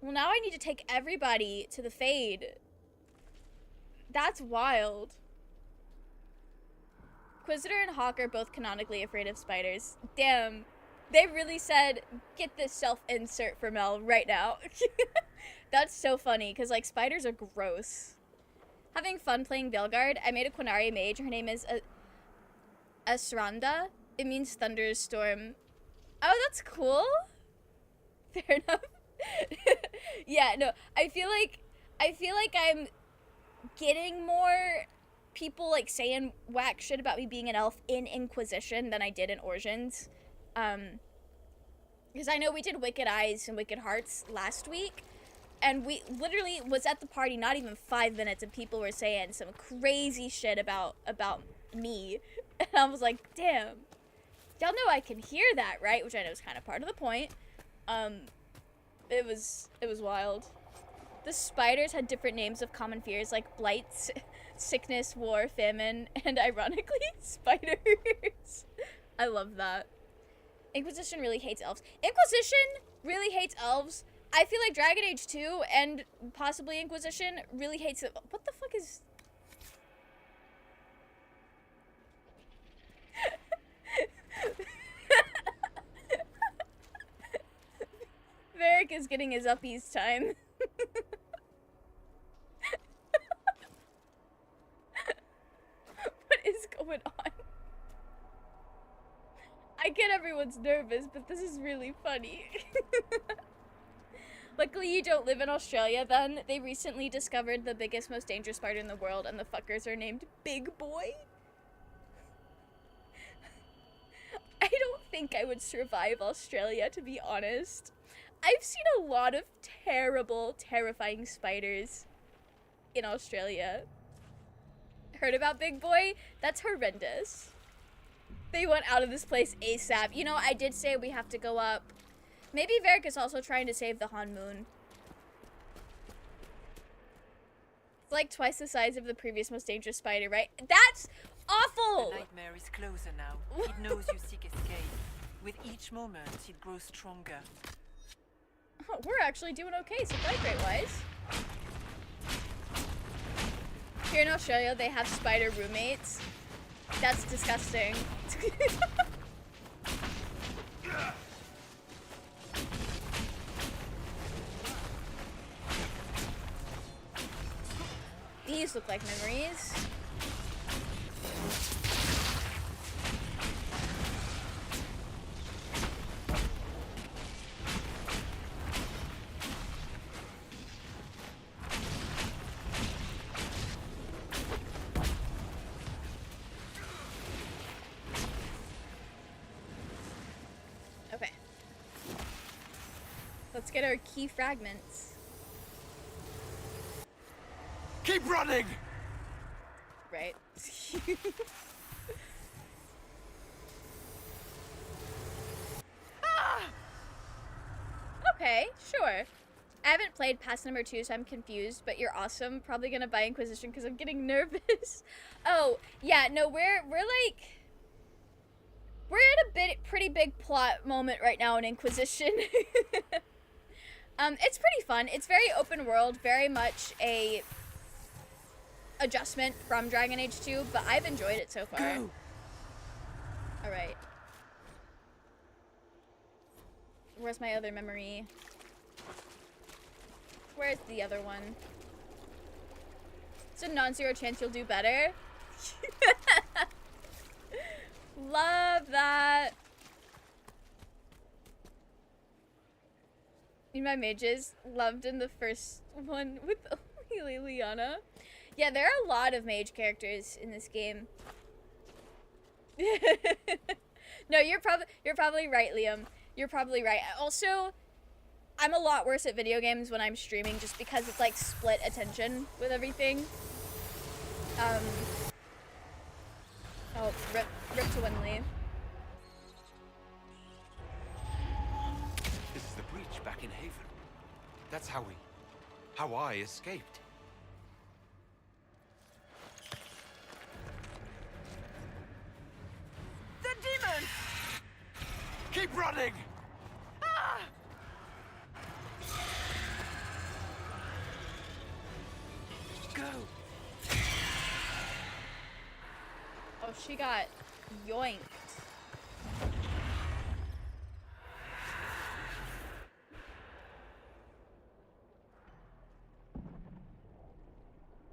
S1: Well, now I need to take everybody to the Fade. That's wild. Inquisitor and Hawk are both canonically afraid of spiders. Damn. They really said, get this self-insert for Mel right now. That's so funny, because, like, spiders are gross. Having fun playing Veilguard, I made a Quinari mage. Her name is Asranda. It means thunderstorm. Oh, that's cool. Fair enough. Yeah, no, I feel like I'm getting more people like saying whack shit about me being an elf in Inquisition than I did in Origins. Because I know we did Wicked Eyes and Wicked Hearts last week, and we literally was at the party not even 5 minutes and people were saying some crazy shit about me. And I was like, damn. Y'all know I can hear that, right? Which I know is kind of part of the point. It was wild. The spiders had different names of common fears like blight, sickness, war, famine, and ironically, spiders. I love that. Inquisition really hates elves. Inquisition really hates elves. I feel like Dragon Age 2 and possibly Inquisition really hates it. What the fuck is... Varric is getting his uppies time. What is going on? I get everyone's nervous, but this is really funny. Luckily you don't live in Australia then. They recently discovered the biggest, most dangerous spider in the world, and the fuckers are named Big Boy. I don't think I would survive Australia, to be honest. I've seen a lot of terrible, terrifying spiders in Australia. Heard about Big Boy? That's horrendous. They went out of this place ASAP. You know, I did say we have to go up. Maybe Varric is also trying to save the Han Moon. It's like twice the size of the previous most dangerous spider, right? That's awful!
S16: The nightmare is closer now. It knows you seek escape. With each moment, it grows stronger.
S1: Oh, we're actually doing okay supply crate-wise. Here in Australia, they have spider roommates. That's disgusting. These look like memories. Okay. Let's get our key fragments.
S6: Keep running!
S1: Right. Ah! Okay, sure. I haven't played past number 2, so I'm confused, but you're awesome. Probably gonna buy Inquisition because I'm getting nervous. Oh, yeah, no, we're like... We're at a pretty big plot moment right now in Inquisition. It's pretty fun. It's very open world, very much a adjustment from Dragon Age 2, but I've enjoyed it so far. Alright. Where's my other memory? Where's the other one? It's a non-zero chance you'll do better. Love that. My mages loved in the first one with only Liliana. Yeah, there are a lot of mage characters in this game. No, you're probably right, Liam. You're probably right. Also, I'm a lot worse at video games when I'm streaming just because it's like split attention with everything. Oh, rip to Winley.
S8: This is the breach back in Haven. That's how I escaped.
S16: The demon!
S8: Keep running!
S16: Ah! Go!
S1: Oh, she got yoinked.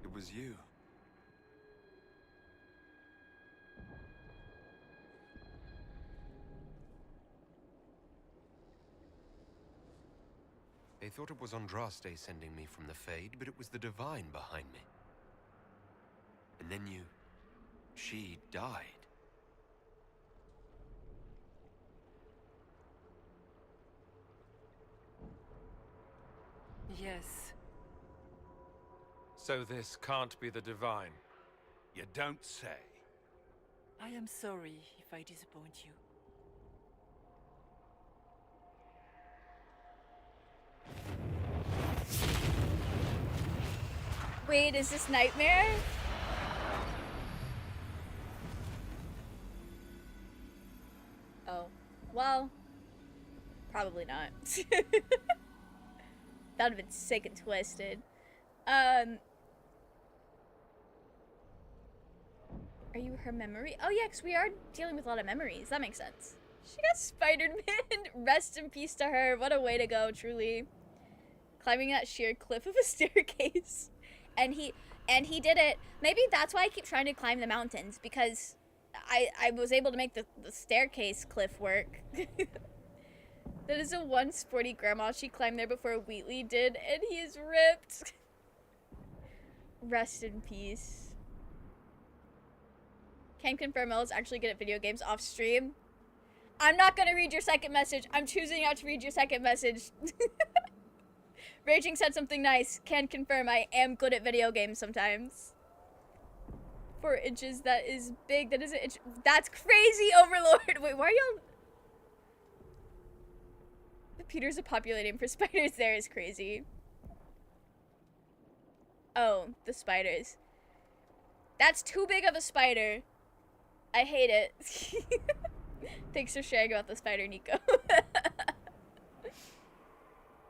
S8: It was you. They thought it was Andraste sending me from the Fade, but it was the Divine behind me. And then she died.
S16: Yes.
S13: So this can't be the Divine.
S9: You don't say.
S16: I am sorry if I disappoint you.
S1: Wait, is this Nightmare? Oh. Well, probably not. That would have been sick and twisted. Are you her memory? Oh yeah, because we are dealing with a lot of memories. That makes sense. She got Spider-Man. Rest in peace to her. What a way to go, truly. Climbing that sheer cliff of a staircase. And he did it. Maybe that's why I keep trying to climb the mountains, because I was able to make the staircase cliff work. That is a one sporty grandma. She climbed there before Wheatley did, and he is ripped. Rest in peace. Can confirm Elle's actually good at video games off stream. I'm not gonna read your second message. I'm choosing not to read your second message. Raging said something nice. Can confirm I am good at video games sometimes. 4 inches, that is big. That is an inch. That's crazy, Overlord. Wait, why are y'all... Peter's a popular name for spiders there is crazy. Oh, the spiders. That's too big of a spider. I hate it. Thanks for sharing about the spider, Nico.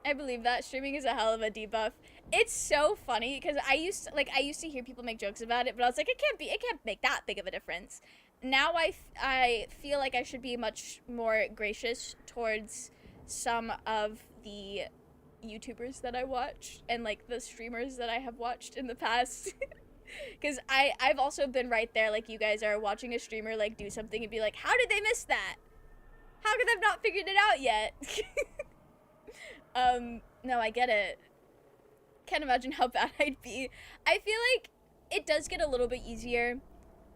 S1: I believe that streaming is a hell of a debuff. It's so funny because I used to hear people make jokes about it, but I was like, it can't make that big of a difference. Now I feel like I should be much more gracious towards some of the YouTubers that I watch and like the streamers that I have watched in the past. Because I've also been right there like you guys are, watching a streamer like do something and be like, how did they miss that? How could they have not figured it out yet? No, I get it. Can't imagine how bad I'd be. I feel like it does get a little bit easier,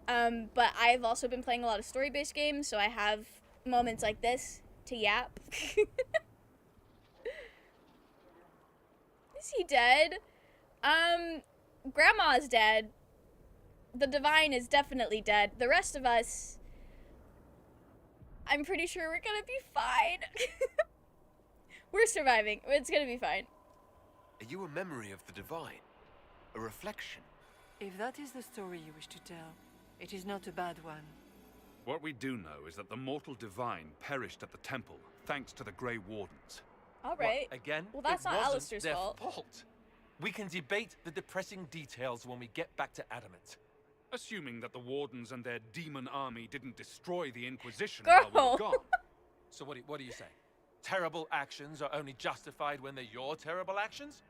S1: but I've also been playing a lot of story-based games, so I have moments like this to yap. Is he dead? Grandma's dead. The Divine is definitely dead. The rest of us, I'm pretty sure we're gonna be fine. We're surviving. It's gonna be fine.
S8: Are you a memory of the divine? A reflection?
S16: If that is the story you wish to tell, it is not a bad one.
S10: What we do know is that the mortal divine perished at the temple, thanks to the Grey Wardens.
S1: All right.
S13: What, again?
S1: Well, that's
S13: it
S1: not
S13: wasn't
S1: Alistair's
S13: their
S1: fault.
S13: We can debate the depressing details when we get back to Adamant.
S10: Assuming that the Wardens and their demon army didn't destroy the Inquisition
S1: Girl.
S10: while we were gone.
S13: So what do you say? Terrible actions are only justified when they're your terrible actions?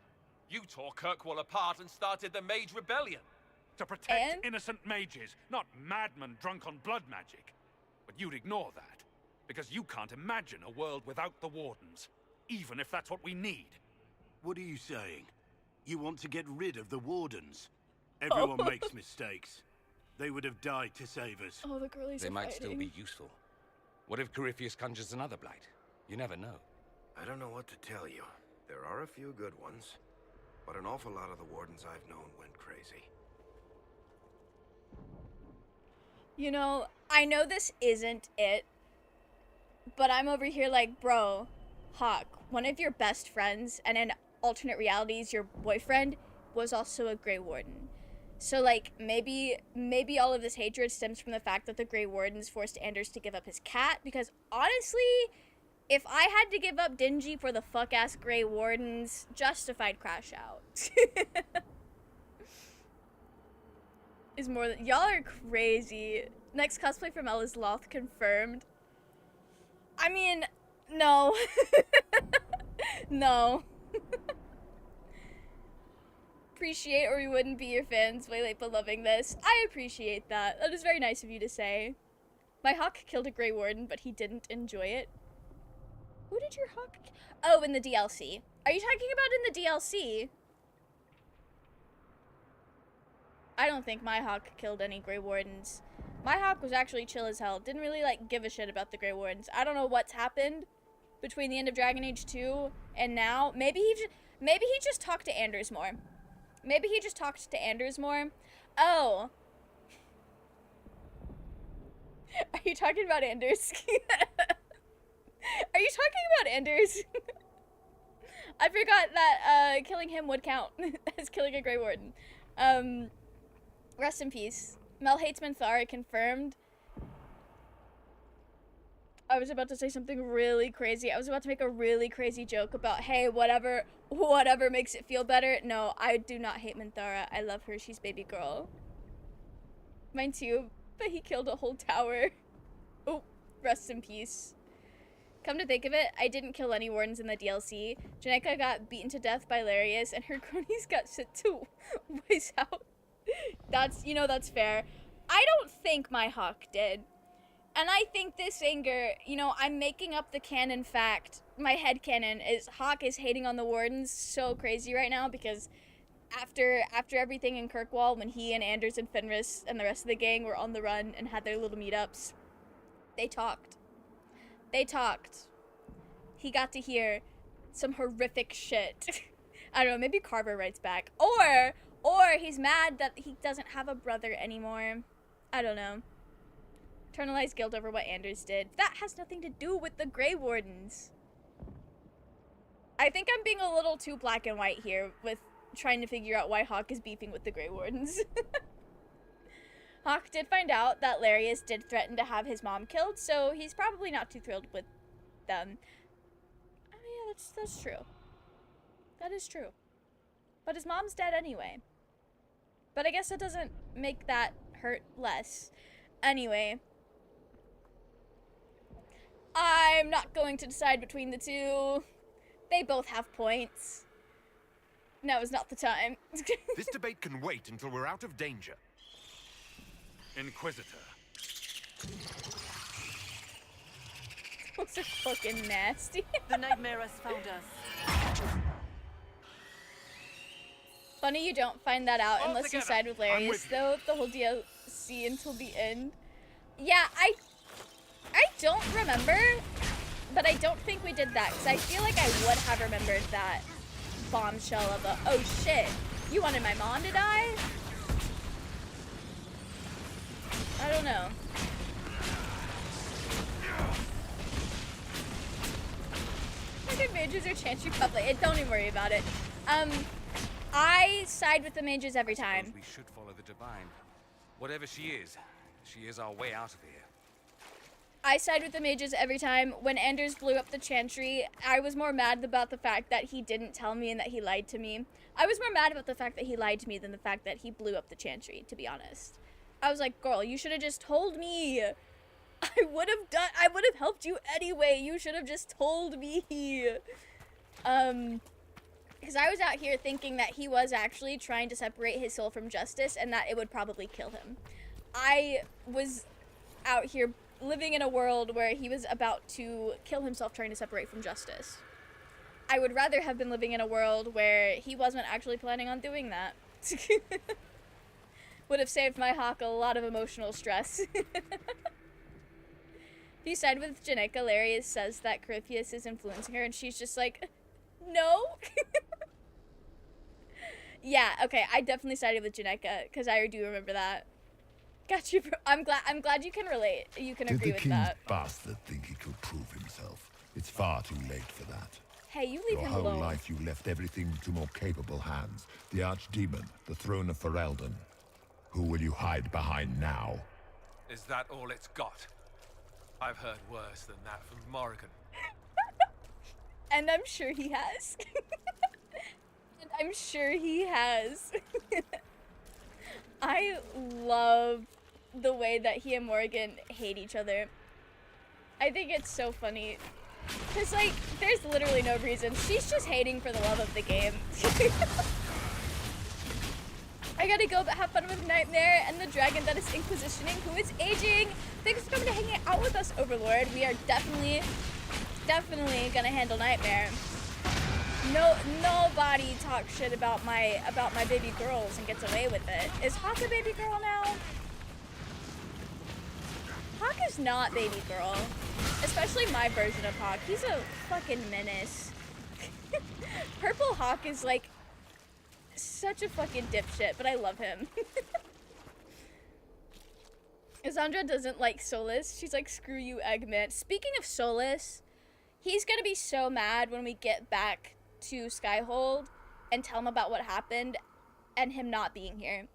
S13: You tore Kirkwall apart and started the Mage Rebellion.
S10: To protect innocent mages, not madmen drunk on blood magic. But you'd ignore that, because you can't imagine a world without the Wardens, even if that's what we need.
S12: What are you saying? You want to get rid of the Wardens? Everyone makes mistakes. They would have died to save us.
S1: Oh, the girlies
S19: They
S1: are
S19: might
S1: fighting.
S19: still be useful. What if Corypheus conjures another blight? You never know.
S15: I don't know what to tell you. There are a few good ones, but an awful lot of the Wardens I've known went crazy.
S1: You know, I know this isn't it, but I'm over here like, bro, Hawk, one of your best friends, and in alternate realities, your boyfriend, was also a Grey Warden. So, like, maybe all of this hatred stems from the fact that the Grey Wardens forced Anders to give up his cat, because honestly, if I had to give up Dingy for the fuck-ass Grey Wardens, justified crash out. Is more than— y'all are crazy. Next cosplay from Ella's Loth confirmed. I mean, no. No. Appreciate, or we wouldn't be your fans. Way late but loving this. I appreciate that. That is very nice of you to say. My Hawk killed a Grey Warden, but he didn't enjoy it. Who did your Hawk? Oh, in the DLC. Are you talking about in the DLC? I don't think my Hawk killed any Grey Wardens. My Hawk was actually chill as hell. Didn't really, like, give a shit about the Grey Wardens. I don't know what's happened between the end of Dragon Age 2 and now. Maybe he just talked to Anders more. Maybe he just talked to Anders more. Oh. Are you talking about Anders? Are you talking about Anders? I forgot that killing him would count as killing a Grey Warden. Rest in peace. Mel hates Minthara confirmed. I was about to say something really crazy. I was about to make a really crazy joke about, hey, whatever makes it feel better. No, I do not hate Minthara. I love her. She's baby girl. Mine too, but he killed a whole tower. Oh, rest in peace. Come to think of it, I didn't kill any Wardens in the DLC. Janeca got beaten to death by Larius, and her cronies got sent to ways out. That's fair. I don't think my Hawk did. And I think this anger, I'm making up the canon fact. My head canon is Hawk is hating on the Wardens so crazy right now because after everything in Kirkwall, when he and Anders and Fenris and the rest of the gang were on the run and had their little meetups, they talked. He got to hear some horrific shit. I don't know, maybe Carver writes back. Or he's mad that he doesn't have a brother anymore. I don't know. Internalized guilt over what Anders did. That has nothing to do with the Grey Wardens. I think I'm being a little too black and white here with trying to figure out why Hawk is beefing with the Grey Wardens. Hawk did find out that Larius did threaten to have his mom killed, so he's probably not too thrilled with them. Oh yeah, that's true. That is true. But his mom's dead anyway. But I guess that doesn't make that hurt less. Anyway. I'm not going to decide between the two. They both have points. Now is not the time.
S8: This debate can wait until we're out of danger.
S10: Inquisitor.
S1: Those are fucking nasty.
S16: The nightmare has found us.
S1: Funny you don't find that out unless you
S10: together.
S1: side with
S10: I'm
S1: Larius,
S10: with you.
S1: though, the whole DLC until the end. Yeah, I don't remember, but I don't think we did that, because I feel like I would have remembered that bombshell of a, oh shit, you wanted my mom to die? I don't know. Fucking mages are chance you probably. Don't even worry about it. I side with the mages every time.
S19: We should follow the divine. Whatever she is our way out of here.
S1: I side with the mages every time. When Anders blew up the chantry, I was more mad about the fact that he didn't tell me and that he lied to me. I was more mad about the fact that he lied to me than the fact that he blew up the chantry, to be honest. I was like, girl, you should have just told me. I would have helped you anyway. You should have just told me. Because I was out here thinking that he was actually trying to separate his soul from justice and that it would probably kill him. I was out here living in a world where he was about to kill himself trying to separate from justice. I would rather have been living in a world where he wasn't actually planning on doing that. Would have saved my Hawk a lot of emotional stress. If you side with Janika, Larius says that Corypheus is influencing her and she's just like, no. Yeah, okay, I definitely sided with Janika because I do remember that. Got you, bro. I'm glad you can relate. You can agree with that.
S17: Did the king's bastard think he could prove himself? It's far too late for that.
S1: Hey, you leave
S17: Your
S1: him
S17: whole
S1: alone.
S17: life you left everything to more capable hands. The Archdemon, the throne of Ferelden. Who will you hide behind now?
S13: Is that all it's got? I've heard worse than that from Morrigan.
S1: And I'm sure he has. And I'm sure he has. I love the way that he and Morrigan hate each other. I think it's so funny. Because, like, there's literally no reason. She's just hating for the love of the game. I gotta go, but have fun with Nightmare and the dragon that is inquisitioning, who is aging. Thanks for coming to hang out with us, Overlord. We are definitely gonna handle Nightmare. Nobody talks shit about my baby girls and gets away with it. Is Hawk a baby girl now? Hawk is not baby girl. Especially my version of Hawk. He's a fucking menace. Purple Hawk is like such a fucking dipshit, but I love him. Cassandra doesn't like Solus. She's like, screw you, Eggman. Speaking of Solus, he's gonna be so mad when we get back to Skyhold and tell him about what happened and him not being here.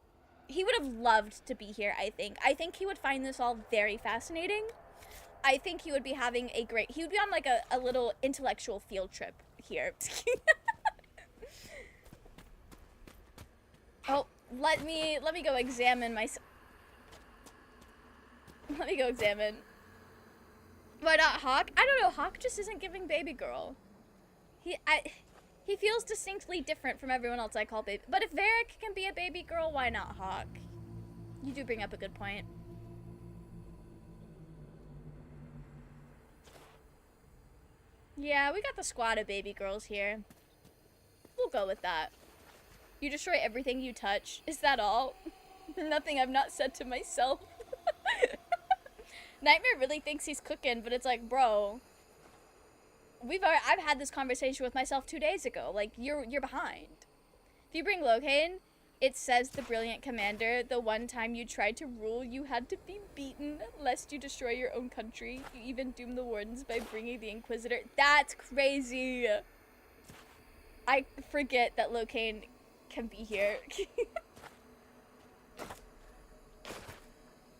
S1: He would have loved to be here, I think. I think he would find this all very fascinating. I think he would be having he would be on like a little intellectual field trip here. Oh, let me go examine myself. Let me go examine. Why not Hawk? I don't know, Hawk just isn't giving baby girl. He feels distinctly different from everyone else I call baby. But if Varric can be a baby girl, why not Hawk? You do bring up a good point. Yeah, we got the squad of baby girls here. We'll go with that. You destroy everything you touch. Is that all? Nothing I've not said to myself. Nightmare really thinks he's cooking, but it's like, bro, I've had this conversation with myself 2 days ago. Like, you're behind. If you bring Locane, it says the brilliant commander, the one time you tried to rule, you had to be beaten, lest you destroy your own country. You even doomed the wardens by bringing the Inquisitor. That's crazy. I forget that Locane can be here.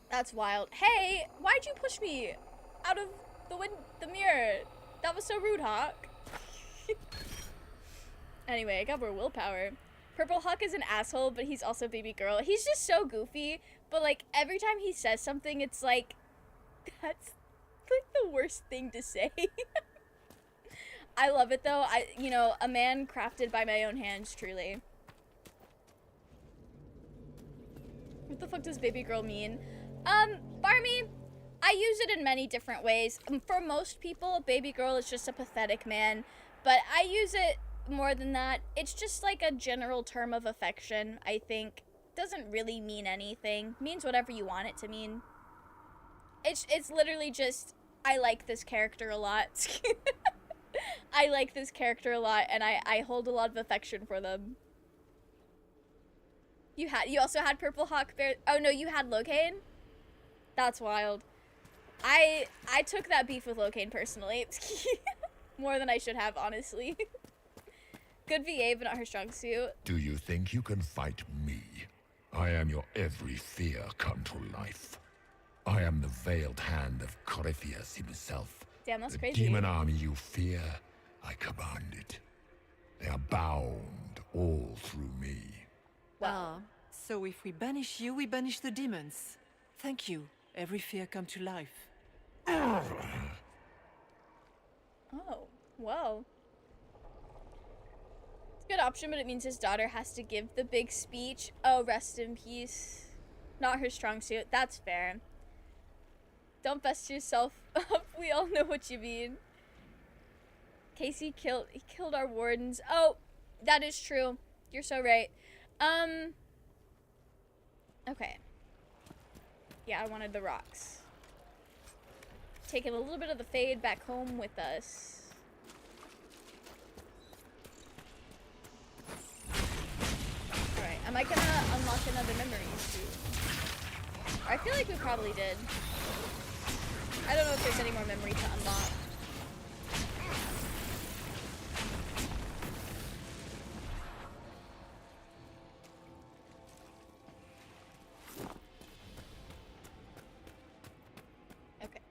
S1: That's wild. Hey, why'd you push me out of the mirror? That was so rude, Hawk. Anyway, I got more willpower. Purple Hawk is an asshole, but he's also baby girl. He's just so goofy, but like every time he says something, it's like, that's like the worst thing to say. I love it though. A man crafted by my own hands, truly. What the fuck does baby girl mean? Barmy, I use it in many different ways. For most people, baby girl is just a pathetic man, but I use it more than that. It's just like a general term of affection, I think. Doesn't really mean anything. Means whatever you want it to mean. It's literally just, I like this character a lot. I like this character a lot, and I hold a lot of affection for them. You also had Purple Hawk Bear. Oh no, you had Locane? That's wild. I took that beef with Locane personally. More than I should have, honestly. Good VA, but not her strong suit.
S17: Do you think you can fight me? I am your every fear come to life. I am the veiled hand of Corypheus himself.
S1: Damn, that's
S17: the
S1: crazy.
S17: Demon army you fear, I command it. They are bound all through me.
S16: Ah, so if we banish you, we banish the demons. Thank you. Every fear come to life.
S1: Oh, whoa. It's a good option, but it means his daughter has to give the big speech. Oh, rest in peace. Not her strong suit. That's fair. Don't bust yourself up. We all know what you mean. Casey killed our wardens. Oh, that is true. You're so right. Okay. Yeah, I wanted the rocks. Taking a little bit of the fade back home with us. Alright, am I gonna unlock another memory too? I feel like we probably did. I don't know if there's any more memory to unlock. Okay.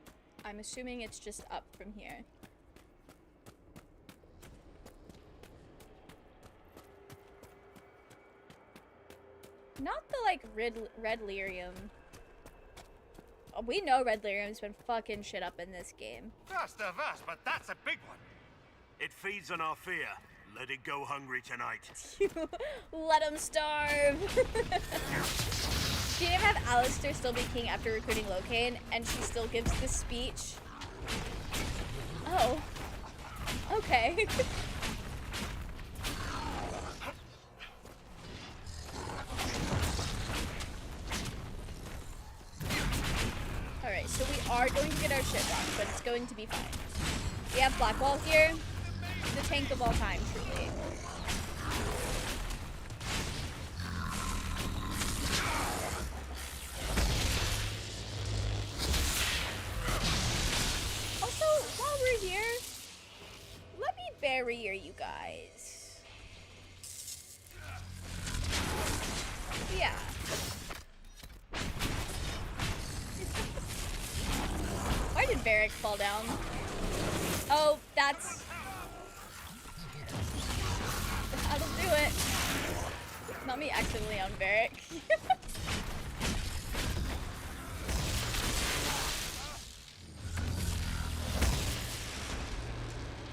S1: I'm assuming it's just up from here. Not the, like, red lyrium. Oh, we know red lyrium's been fucking shit up in this game.
S12: Just of us, but that's a big one. It feeds on our fear. Let it go hungry tonight.
S1: Let him starve. She didn't have Alistair still be king after recruiting Locane, and she still gives this speech. Oh. Okay. Alright, so we are going to get our shit rocked, but it's going to be fine. We have Blackwall here. The tank of all time, truly. Also, while we're here, let me barrier you guys. Yeah. Why did Varric fall down? Oh, that's... That'll do it. Not me accidentally on Varric.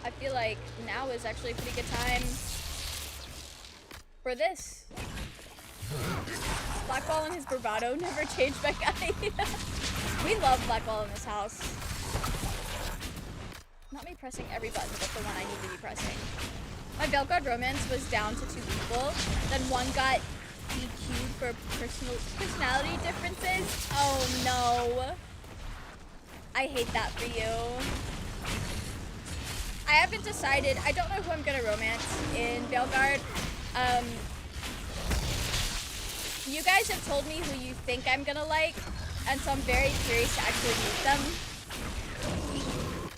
S1: I feel like now is actually a pretty good time for this. Blackwall and his bravado never changed my guy. We love Blackwall in this house. Not me pressing every button, but the one I need to be pressing. My Belgard romance was down to 2 people. Then one got DQ'd for personality differences. Oh no. I hate that for you. I haven't decided. I don't know who I'm gonna romance in Belgard. You guys have told me who you think I'm gonna like, and so I'm very curious to actually meet them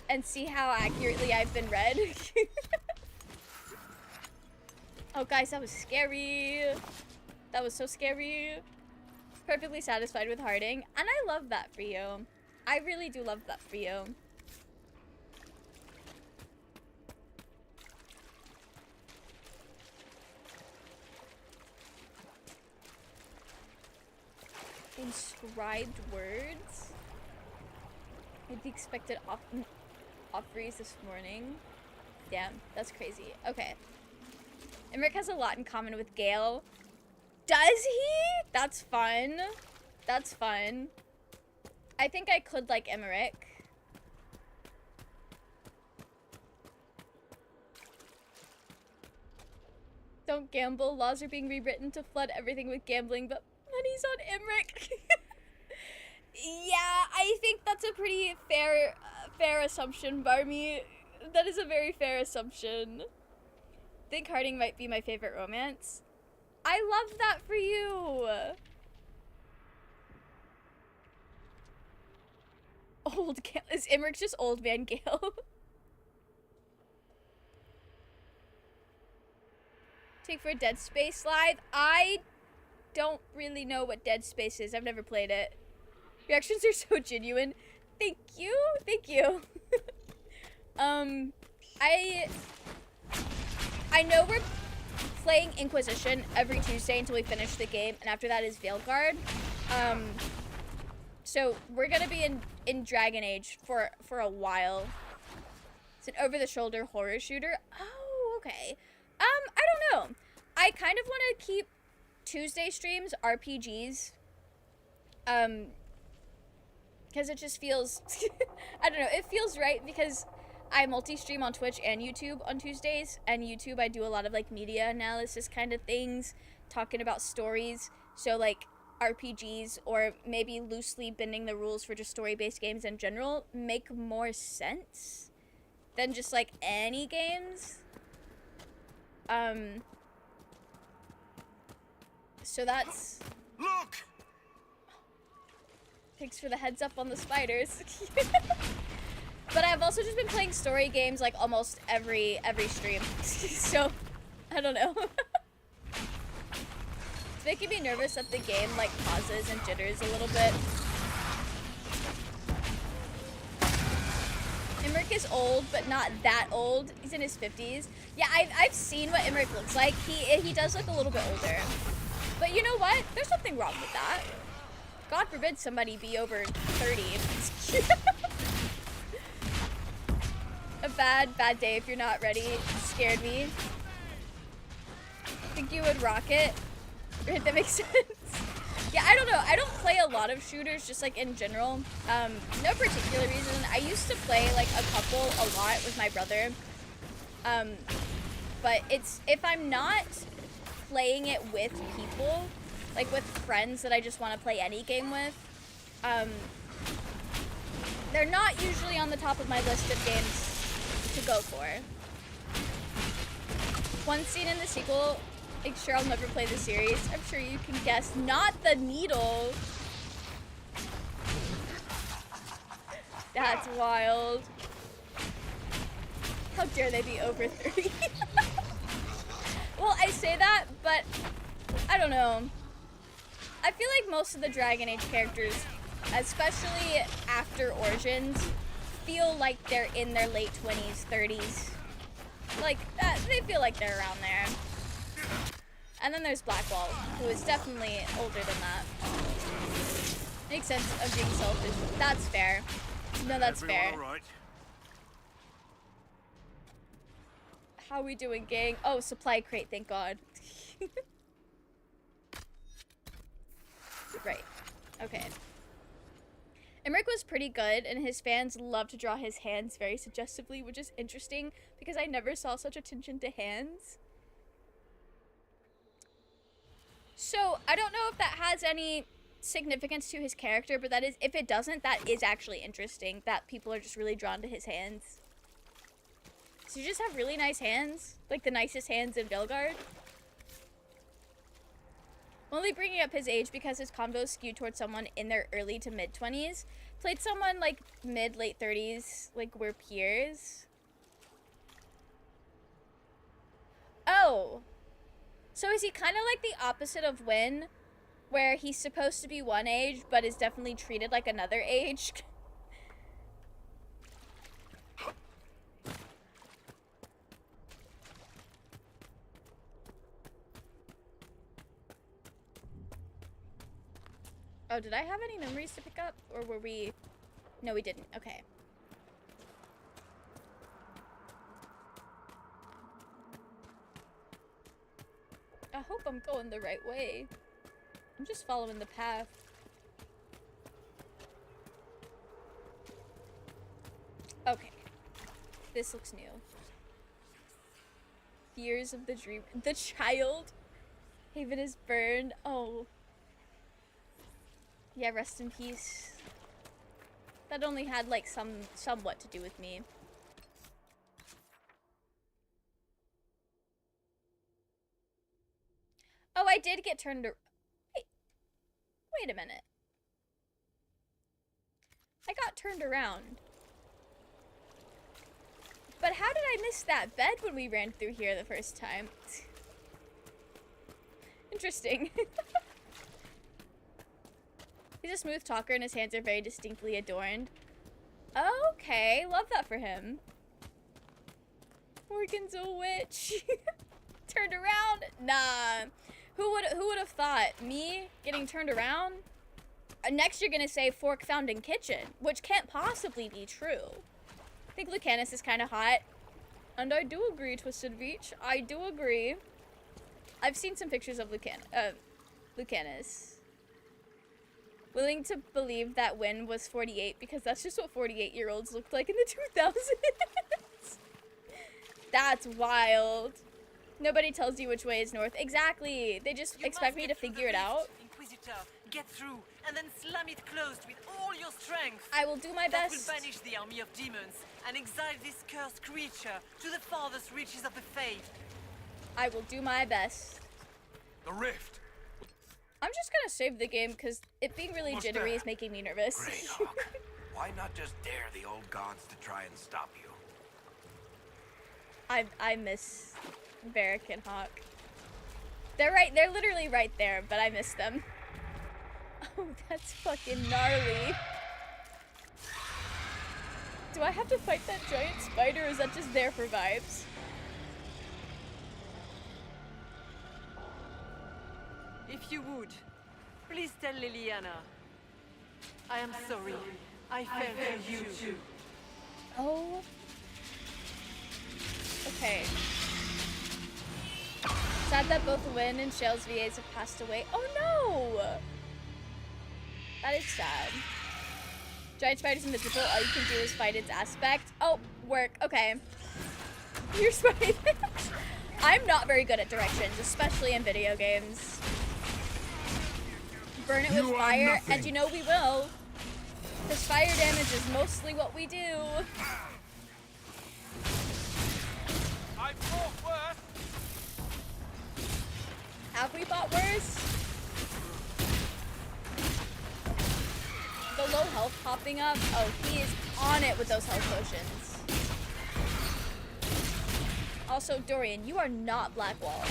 S1: and see how accurately I've been read. Oh guys, that was scary. That was so scary. Perfectly satisfied with Harding, and I love that for you. I really do love that for you. Inscribed words? I'd be expected off freeze this morning. Damn, that's crazy. Okay. Emmerich has a lot in common with Gale. Does he? That's fun. That's fun. I think I could like Emmerich. Don't gamble. Laws are being rewritten to flood everything with gambling, but money's on Emmerich. Yeah, I think that's a pretty fair assumption, Barmy. That is a very fair assumption. I think Harding might be my favorite romance. I love that for you. Old Gale. Is Emmerich just old man Gale? Take for a Dead Space live. I don't really know what Dead Space is. I've never played it. Reactions are so genuine. Thank you. Thank you. I know we're playing Inquisition every Tuesday until we finish the game, and after that is Veilguard. So we're gonna be in Dragon Age for a while. It's an over-the-shoulder horror shooter. Oh, okay. I don't know. I kind of want to keep Tuesday streams RPGs. Because it just feels, I don't know, it feels right because I multi-stream on Twitch and YouTube on Tuesdays, and YouTube I do a lot of like media analysis kind of things, talking about stories, so like RPGs or maybe loosely bending the rules for just story-based games in general make more sense than just like any games. So that's...
S12: Look!
S1: Thanks for the heads up on the spiders. But I've also just been playing story games like almost every stream. So, I don't know. It's making me nervous that the game like pauses and jitters a little bit. Imric is old, but not that old. He's in his 50s. Yeah, I've seen what Imric looks like. He does look a little bit older. But you know what? There's nothing wrong with that. God forbid somebody be over 30. A bad day if you're not ready. It scared me. Think you would rock it? Right, that makes sense. Yeah, I don't know. I don't play a lot of shooters, just like in general. No particular reason. I used to play like a couple a lot with my brother. But it's, if I'm not playing it with people, like with friends that I just want to play any game with, they're not usually on the top of my list of games to go for. One scene in the sequel, make sure I'll never play the series. I'm sure you can guess. Not the needle. That's wild. How dare they be over 30? Well, I say that, but I don't know. I feel like most of the Dragon Age characters, especially after Origins, feel like they're in their late 20s, 30s. Like, they feel like they're around there. And then there's Blackwall, who is definitely older than that. Makes sense of being selfish. That's fair. No, that's fair.
S12: All right?
S1: How we doing, gang? Oh, supply crate, thank God. Right. Okay. Emmerich was pretty good, and his fans love to draw his hands very suggestively, which is interesting because I never saw such attention to hands. So, I don't know if that has any significance to his character, but that is, if it doesn't, that is actually interesting, that people are just really drawn to his hands. So you just have really nice hands? Like the nicest hands in Veilguard? I'm only bringing up his age because his combos skew towards someone in their early to mid-20s. Played someone like mid-late 30s, like we're peers. Oh. So is he kind of like the opposite of Wynn, where he's supposed to be one age, but is definitely treated like another age? Oh, did I have any memories to pick up? Or were we... No, we didn't. Okay. I hope I'm going the right way. I'm just following the path. Okay. This looks new. Fears of the dream. The child. Haven is burned. Oh. Yeah, rest in peace. That only had like somewhat to do with me. Oh, I did get turned around. Wait a minute. I got turned around. But how did I miss that bed when we ran through here the first time? Interesting. He's a smooth talker and his hands are very distinctly adorned. Okay, love that for him. Morgan's a witch. Turned around? Nah. Who would have thought? Me getting turned around? Next you're gonna say fork found in kitchen, which can't possibly be true. I think Lucanus is kind of hot. And I do agree, Twisted Beach. I do agree. I've seen some pictures of Lucanus. Willing to believe that Wynn was 48 because that's just what 48-year-olds looked like in the 2000s. That's wild. Nobody tells you which way is north. Exactly. They just expect me to figure it out.
S16: Inquisitor, get through and then slam it closed with all your strength.
S1: I will do my best.
S16: That will banish the army of demons and exile this cursed creature to the farthest reaches of the Fade.
S1: I will do my best.
S6: The rift.
S1: I'm just gonna save the game because it being really jittery is making me nervous.
S15: Greyhawk, why not just dare the old gods to try and stop you?
S1: I miss Varric and Hawk. They're literally right there, but I miss them. Oh, that's fucking gnarly. Do I have to fight that giant spider or is that just there for vibes?
S16: If you would, please tell Liliana. I am sorry. I fell for you too.
S1: Oh. Okay. Sad that both Wynn and Shale's VAs have passed away. Oh no! That is sad. Giant spider's invisible. All you can do is fight its aspect. Oh, work. Okay. You're spider. I'm not very good at directions, especially in video games. Burn it with fire, and you know we will. Because fire damage is mostly what we do.
S6: I fought worse.
S1: Have we fought worse? The low health popping up. Oh, he is on it with those health potions. Also, Dorian, you are not Blackwall.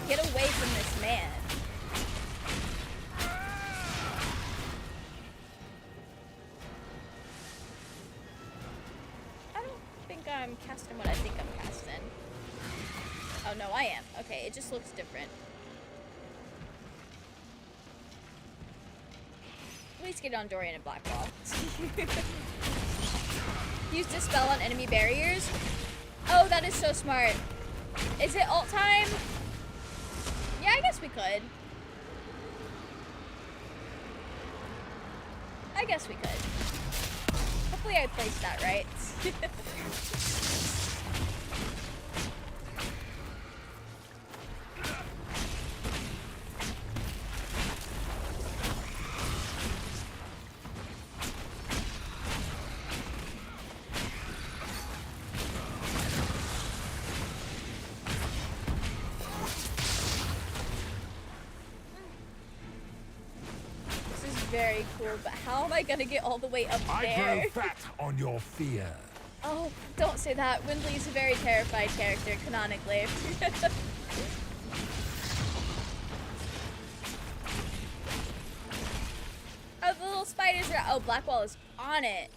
S1: Get away from this man. I'm casting what I think I'm casting. Oh no, I am. Okay, it just looks different. At least get on Dorian and Blackwall. Use Dispel on enemy barriers. Oh, that is so smart. Is it ult time? Yeah, I guess we could. I guess we could. Hopefully I placed that right. This is very cool, but how am I gonna get all the way up there?
S17: I grow fat on your fear.
S1: Oh, don't say that. Windley's a very terrified character, canonically. Oh, the little spiders are... Oh, Blackwall is on it.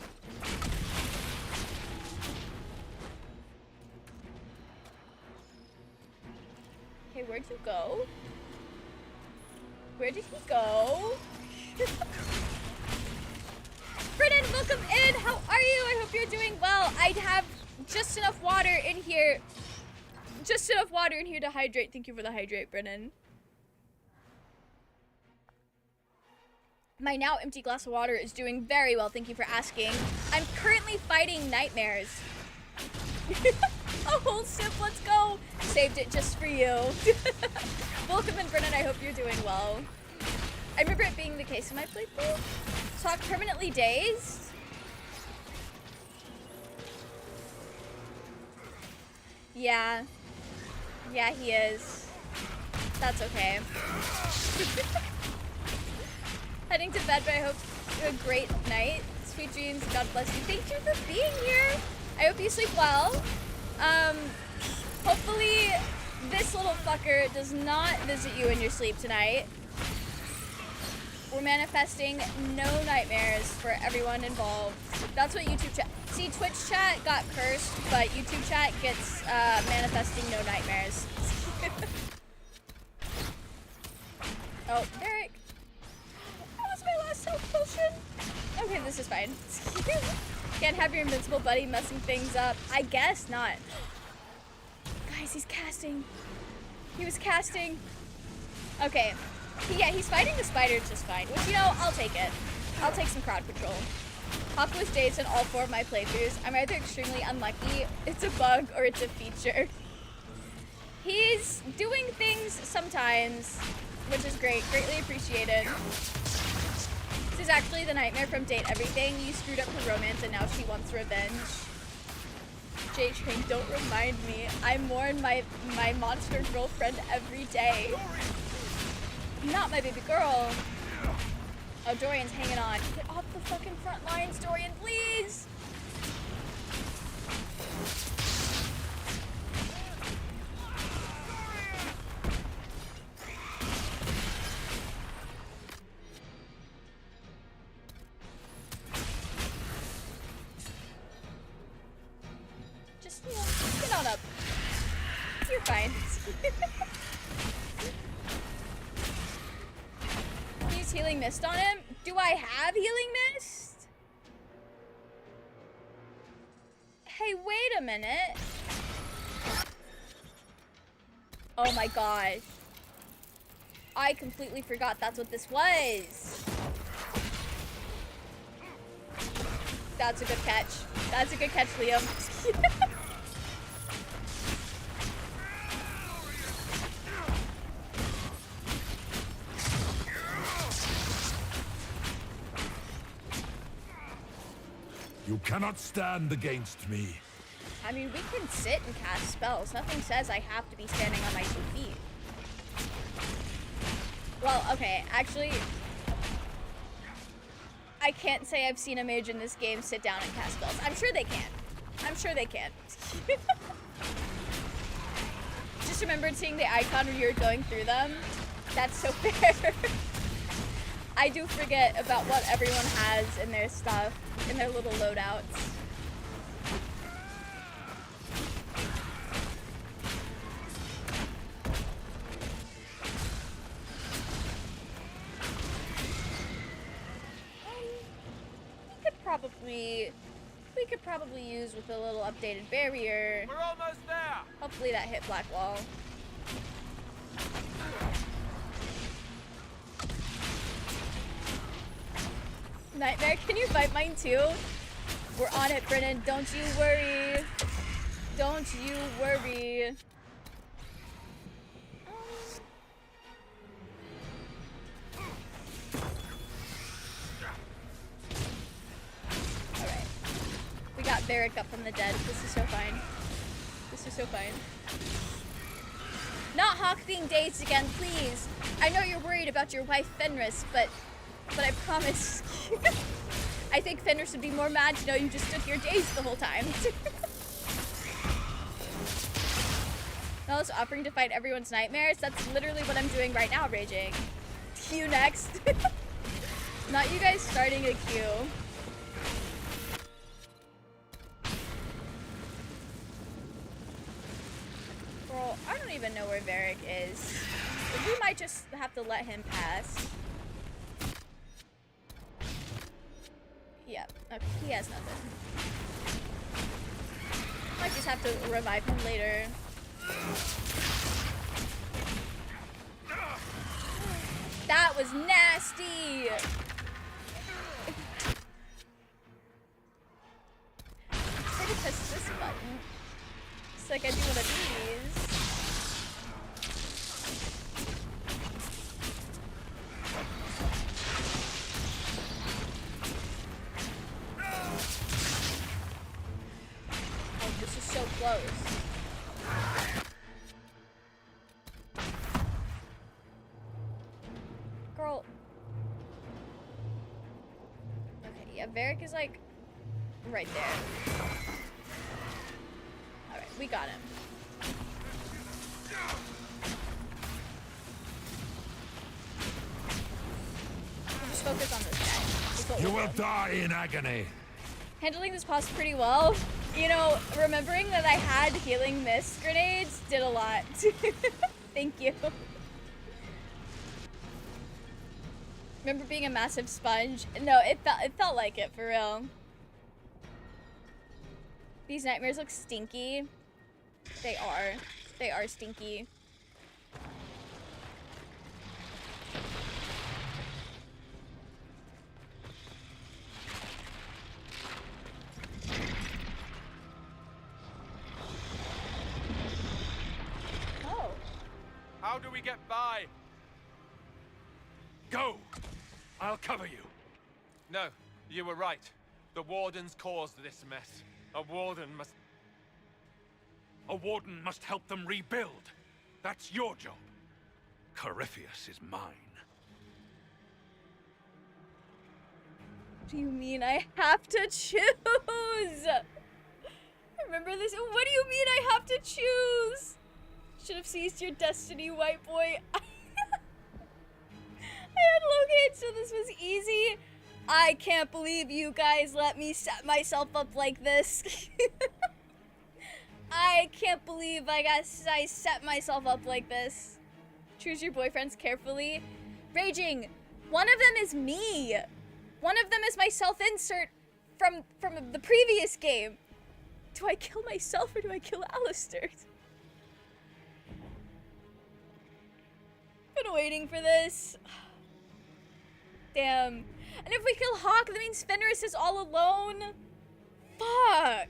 S1: Okay, where'd you go? Where did he go? Brennan, welcome in. How are you? I hope you're doing well. I'd have just enough water in here. Just enough water in here to hydrate. Thank you for the hydrate, Brennan. My now empty glass of water is doing very well. Thank you for asking. I'm currently fighting nightmares. A whole sip, let's go. Saved it just for you. Welcome in, Brennan. I hope you're doing well. I remember it being the case in my playthrough. Talk permanently dazed. Yeah. Yeah, he is. That's okay. Heading to bed, but I hope you have a great night. Sweet dreams. God bless you. Thank you for being here. I hope you sleep well. Hopefully This little fucker does not visit you in your sleep tonight. We're manifesting no nightmares for everyone involved. That's what YouTube chat. See, Twitch chat got cursed, but YouTube chat gets manifesting no nightmares. Oh, Derek. That was my last health potion. Okay, this is fine. Can't have your invincible buddy messing things up. I guess not. Guys, he's casting. He was casting. Okay. Yeah, he's fighting the spiders just fine. Which, you know, I'll take it. I'll take some crowd control. Hawk was dates in all 4 of my playthroughs. I'm either extremely unlucky, it's a bug, or it's a feature. He's doing things sometimes, which is great. Greatly appreciated. This is actually the nightmare from Date Everything. You screwed up her romance and now she wants revenge. J-Train, don't remind me. I mourn my monster girlfriend every day. Not my baby girl. Oh, Dorian's hanging on. Get off the fucking front lines, Dorian, please! Just, you know, get on up. You're fine. Use Healing Mist on him? Do I have Healing Mist? Hey, wait a minute. Oh my gosh. I completely forgot that's what this was. That's a good catch. That's a good catch, Liam.
S17: You cannot stand against me.
S1: I mean, we can sit and cast spells. Nothing says I have to be standing on my 2 feet. Well, okay, actually, I can't say I've seen a mage in this game sit down and cast spells. I'm sure they can. I'm sure they can. Just remembered seeing the icon when you were going through them. That's so fair. I do forget about what everyone has in their stuff, in their little loadouts. We could probably use with a little updated barrier.
S9: We're almost there.
S1: Hopefully that hit Black Wall. Nightmare, can you fight mine too? We're on it, Brennan. Don't you worry. Don't you worry. Alright. We got Barrick up from the dead. This is so fine. This is so fine. Not Hawk being dazed again, please. I know you're worried about your wife Fenris, but I promise. I think Fenris would be more mad to know you just stood here dazed the whole time. Mel's offering to fight everyone's nightmares. That's literally what I'm doing right now, Raging. Q next. Not you guys starting a queue. Girl, I don't even know where Varric is. We might just have to let him pass. Yep. Okay, he has nothing. Might just have to revive him later. That was nasty! Try to press this button. It's like I do one of these. Oh, this is so close. Girl. Okay, yeah, Varric is like right there. Alright, we got him. Just focus on this guy. That's what
S17: You
S1: we'll
S17: will
S1: do.
S17: die in agony.
S1: Handling this boss pretty well. You know, remembering that I had healing mist grenades did a lot. Thank you. Remember being a massive sponge? No, it felt like it for real. These nightmares look stinky. They are. They are stinky. Oh.
S13: How do we get by?
S10: Go! I'll cover you.
S13: No, you were right. The Wardens caused this mess. A Warden must...
S10: A Warden must help them rebuild. That's your job. Corypheus is mine.
S1: Do you mean I have to choose? Remember this? What do you mean I have to choose? Should have seized your destiny, white boy. I had Logan, so this was easy. I can't believe you guys let me set myself up like this. I can't believe I set myself up like this. Choose your boyfriends carefully. Raging, one of them is me. One of them is my self-insert from the previous game. Do I kill myself or do I kill Alistair? Been waiting for this. Damn. And if we kill Hawk, that means Fenris is all alone. Fuck.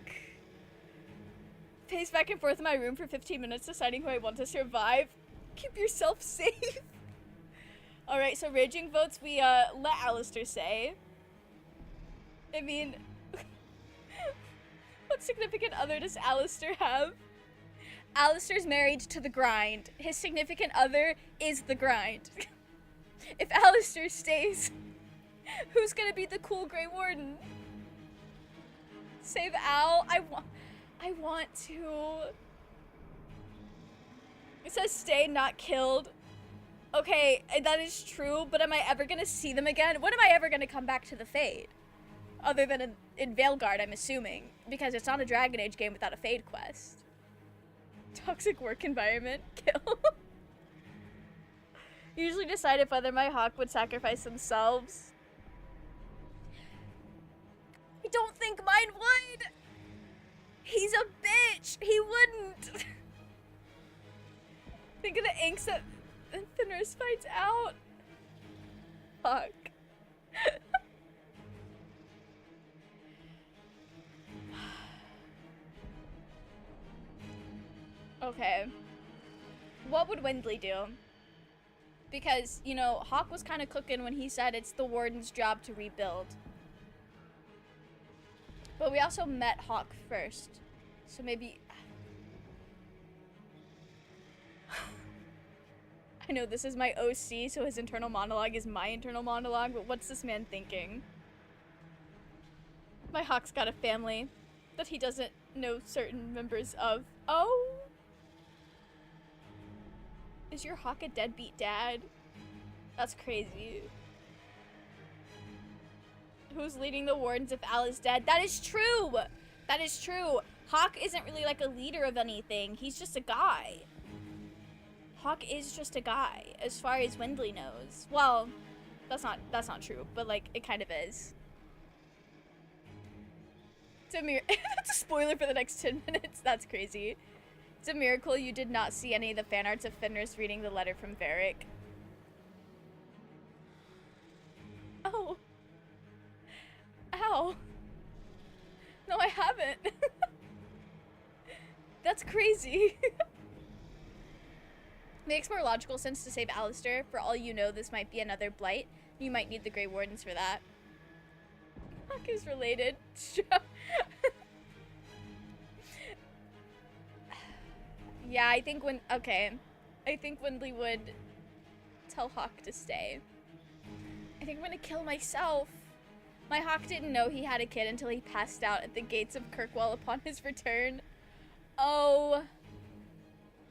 S1: Pace back and forth in my room for 15 minutes deciding who I want to survive. Keep yourself safe. Alright, so raging votes we let Alistair say. I mean, what significant other does Alistair have? Alistair's married to the grind. His significant other is the grind. If Alistair stays, who's gonna be the cool Grey Warden? Save Al? I want to. It says stay, not killed. Okay, that is true, but am I ever gonna see them again? When am I ever gonna come back to the Fade? Other than in Veilguard, I'm assuming. Because it's not a Dragon Age game without a Fade quest. Toxic work environment. Kill. Usually decide if whether my Hawk would sacrifice themselves. I don't think mine would. He's a bitch. He wouldn't. Think of the angst that Fenris finds out. Fuck. Okay. What would Windley do? Because, you know, Hawk was kind of cooking when he said it's the Warden's job to rebuild. But we also met Hawk first. So maybe... I know this is my OC, so his internal monologue is my internal monologue, but what's this man thinking? My Hawk's got a family that he doesn't know certain members of. Oh! Is your Hawk a deadbeat dad? That's crazy. Who's leading the Wardens if Al is dead? That is true! That is true. Hawk isn't really like a leader of anything. He's just a guy. Hawk is just a guy, as far as Windley knows. Well, that's not true, but like, it kind of is. It's a that's a spoiler for the next 10 minutes. That's crazy. It's a miracle you did not see any of the fan arts of Fenris reading the letter from Varric. Oh. Ow. No, I haven't. That's crazy. Makes more logical sense to save Alistair. For all you know, this might be another blight. You might need the Grey Wardens for that. Hawk is related. Yeah, I think I think Windley would tell Hawk to stay. I think I'm gonna kill myself. My Hawk didn't know he had a kid until he passed out at the gates of Kirkwall upon his return. Oh.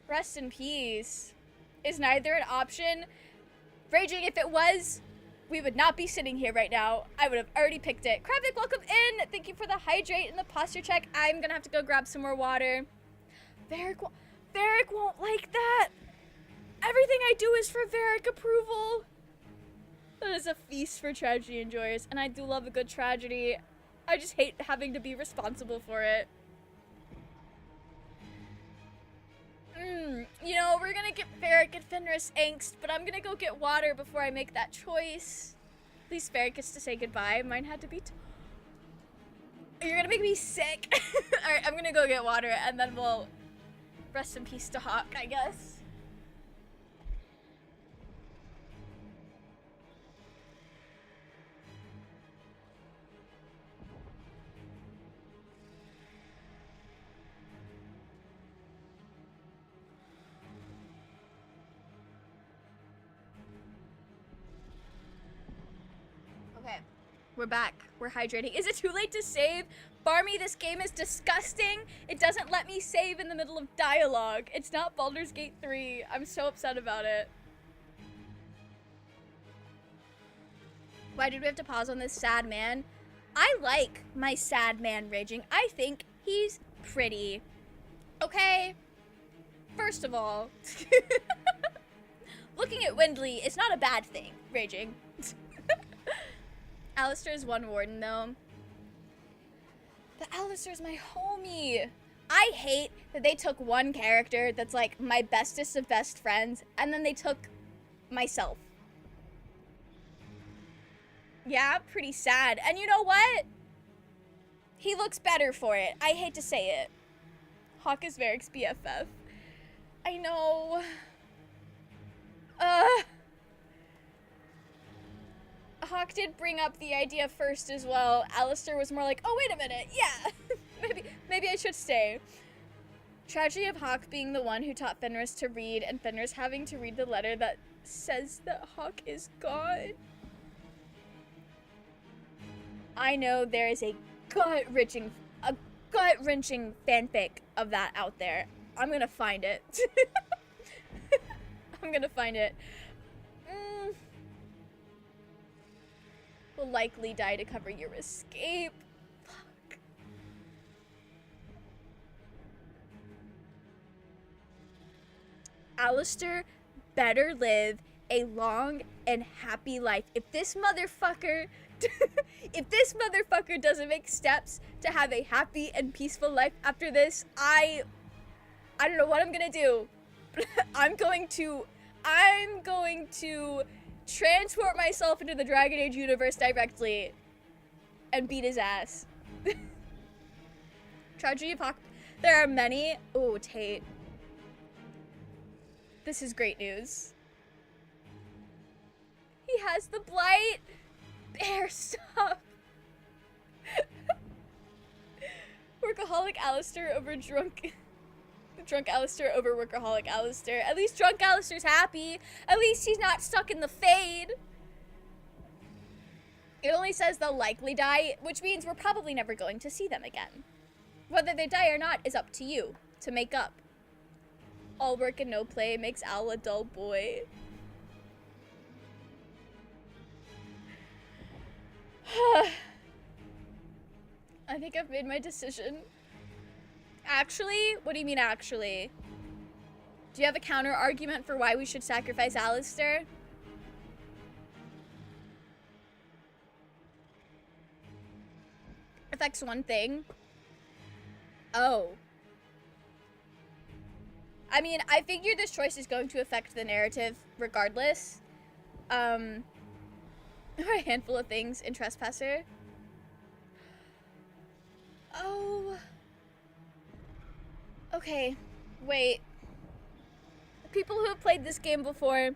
S1: Rest in peace is neither an option. Raging, if it was, we would not be sitting here right now. I would have already picked it. Kravik, welcome in. Thank you for the hydrate and the posture check. I'm gonna have to go grab some more water. Varric won't like that. Everything I do is for Varric approval. That is a feast for tragedy enjoyers, and I do love a good tragedy. I just hate having to be responsible for it. You know, we're gonna get Varric and Fenris angst, but I'm gonna go get water before I make that choice. At least Varric gets to say goodbye. Mine had to be You're gonna make me sick. Alright, I'm gonna go get water, and then we'll rest in peace to Hawk, I guess. Okay, we're back. We're hydrating. Is it too late to save? Barmy, this game is disgusting. It doesn't let me save in the middle of dialogue. It's not Baldur's Gate 3. I'm so upset about it. Why did we have to pause on this sad man? I like my sad man raging. I think he's pretty. Okay? First of all, looking at Windley is not a bad thing, raging. Alistair's one warden, though. But Alistair's my homie. I hate that they took one character that's like my bestest of best friends, and then they took myself. Yeah, pretty sad. And you know what? He looks better for it. I hate to say it. Hawk is Varric's BFF. I know. Hawk did bring up the idea first as well. Alistair was more like, oh, wait a minute, yeah. maybe I should stay. Tragedy of Hawk being the one who taught Fenris to read, and Fenris having to read the letter that says that Hawk is gone. I know there is a gut-wrenching fanfic of that out there. I'm gonna find it. I'm gonna find it. Will likely die to cover your escape. Fuck. Alistair better live a long and happy life. If this motherfucker doesn't make steps to have a happy and peaceful life after this, I don't know what I'm gonna do. I'm going to transport myself into the Dragon Age universe directly and beat his ass. Tragedy of Hawk. There are many. Oh, Tate. This is great news. He has the blight. Bear, stop. Workaholic Alistair over drunk Alistair over workaholic Alistair. At least drunk Alistair's happy. At least he's not stuck in the fade. It only says they'll likely die, which means we're probably never going to see them again. Whether they die or not is up to you to make up. All work and no play makes Al a dull boy. I think I've made my decision. Actually? What do you mean, actually? Do you have a counter argument for why we should sacrifice Alistair? Affects one thing. Oh. I mean, I figure this choice is going to affect the narrative regardless. A handful of things in Trespasser. Oh. Okay, wait. People who have played this game before,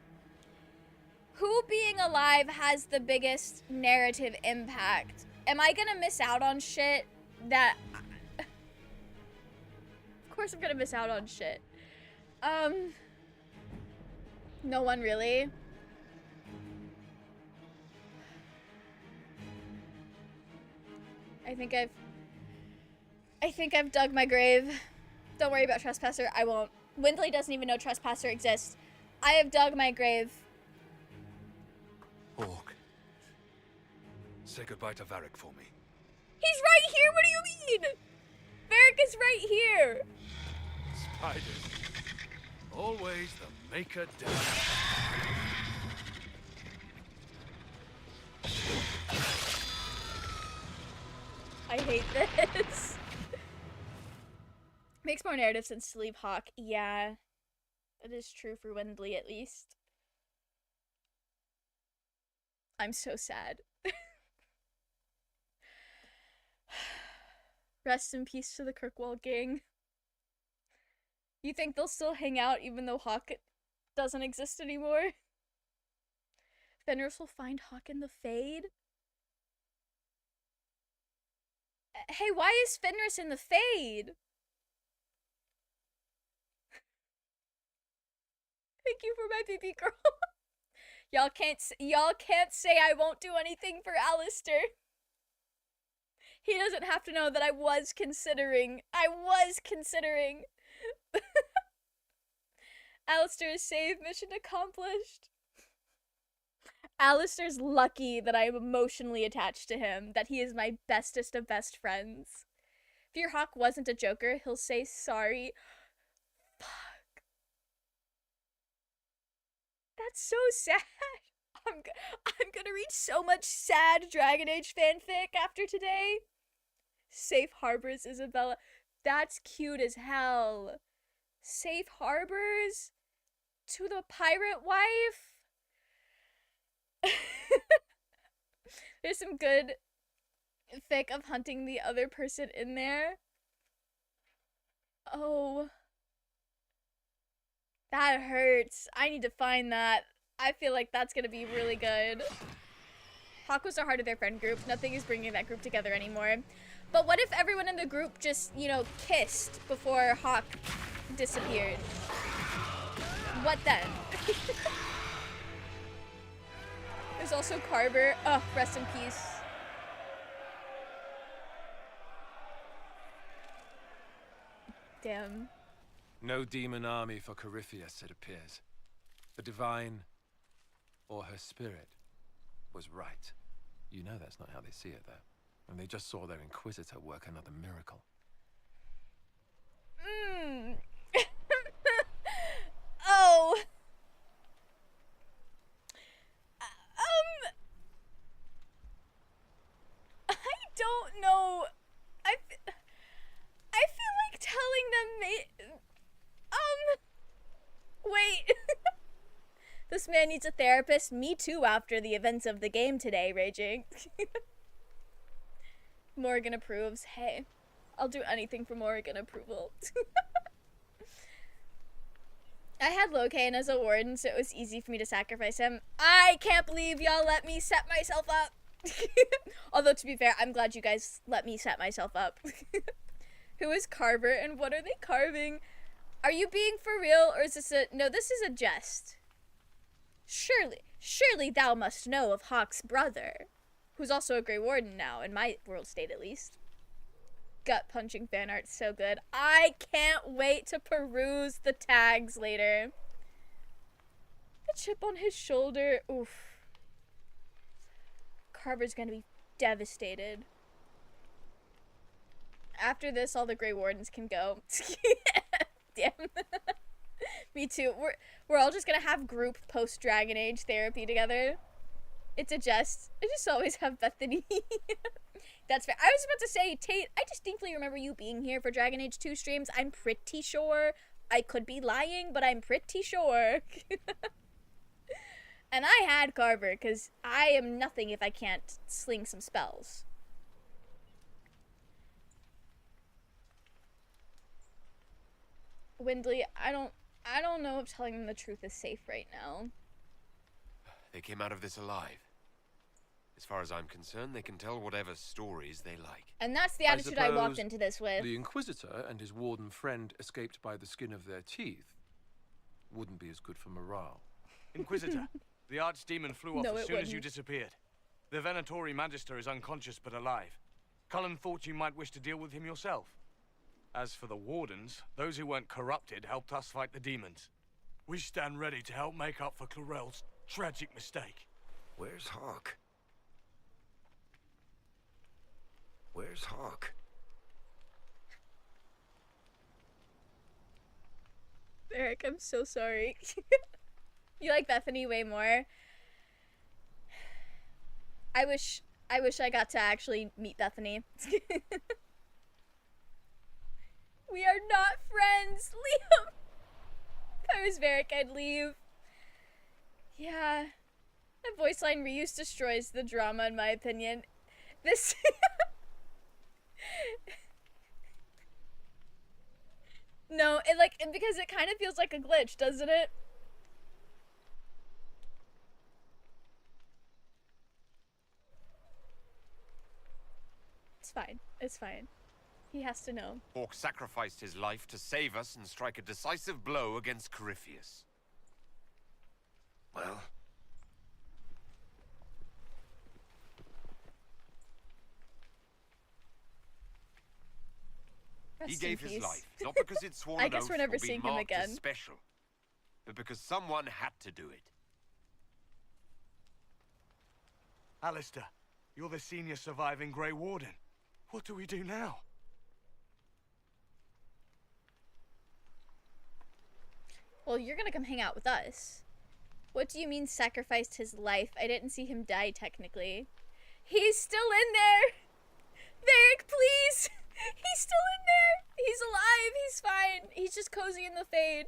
S1: who being alive has the biggest narrative impact? Am I gonna miss out on shit that... Of course I'm gonna miss out on shit. No one really. I think I've dug my grave. Don't worry about Trespasser, I won't. Windley doesn't even know Trespasser exists. I have dug my grave.
S5: Hawk. Say goodbye to Varric for me.
S1: He's right here! What do you mean? Varric is right here!
S5: Spiders. Always the maker down.
S1: I hate this. Makes more narrative sense to leave Hawk. Yeah. That is true for Wendley, at least. I'm so sad. Rest in peace to the Kirkwall gang. You think they'll still hang out even though Hawk doesn't exist anymore? Fenris will find Hawk in the Fade? Hey, why is Fenris in the Fade? Thank you for my baby girl. Y'all can't say I won't do anything for Alistair. He doesn't have to know that I was considering. Alistair is saved, mission accomplished. Alistair's lucky that I am emotionally attached to him, that he is my bestest of best friends. If your Hawk wasn't a Joker, he'll say sorry. Fuck. That's so sad. I'm gonna read so much sad Dragon Age fanfic after today. Safe Harbors, Isabella. That's cute as hell. Safe Harbors? To the pirate wife? There's some good fic of hunting the other person in there. Oh. That hurts. I need to find that. I feel like that's gonna be really good. Hawk was the heart of their friend group. Nothing is bringing that group together anymore. But what if everyone in the group just, you know, kissed before Hawk disappeared? What then? There's also Carver. Oh, rest in peace. Damn.
S13: No demon army for Corypheus, it appears. The divine, or her spirit, was right. You know that's not how they see it, though. And they just saw their Inquisitor work another miracle.
S1: Oh. I don't know. I feel like telling them wait. This man needs a therapist. Me too, after the events of the game today, raging. Morgan approves. Hey, I'll do anything for Morgan approval. I had Locaine as a warden, so it was easy for me to sacrifice him. I can't believe y'all let me set myself up. Although, to be fair, I'm glad you guys let me set myself up. Who is Carver, and what are they carving? Are you being for real, or is this a... No, this is a jest. Surely thou must know of Hawk's brother, who's also a Grey Warden now, in my world state at least. Gut-punching fan art, so good. I can't wait to peruse the tags later. The chip on his shoulder, oof. Carver's gonna be devastated. After this, all the Grey Wardens can go. Damn. Me too. We're all just gonna have group post-Dragon Age therapy together. It's a jest. I just always have Bethany. That's fair. I was about to say, Tate, I distinctly remember you being here for Dragon Age 2 streams. I'm pretty sure. I could be lying, but I'm pretty sure. And I had Carver, because I am nothing if I can't sling some spells. Windley, I don't know if telling them the truth is safe right now.
S8: They came out of this alive. As far as I'm concerned, they can tell whatever stories they like.
S1: And that's the attitude I walked into this with.
S13: The Inquisitor and his warden friend escaped by the skin of their teeth. Wouldn't be as good for morale.
S18: Inquisitor, the Archdemon flew off
S1: No,
S18: as
S1: it
S18: soon as you
S1: wouldn't.
S18: disappeared. The Venatori Magister is unconscious but alive. Cullen thought you might wish to deal with him yourself.
S6: As for the Wardens, those who weren't corrupted helped us fight the demons. We stand ready to help make up for Clarel's tragic mistake.
S15: Where's Hawk? Where's Hawk?
S1: Eric, I'm so sorry. You like Bethany way more. I wish I got to actually meet Bethany. We are not friends. Leave him. If I was Varric, I'd leave. Yeah. That voice line reuse destroys the drama, in my opinion. This... No, because it kind of feels like a glitch, doesn't it? It's fine. It's fine. He has to know.
S8: Hawk sacrificed his life to save us and strike a decisive blow against Corypheus.
S15: Well...
S8: He gave his life, not because he'd sworn
S1: I
S8: an
S1: guess
S8: oath
S1: we're never
S8: or been
S1: seeing him
S8: marked as
S1: again.
S8: special, but because someone had to do it.
S6: Alistair, you're the senior surviving Grey Warden. What do we do now?
S1: Well, you're gonna come hang out with us. What do you mean sacrificed his life? I didn't see him die, technically. He's still in there! Varric, please! He's still in there! He's alive! He's fine! He's just cozy in the Fade.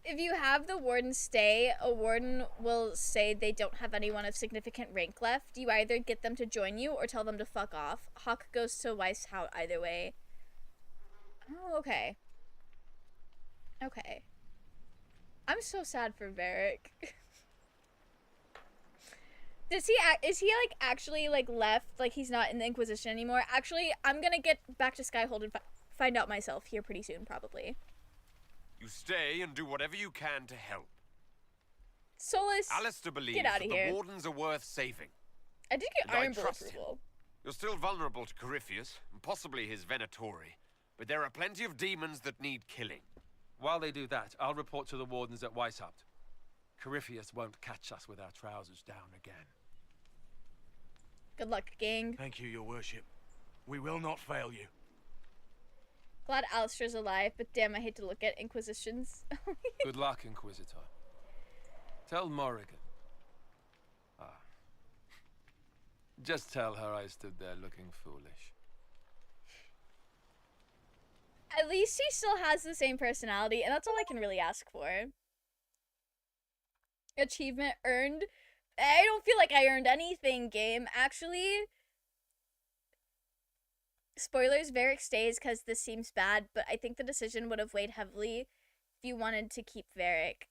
S1: If you have the Warden stay, a Warden will say they don't have anyone of significant rank left. You either get them to join you or tell them to fuck off. Hawk goes to Weishaupt either way. Oh, okay. Okay. I'm so sad for Varric. Is he like actually like left, like he's not in the Inquisition anymore? Actually, I'm gonna get back to Skyhold and find out myself here pretty soon, probably.
S8: You stay and do whatever you can to help.
S1: Solus,
S8: Alistair believes
S1: get
S8: that
S1: out of here.
S8: the Wardens are worth saving.
S1: I did get
S8: And I
S1: Iron Bull
S8: trust him.
S1: approval.
S8: You're still vulnerable to Corypheus, and possibly his Venatori, but there are plenty of demons that need killing.
S13: While they do that, I'll report to the Wardens at Weishaupt. Corypheus won't catch us with our trousers down again.
S1: Good luck, gang.
S6: Thank you, your worship. We will not fail you.
S1: Glad Alistair's alive, but damn, I hate to look at Inquisitions.
S13: Good luck, Inquisitor. Tell Morrigan. Just tell her I stood there looking foolish.
S1: At least he still has the same personality, and that's all I can really ask for. Achievement earned. I don't feel like I earned anything, game. Actually, spoilers, Varric stays because this seems bad, but I think the decision would have weighed heavily if you wanted to keep Varric.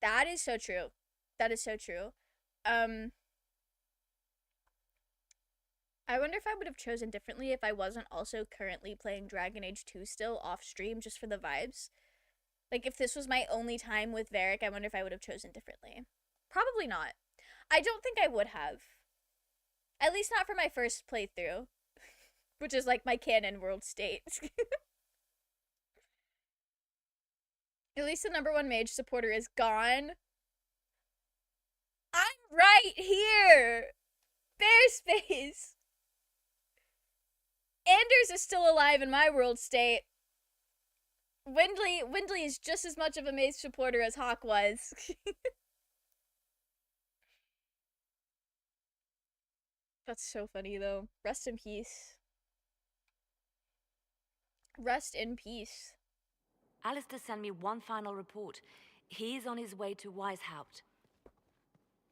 S1: That is so true. That is so true. I wonder if I would have chosen differently if I wasn't also currently playing Dragon Age 2 still off stream just for the vibes. Like, if this was my only time with Varric, I wonder if I would have chosen differently. Probably not. I don't think I would have. At least not for my first playthrough. Which is like my canon world state. At least the #1 mage supporter is gone. I'm right here! Bear space! Anders is still alive in my world state. Windley is just as much of a mage supporter as Hawk was. That's so funny, though. Rest in peace. Rest in peace.
S4: Alistair sent me one final report. He is on his way to Weishaupt.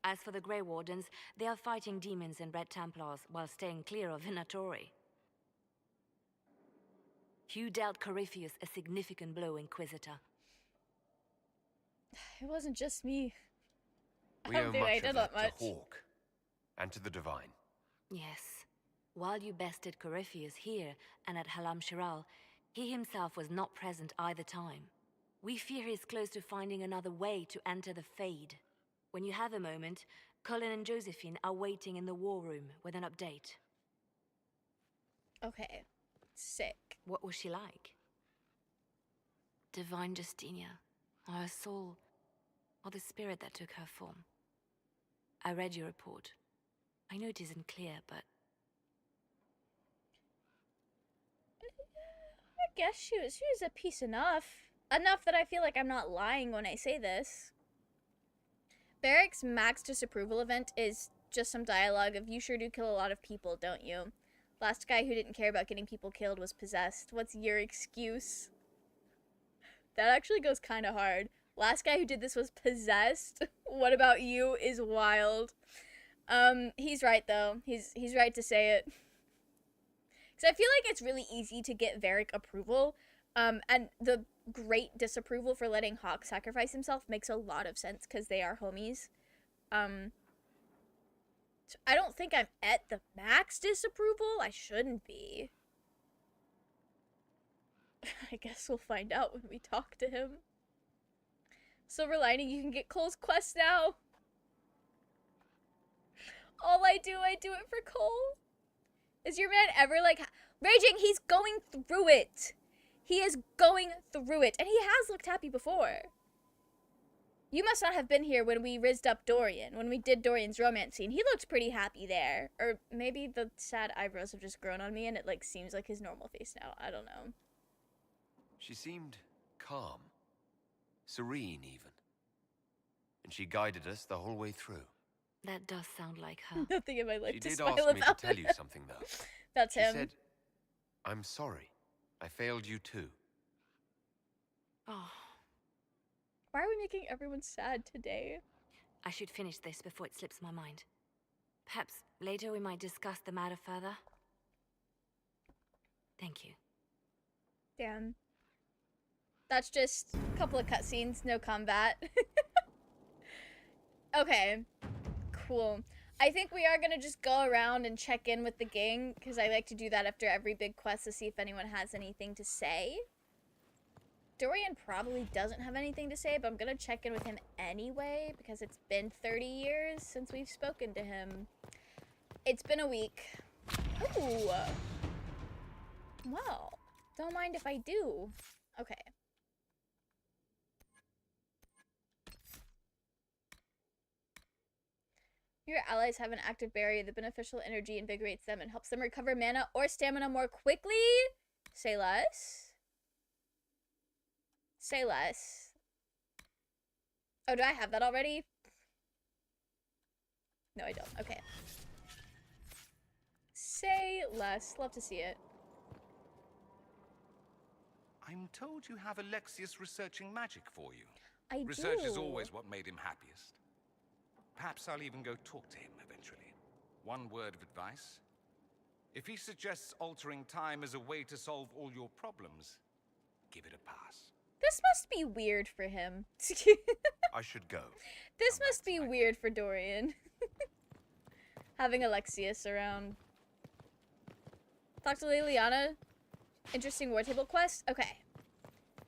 S4: As for the Grey Wardens, they are fighting demons and Red Templars while staying clear of Venatori. You dealt Corypheus a significant blow, Inquisitor.
S1: It wasn't just me.
S8: We
S1: I
S8: owe
S1: don't think I
S8: much
S1: did
S8: of
S1: that
S8: that
S1: much.
S8: to Hawk, and to the Divine.
S4: Yes. While you bested Corypheus here and at Halam Shiral, he himself was not present either time. We fear he is close to finding another way to enter the Fade. When you have a moment, Colin and Josephine are waiting in the war room with an update.
S1: Okay. Sick.
S4: What was she like? Divine Justinia, or her soul, or the spirit that took her form? I read your report. I know it isn't clear, but...
S1: I guess she was a piece enough. Enough that I feel like I'm not lying when I say this. Barrick's max disapproval event is just some dialogue of, you sure do kill a lot of people, don't you? Last guy who didn't care about getting people killed was possessed. What's your excuse? That actually goes kind of hard. Last guy who did this was possessed. What about you is wild. He's right though. He's right to say it. Because I feel like it's really easy to get Varric approval. And the great disapproval for letting Hawk sacrifice himself makes a lot of sense because they are homies. So I don't think I'm at the max disapproval. I shouldn't be. I guess we'll find out when we talk to him. Silver lining, you can get Cole's quest now. All I do it for Cole. Is your man ever like raging? He's going through it. He is going through it. And he has looked happy before. You must not have been here when we rizzed up Dorian. When we did Dorian's romance scene. He looked pretty happy there. Or maybe the sad eyebrows have just grown on me and it like seems like his normal face now. I don't know.
S8: She seemed calm. Serene, even. And she guided us the whole way through.
S4: That does sound like her.
S1: Nothing in my life
S8: She
S1: to
S8: did
S1: smile
S8: ask me to
S1: about.
S8: tell you something, though.
S1: That's
S8: She
S1: him.
S8: said, I'm sorry. I failed you too.
S4: Oh,
S1: Why are we making everyone sad today?
S4: I should finish this before it slips my mind. Perhaps later we might discuss the matter further. Thank you.
S1: Damn. That's just a couple of cutscenes, no combat. Okay, cool. I think we are gonna just go around and check in with the gang, because I like to do that after every big quest to see if anyone has anything to say. Dorian probably doesn't have anything to say, but I'm gonna check in with him anyway, because it's been 30 years since we've spoken to him. It's been a week. Ooh. Well, don't mind if I do. Okay. Your allies have an active barrier. The beneficial energy invigorates them and helps them recover mana or stamina more quickly. Say less. Say less. Oh, do I have that already? No, I don't. Okay. Say less. Love to see it.
S19: I'm told you have Alexius researching magic for you.
S1: I
S19: Research
S1: do.
S19: is always what made him happiest. Perhaps I'll even go talk to him eventually. One word of advice. If he suggests altering time as a way to solve all your problems, give it a pass.
S1: This must be weird for him.
S8: I should go.
S1: This must be weird for Dorian. Having Alexius around. Talk to Liliana. Interesting war table quest. Okay.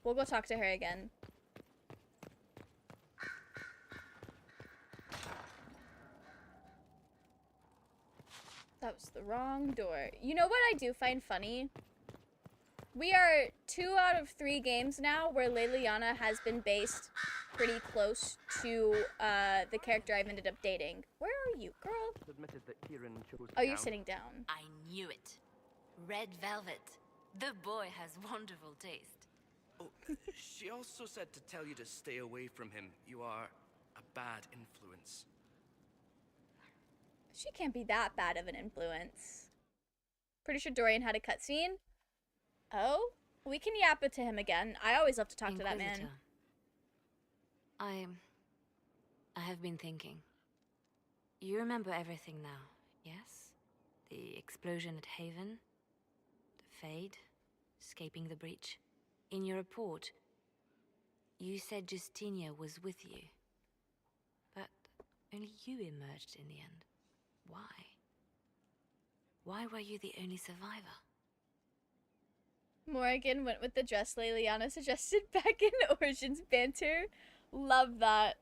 S1: We'll go talk to her again. That was the wrong door. You know what I do find funny? We are 2 out of 3 games now where Liliana has been based pretty close to the character I've ended up dating. Where are you, girl?
S20: Admitted that Kieran chose
S1: Oh, you're sitting down.
S4: I knew it. Red velvet. The boy has wonderful taste.
S20: Oh, she also said to tell you to stay away from him. You are a bad influence.
S1: She can't be that bad of an influence. Pretty sure Dorian had a cutscene. Oh? We can yap it to him again. I always love to talk to that man.
S4: I have been thinking. You remember everything now, yes? The explosion at Haven, the Fade, escaping the breach. In your report, you said Justinia was with you. But only you emerged in the end. Why? Why were you the only survivor?
S1: Morgan went with the dress Liliana suggested back in Origins banter. Love that.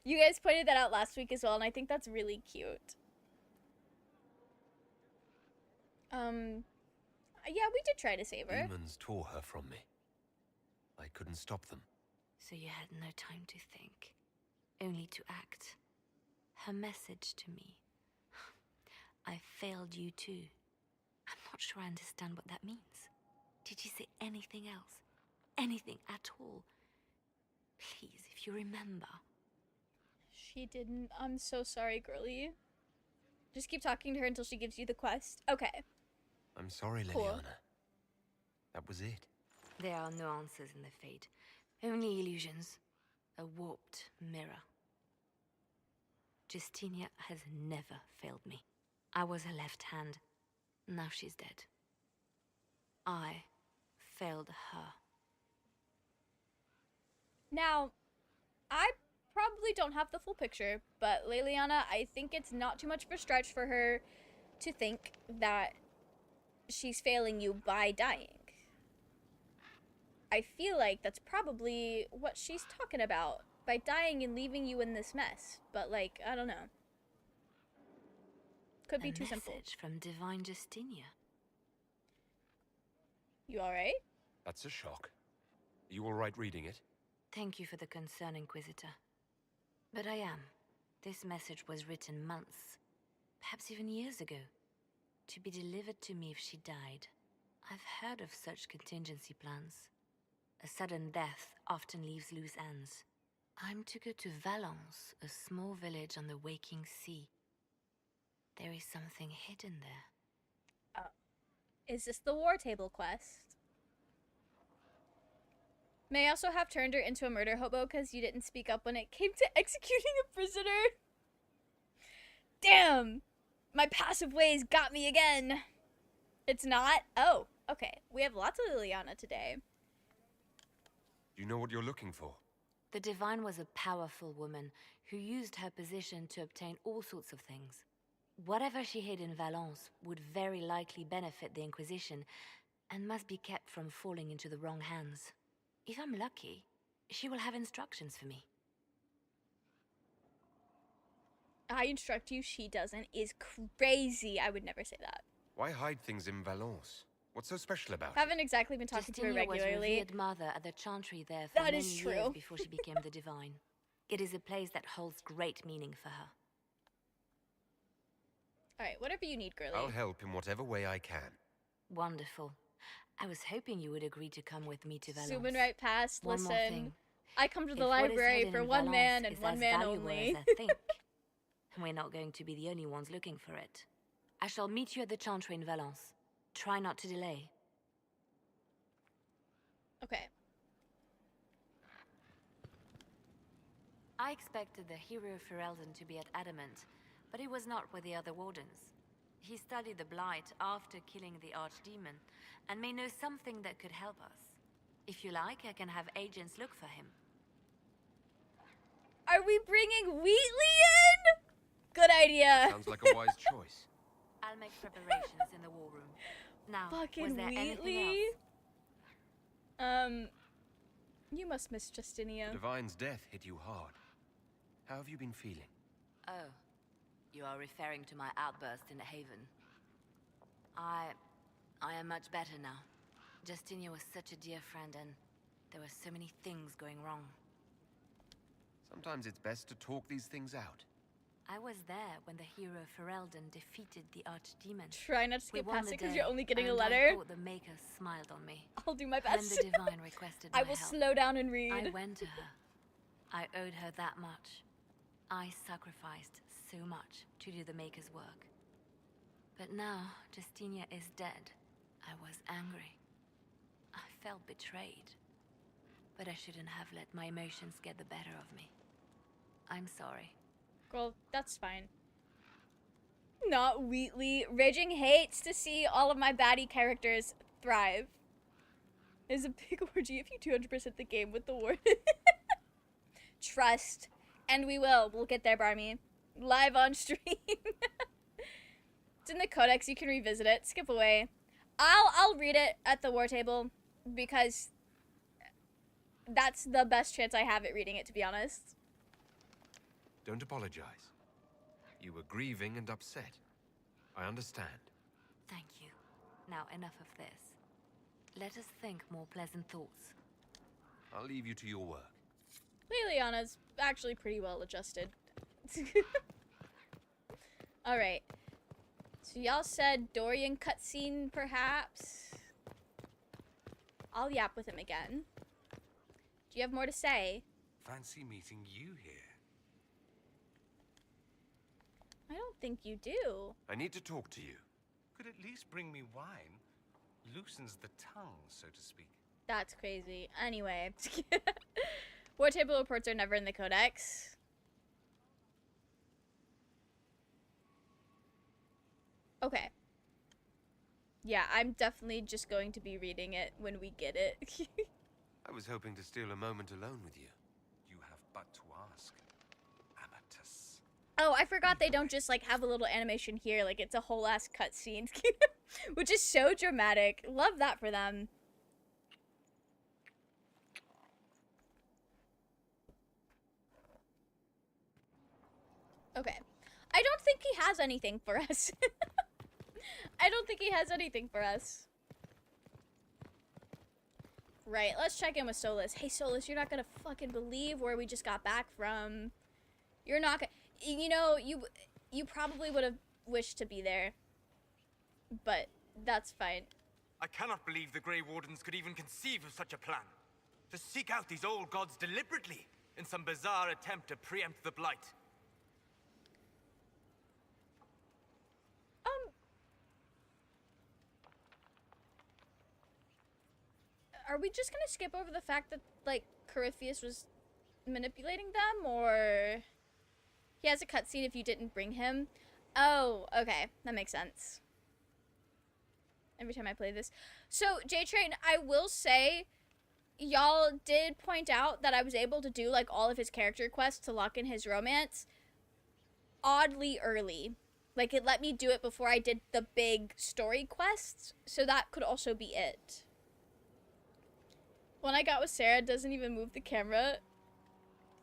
S1: You guys pointed that out last week as well, and I think that's really cute. Yeah, we did try to save her.
S8: Demons tore her from me. I couldn't stop them.
S4: So you had no time to think, only to act. Her message to me. I failed you too. I'm not sure I understand what that means. Did she say anything else? Anything at all? Please, if you remember.
S1: She didn't. I'm so sorry, girlie. Just keep talking to her until she gives you the quest. Okay.
S8: I'm sorry,
S1: Cool.
S8: Liliana. That was it.
S4: There are no answers in the Fade. Only illusions. A warped mirror. Justinia has never failed me. I was her left hand. Now she's dead. I failed her.
S1: Now, I probably don't have the full picture, but Liliana, I think it's not too much of a stretch for her to think that she's failing you by dying. I feel like that's probably what she's talking about, by dying and leaving you in this mess. But, like, I don't know. Could be too simple.
S4: A message from Divine Justinia.
S1: You alright?
S8: That's a shock. Are you all right reading it?
S4: Thank you for the concern, Inquisitor. But I am. This message was written months, perhaps even years ago, to be delivered to me if she died. I've heard of such contingency plans. A sudden death often leaves loose ends. I'm to go to Valence, a small village on the waking sea. There is something hidden there.
S1: Is this the War Table quest? May also have turned her into a murder hobo because you didn't speak up when it came to executing a prisoner. Damn! My passive ways got me again. It's not? Oh, okay. We have lots of Liliana today.
S8: Do you know what you're looking for?
S4: The Divine was a powerful woman who used her position to obtain all sorts of things. Whatever she hid in Valence would very likely benefit the Inquisition and must be kept from falling into the wrong hands. If I'm lucky, she will have instructions for me.
S1: I instruct you, she doesn't, is crazy. I would never say that.
S8: Why hide things in Valence? What's so special about
S1: Haven't exactly been talking to her
S4: Justinia was
S1: regularly.
S4: revered mother at the Chantry there for
S1: That
S4: many
S1: is true.
S4: years before she became the Divine. It is a place that holds great meaning for her.
S1: Alright, whatever you need, girlie.
S8: I'll help in whatever way I can.
S4: Wonderful. I was hoping you would agree to come with me to Valence.
S1: Zooming right past,
S4: One more
S1: listen.
S4: thing.
S1: I come to the
S4: If what is
S1: library
S4: hidden
S1: for
S4: in
S1: one man
S4: Valence
S1: and
S4: is
S1: one
S4: as
S1: man
S4: valuable
S1: only.
S4: as I think, we're not going to be the only ones looking for it. I shall meet you at the Chantry in Valence. Try not to delay.
S1: Okay.
S4: I expected the hero Ferelden to be at Adamant, but he was not with the other wardens. He studied the Blight after killing the Archdemon, and may know something that could help us. If you like, I can have agents look for him.
S1: Are we bringing Wheatley in? Good idea.
S8: Sounds like a wise choice.
S4: I'll make preparations in the war room. Now,
S1: Fucking
S4: was there anything
S1: Wheatley?
S4: else?
S1: You must miss Justinia.
S8: Divine's death hit you hard. How have you been feeling?
S4: Oh, you are referring to my outburst in Haven. I am much better now. Justinia was such a dear friend, and there were so many things going wrong.
S8: Sometimes it's best to talk these things out.
S4: I was there when the hero Ferelden defeated the Archdemon.
S1: Try not to skip
S4: We won
S1: past
S4: the
S1: it because
S4: day,
S1: you're only getting a
S4: and
S1: letter.
S4: I thought the Maker smiled on me.
S1: I'll do my best.
S4: When the Divine requested my
S1: I will
S4: help,
S1: slow down and read.
S4: I went to her. I owed her that much. I sacrificed so much to do the Maker's work. But now, Justinia is dead. I was angry. I felt betrayed. But I shouldn't have let my emotions get the better of me. I'm sorry.
S1: Girl, that's fine. Not Wheatley. Raging hates to see all of my baddie characters thrive. It's a big orgy if you 200% the game with the war. Trust. And we will. We'll get there, Barmy. Live on stream. It's in the codex. You can revisit it. Skip away. I'll read it at the war table because that's the best chance I have at reading it, to be honest.
S8: Don't apologize. You were grieving and upset. I understand.
S4: Thank you. Now, enough of this. Let us think more pleasant thoughts.
S8: I'll leave you to your work.
S1: Liliana's actually pretty well adjusted. Alright. So y'all said Dorian cutscene, perhaps? I'll yap with him again. Do you have more to say?
S19: Fancy meeting you here.
S1: I don't think you do.
S8: I need to talk to you.
S19: Could at least bring me wine. Loosens the tongue, so to speak.
S1: That's crazy. Anyway. War table reports are never in the codex. Okay. Yeah, I'm definitely just going to be reading it when we get it.
S8: I was hoping to steal a moment alone with you.
S19: You have but to ask. Amatus.
S1: Oh, I forgot they don't just, like, have a little animation here. Like, it's a whole ass cutscene. Which is so dramatic. Love that for them. Okay. I don't think he has anything for us. I don't think he has anything for us. Right, let's check in with Solus. Hey, Solus, you're not gonna fucking believe where we just got back from. You're not gonna... You know, you probably would have wished to be there. But that's fine.
S21: I cannot believe the Grey Wardens could even conceive of such a plan. To seek out these old gods deliberately in some bizarre attempt to preempt the Blight.
S1: Are we just gonna skip over the fact that, like, Corypheus was manipulating them, or... He has a cutscene if you didn't bring him? Oh, okay. That makes sense. Every time I play this. So, J-Train, I will say, y'all did point out that I was able to do, like, all of his character quests to lock in his romance oddly early. Like, it let me do it before I did the big story quests, so that could also be it. When I got with Sarah, it doesn't even move the camera.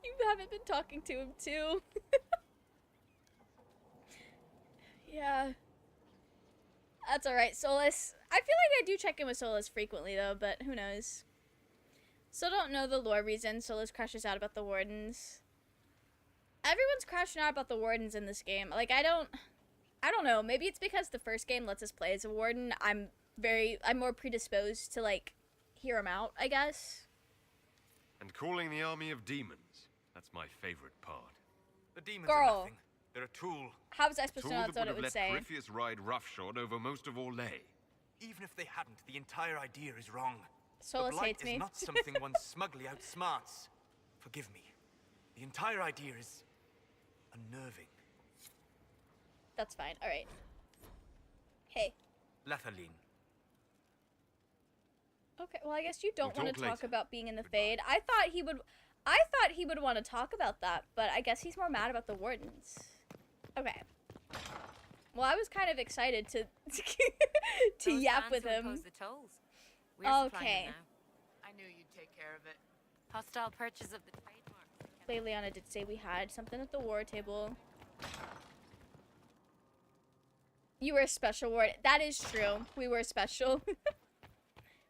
S1: You haven't been talking to him, too. Yeah. That's alright, Solus. I feel like I do check in with Solus frequently, though, but who knows. Still don't know the lore reason Solus crashes out about the Wardens. Everyone's crashing out about the Wardens in this game. Like, I don't know. Maybe it's because the first game lets us play as a Warden. I'm more predisposed to, like, hear him out, I guess.
S8: And calling the army of demons. That's my favorite part.
S21: The demons are nothing. They're a tool.
S1: How was I supposed to know that's what it would say?
S8: Corypheus ride roughshod over most of Orlais.
S21: Even if they hadn't, the entire idea is wrong.
S1: Solus
S21: the Blight
S1: hates me.
S21: is not something one smugly outsmarts. Forgive me. The entire idea is unnerving.
S1: That's fine. All right. Hey.
S21: Lethaline.
S1: Okay, well, I guess you don't
S8: We'll
S1: want to
S8: talk
S1: talk
S8: later.
S1: about being in the Fade. I thought he would want to talk about that, but I guess he's more mad about the Wardens. Okay. Well, I was kind of excited to to yap with him.
S2: The tolls. We're supplying
S1: Okay.
S2: them now. I knew you'd take care of it. Hostile purchase of the trademark.
S1: Liliana did say we had something at the war table. You were a special ward. That is true. We were special.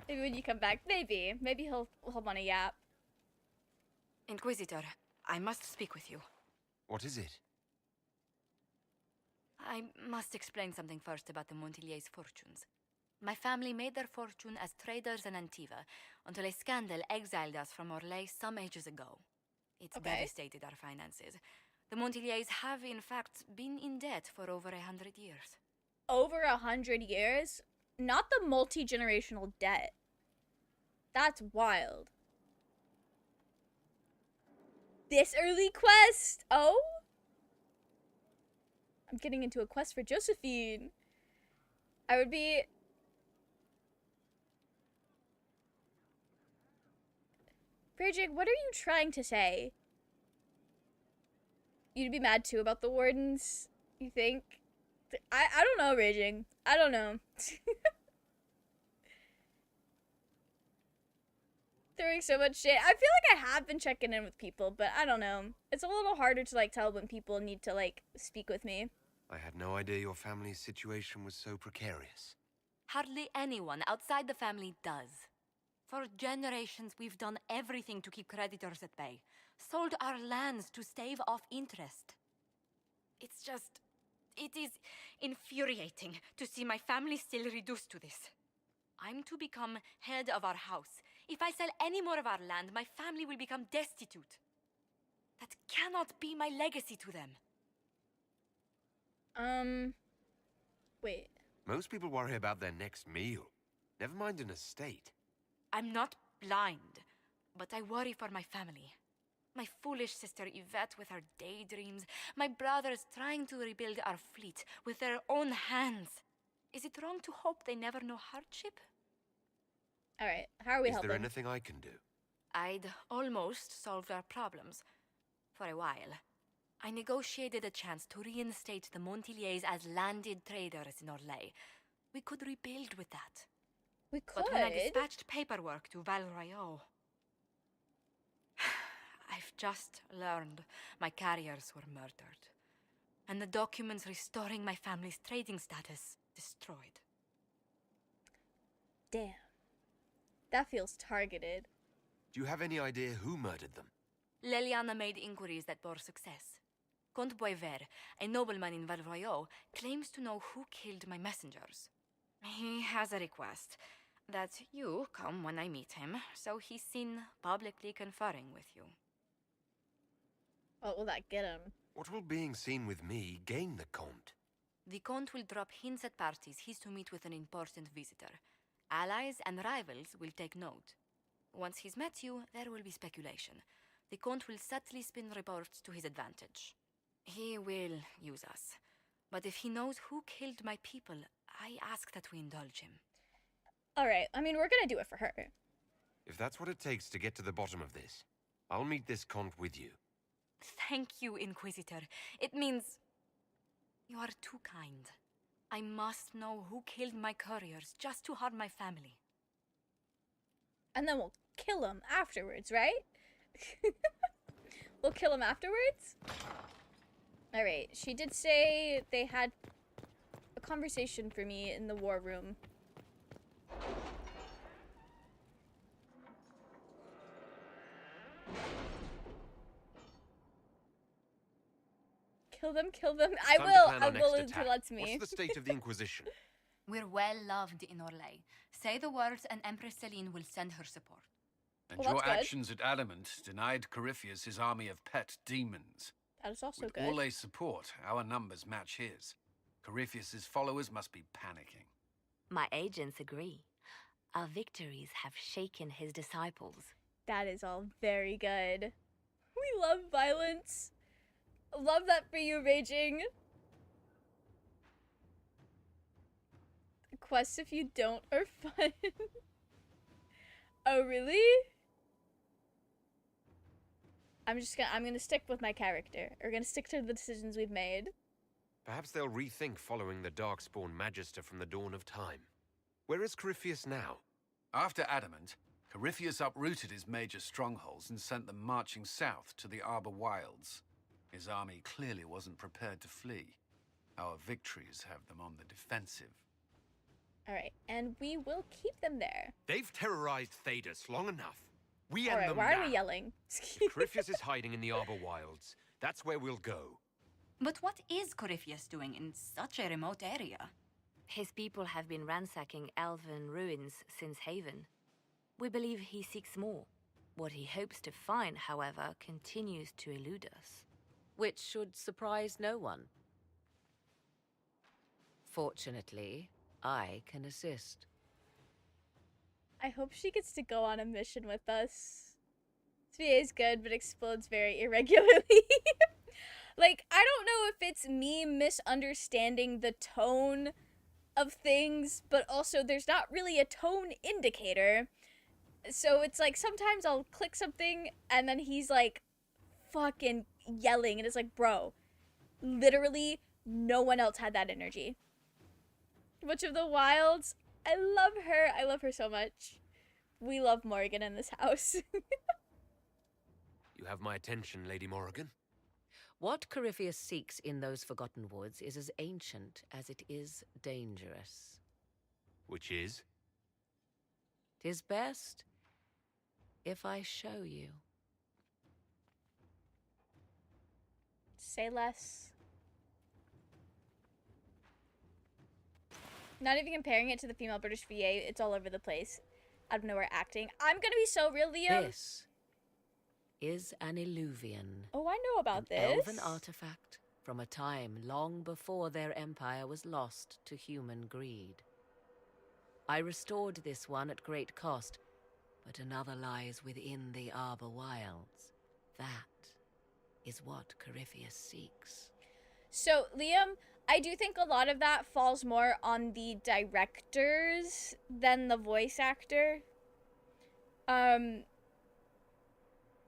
S1: Maybe when you come back, maybe he'll want to yap.
S2: Inquisitor, I must speak with you.
S8: What is it?
S2: I must explain something first about the Montiliers' fortunes. My family made their fortune as traders in Antiva until a scandal exiled us from Orlais some ages ago. It's devastated our finances. The Montiliers have, in fact, been in debt for over 100 years.
S1: Over 100 years? Not the multi-generational debt. That's wild. This early quest? Oh? I'm getting into a quest for Josephine. I would be... Bridget, what are you trying to say? You'd be mad too about the Wardens, you think? I don't know, Raging. I don't know. Throwing so much shit. I feel like I have been checking in with people, but I don't know. It's a little harder to, like, tell when people need to, like, speak with me.
S8: I had no idea your family's situation was so precarious.
S2: Hardly anyone outside the family does. For generations, we've done everything to keep creditors at bay. Sold our lands to stave off interest. It is infuriating to see my family still reduced to this. I'm to become head of our house. If I sell any more of our land, my family will become destitute. That cannot be my legacy to them.
S1: Wait.
S8: Most people worry about their next meal. Never mind an estate.
S2: I'm not blind, but I worry for my family. My foolish sister Yvette with her daydreams. My brothers trying to rebuild our fleet with their own hands. Is it wrong to hope they never know hardship?
S1: Alright, how are we helping?
S8: Is there anything I can do?
S2: I'd almost solved our problems. For a while. I negotiated a chance to reinstate the Montiliers as landed traders in Orlais. We could rebuild with that.
S1: We could?
S2: But when I dispatched paperwork to Val Royaux, I've just learned my carriers were murdered. And the documents restoring my family's trading status destroyed.
S1: Damn. That feels targeted.
S8: Do you have any idea who murdered them?
S2: Leliana made inquiries that bore success. Comte Boisvert, a nobleman in Val Royaux, claims to know who killed my messengers. He has a request that you come when I meet him, so he's seen publicly conferring with you.
S1: What will that get him?
S8: What will being seen with me gain the Comte?
S2: The Comte will drop hints at parties he's to meet with an important visitor. Allies and rivals will take note. Once he's met you, there will be speculation. The Comte will subtly spin reports to his advantage. He will use us. But if he knows who killed my people, I ask that we indulge him.
S1: Alright, I mean, we're gonna do it for her.
S8: If that's what it takes to get to the bottom of this, I'll meet this Comte with you.
S2: Thank you, Inquisitor. It means you are too kind. I must know who killed my couriers just to harm my family.
S1: And then we'll kill him afterwards, right? We'll kill him afterwards? Alright, she did say they had a conversation for me in the war room. Kill them, kill them. I will if he lets me.
S8: What's the state of the Inquisition?
S2: We're well loved in Orlais. Say the words and Empress Celine will send her support.
S5: And your actions at Adamant denied Corypheus his army of pet demons.
S1: That is also
S5: With
S1: good.
S5: Orlais' support, our numbers match his. Corypheus's followers must be panicking.
S4: My agents agree. Our victories have shaken his disciples.
S1: That is all very good. We love violence. Love that for you, Raging. Quests if you don't are fun. Oh, really? I'm gonna stick with my character. We're gonna stick to the decisions we've made.
S8: Perhaps they'll rethink following the Darkspawn Magister from the dawn of time. Where is Corypheus now?
S5: After Adamant, Corypheus uprooted his major strongholds and sent them marching south to the Arbor Wilds. His army clearly wasn't prepared to flee. Our victories have them on the defensive.
S1: Alright, and we will keep them there.
S8: They've terrorized Thedas long enough. We
S1: All
S8: end them
S1: why
S8: now.
S1: are we yelling?
S8: Corypheus is hiding in the Arbor Wilds. That's where we'll go.
S2: But what is Corypheus doing in such a remote area?
S4: His people have been ransacking elven ruins since Haven. We believe he seeks more. What he hopes to find, however, continues to elude us.
S3: Which should surprise no one. Fortunately, I can assist.
S1: I hope she gets to go on a mission with us. SVA is good, but explodes very irregularly. Like, I don't know if it's me misunderstanding the tone of things, but also there's not really a tone indicator. So it's like, sometimes I'll click something, and then he's like, fucking yelling, and it's like, bro, literally no one else had that energy. Witch of the Wilds, I love her so much. We love Morrigan in this house.
S8: You have my attention, Lady Morrigan.
S3: What Corypheus seeks in those forgotten woods is as ancient as it is dangerous.
S8: Which is?
S3: 'Tis best if I show you.
S1: Say less. Not even comparing it to the female British VA, it's all over the place. Out of nowhere acting. I'm gonna be so real, Liam.
S3: This is an illuvian.
S1: Oh, I know about
S3: an
S1: this.
S3: elven artifact from a time long before their empire was lost to human greed. I restored this one at great cost, but another lies within the Arbor Wilds. That is what Corypheus seeks.
S1: So, Liam, I do think a lot of that falls more on the directors than the voice actor.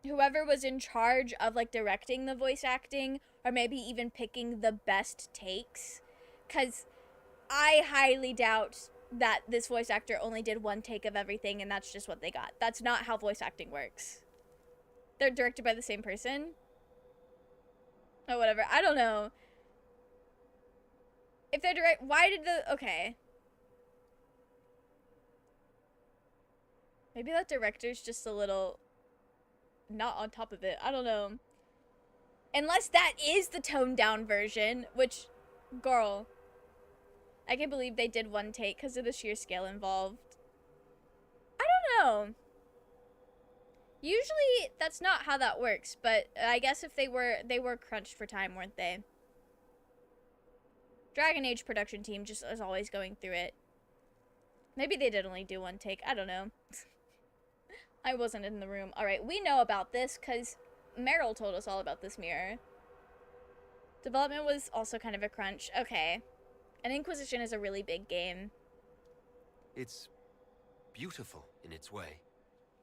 S1: Whoever was in charge of, like, directing the voice acting, or maybe even picking the best takes, because I highly doubt that this voice actor only did one take of everything and that's just what they got. That's not how voice acting works. They're directed by the same person. Oh, whatever. I don't know. If they're direct, why did the, okay. Maybe that director's just a little not on top of it. I don't know. Unless that is the toned down version, which, girl, I can't believe they did one take because of the sheer scale involved. I don't know. Usually that's not how that works, but I guess if they were crunched for time, weren't they? Dragon Age production team just is always going through it. Maybe they did only do one take. I don't know. I wasn't in the room. Alright, we know about this because Meryl told us all about this mirror. Development was also kind of a crunch. Okay. And Inquisition is a really big game.
S8: It's beautiful in its way.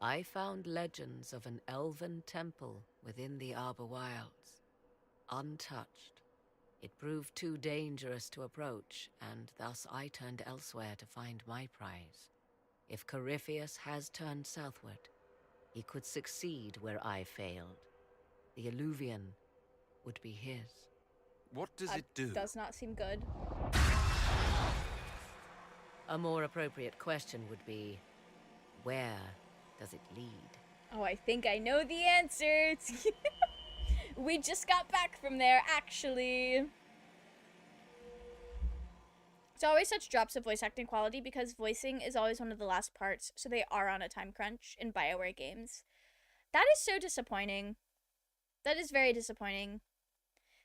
S3: I found legends of an elven temple within the Arbor Wilds, untouched. It proved too dangerous to approach, and thus I turned elsewhere to find my prize. If Corypheus has turned southward, he could succeed where I failed. The Illuvian would be his.
S8: What does it do?
S1: Does not seem good.
S3: A more appropriate question would be, where does it lead?
S1: Oh, I think I know the answer. We just got back from there, actually. It's always such drops of voice acting quality because voicing is always one of the last parts, so they are on a time crunch in BioWare games. That is so disappointing. That is very disappointing.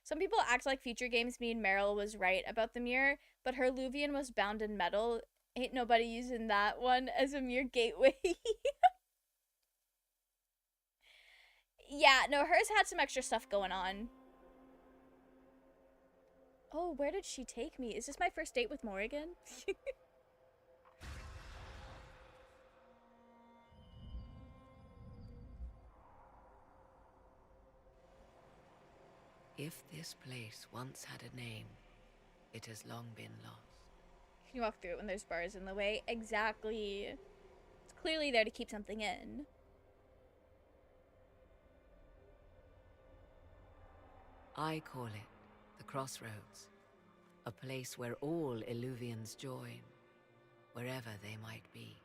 S1: Some people act like future games mean Meryl was right about the mirror, but her Luvian was bound in metal. Ain't nobody using that one as a mere gateway. Yeah, no, hers had some extra stuff going on. Oh, where did she take me? Is this my first date with Morrigan?
S3: If this place once had a name, it has long been lost.
S1: Can you walk through it when there's bars in the way? Exactly. It's clearly there to keep something in.
S3: I call it the Crossroads, a place where all Illuvians join, wherever they might be.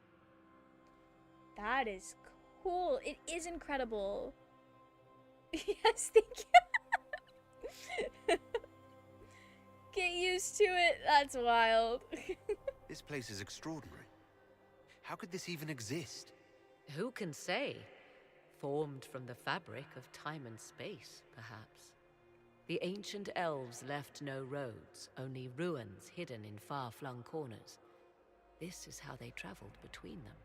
S1: That is cool. It is incredible. Yes, thank you. Get used to it. That's wild.
S8: This place is extraordinary. How could this even exist?
S3: Who can say? Formed from the fabric of time and space, perhaps. The ancient elves left no roads, only ruins hidden in far-flung corners. This is how they traveled between them.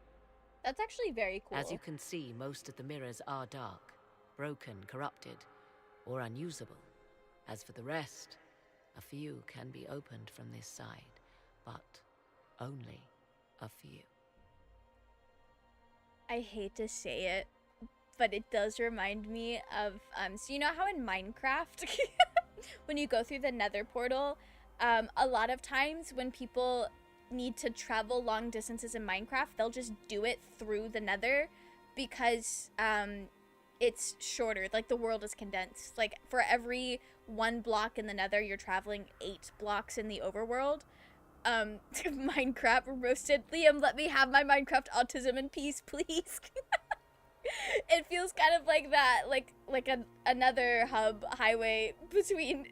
S1: That's actually very cool.
S3: As you can see, most of the mirrors are dark, broken, corrupted, or unusable. As for the rest, a few can be opened from this side, but only a few.
S1: I hate to say it, but it does remind me of, so you know how in Minecraft, when you go through the nether portal, a lot of times when people need to travel long distances in Minecraft, they'll just do it through the nether because, it's shorter, like the world is condensed. Like for every 1 block in the nether, you're traveling 8 blocks in the overworld. Minecraft roasted. Liam, let me have my Minecraft autism in peace, please. It feels kind of like that, like another hub highway between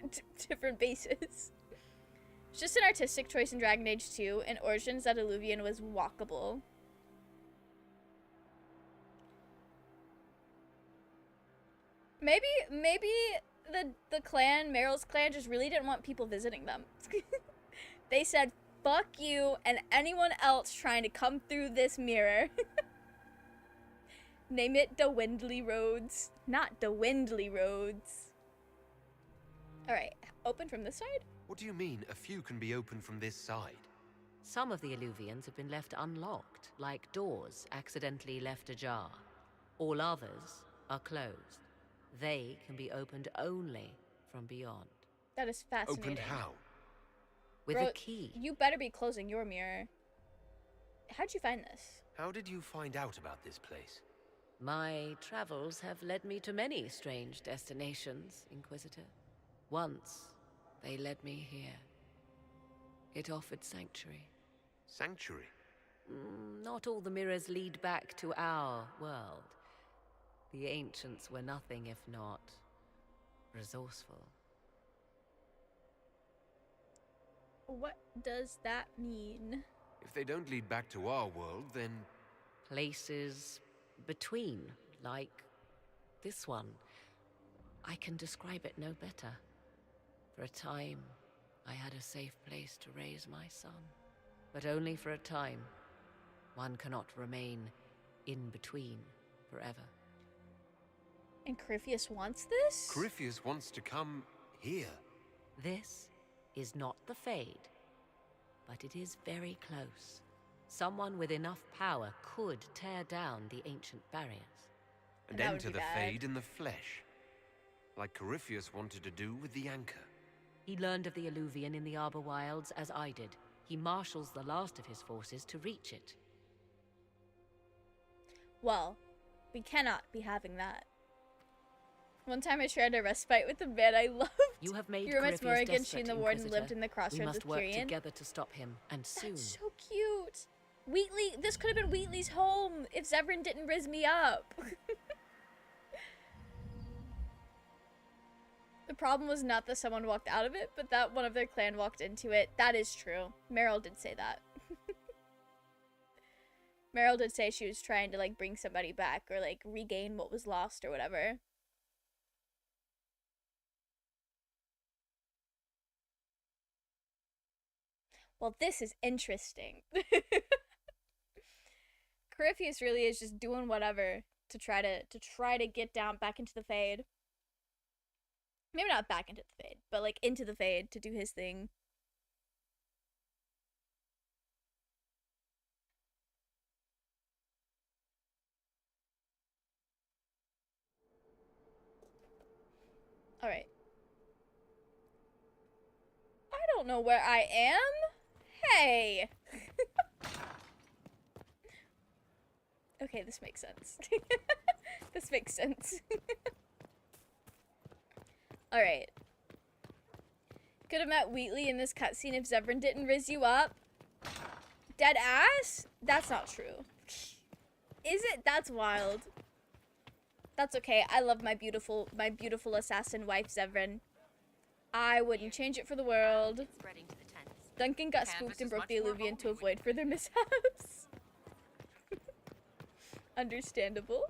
S1: different bases. It's just an artistic choice in Dragon Age 2. In Origins, that Illuvian was walkable. Maybe the clan, Meryl's clan, just really didn't want people visiting them. They said, fuck you and anyone else trying to come through this mirror. Name it the Windley Roads, not the Windley Roads. Alright, open from this side?
S8: What do you mean, a few can be opened from this side?
S3: Some of the Illuvians have been left unlocked, like doors accidentally left ajar. All others are closed. They can be opened only from beyond.
S1: That is fascinating.
S8: Opened how?
S3: With
S1: Bro,
S3: a key.
S1: You better be closing your mirror. How'd you find this?
S8: How did you find out about this place?
S3: My travels have led me to many strange destinations, Inquisitor. Once, they led me here. It offered sanctuary.
S8: Sanctuary?
S3: Not all the mirrors lead back to our world. The ancients were nothing if not resourceful.
S1: What does that mean?
S8: If they don't lead back to our world, then...
S3: Places between, like this one. I can describe it no better. For a time, I had a safe place to raise my son. But only for a time. One cannot remain in between forever.
S1: And Corypheus wants this?
S8: Corypheus wants to come here.
S3: This is not the Fade, but it is very close. Someone with enough power could tear down the ancient barriers.
S8: And enter the Fade in the flesh. Like Corypheus wanted to do with the Anchor.
S3: He learned of the Illuvian in the Arbor Wilds as I did. He marshals the last of his forces to reach it.
S1: Well, we cannot be having that. One time I shared a respite with a man I loved.
S3: You have made
S1: Corypheus
S3: Corypheus
S1: Morrigan, she and the Warden
S3: Inquisitor.
S1: lived in the
S3: We
S1: crossroads
S3: must
S1: with
S3: work
S1: Tyrion.
S3: together to stop him, and soon.
S1: That's so cute. Wheatley, this could have been Wheatley's home if Zevran didn't riz me up. The problem was not that someone walked out of it, but that one of their clan walked into it. That is true. Meryl did say that. Meryl did say she was trying to, like, bring somebody back or, like, regain what was lost or whatever. Well, this is interesting. Corypheus really is just doing whatever to try to get down back into the Fade. Maybe not back into the Fade, but like into the Fade to do his thing. All right. I don't know where I am. Hey. Okay, this makes sense. This makes sense. Alright. Could have met Wheatley in this cutscene if Zevran didn't riz you up. Dead ass? That's not true. Is it? That's wild. That's okay. I love my beautiful assassin wife, Zevran. I wouldn't change it for the world. Duncan got spooked and broke the Illuvian to avoid further mishaps. Understandable.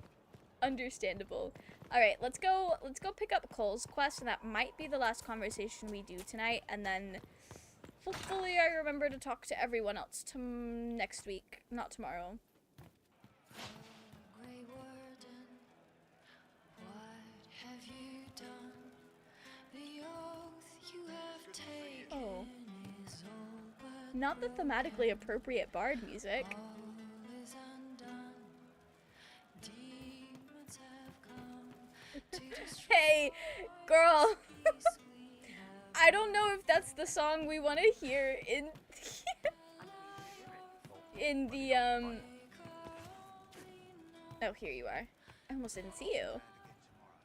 S1: Understandable. Alright, let's go pick up Cole's quest, and that might be the last conversation we do tonight, and then hopefully I remember to talk to everyone else next week, not tomorrow. Oh. Not the thematically appropriate bard music. Hey, girl. I don't know if that's the song we want to hear in in the Oh, here you are. I almost didn't see you.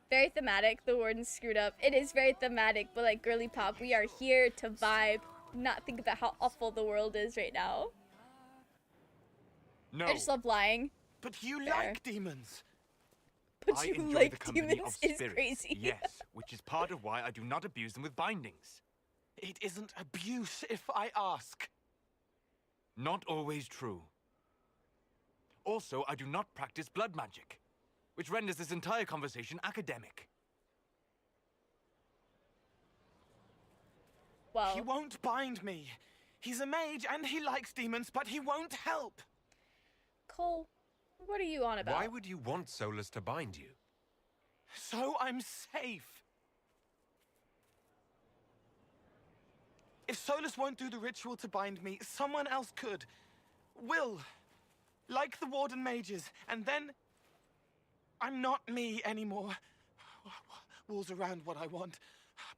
S1: Very thematic. The warden screwed up. It is very thematic, but like girly pop, we are here to vibe. not think about how awful the world is right now.
S21: No.
S1: I just love lying.
S21: But you
S1: Fair.
S21: like demons.
S1: But
S21: I
S1: you
S21: enjoy
S1: like
S21: the company
S1: demons
S21: of
S1: is
S21: spirits,
S1: crazy.
S21: yes, which is part of why I do not abuse them with bindings. It isn't abuse if I ask. Not always true. Also, I do not practice blood magic, which renders this entire conversation academic.
S1: Well,
S21: he won't bind me. He's a mage and he likes demons, but he won't help.
S1: Cole, what are you on about?
S8: Why would you want Solus to bind you?
S21: So I'm safe. If Solus won't do the ritual to bind me, someone else could. Will. Like the Warden mages. And then I'm not me anymore. Walls around what I want.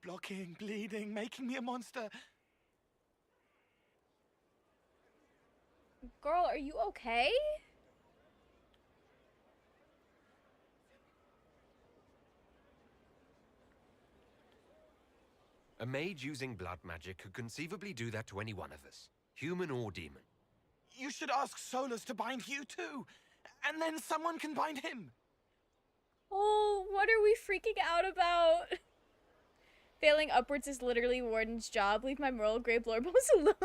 S21: Blocking, bleeding, making me a monster.
S1: Girl, are you okay?
S8: A mage using blood magic could conceivably do that to any one of us, human or demon.
S21: You should ask Solus to bind you too. And then someone can bind him.
S1: Oh, what are we freaking out about? Failing upwards is literally Warden's job. Leave my moral grey blorbos alone.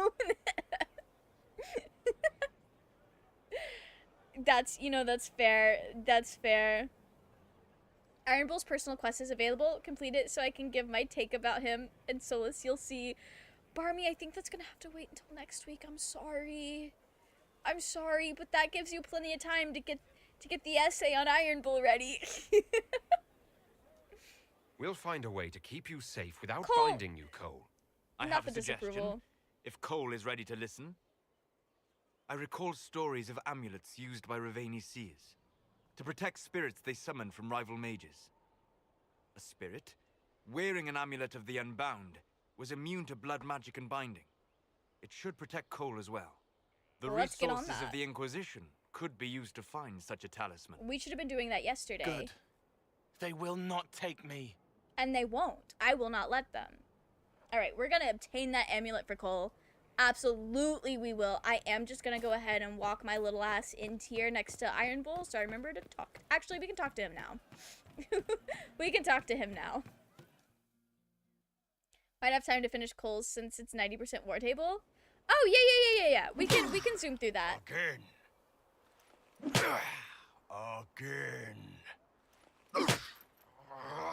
S1: That's, you know, that's fair. That's fair. Iron Bull's personal quest is available. Complete it so I can give my take about him and Solus. You'll see. Barmy, I think that's gonna have to wait until next week. I'm sorry. I'm sorry, but that gives you plenty of time to get the essay on Iron Bull ready.
S8: We'll find a way to keep you safe without
S1: Cole.
S8: binding you, Cole.
S21: I
S1: Not
S21: have
S1: the
S21: a suggestion.
S1: disapproval.
S21: If Cole is ready to listen. I recall stories of amulets used by Raveni seers to protect spirits they summon from rival mages. A spirit, wearing an amulet of the Unbound, was immune to blood magic and binding. It should protect Cole as well. The
S1: Well, let's get on
S21: resources
S1: that.
S21: of the Inquisition could be used to find such a talisman.
S1: We should have been doing that yesterday.
S21: Good. They will not take me.
S1: And they won't. I will not let them. Alright, we're gonna obtain that amulet for Cole. Absolutely we will. I am just gonna go ahead and walk my little ass in here next to Iron Bull, so I remember to talk. Actually, we can talk to him now. We can talk to him now. Might have time to finish Cole's since it's 90% war table. Oh, yeah. We can zoom through that.
S6: Again.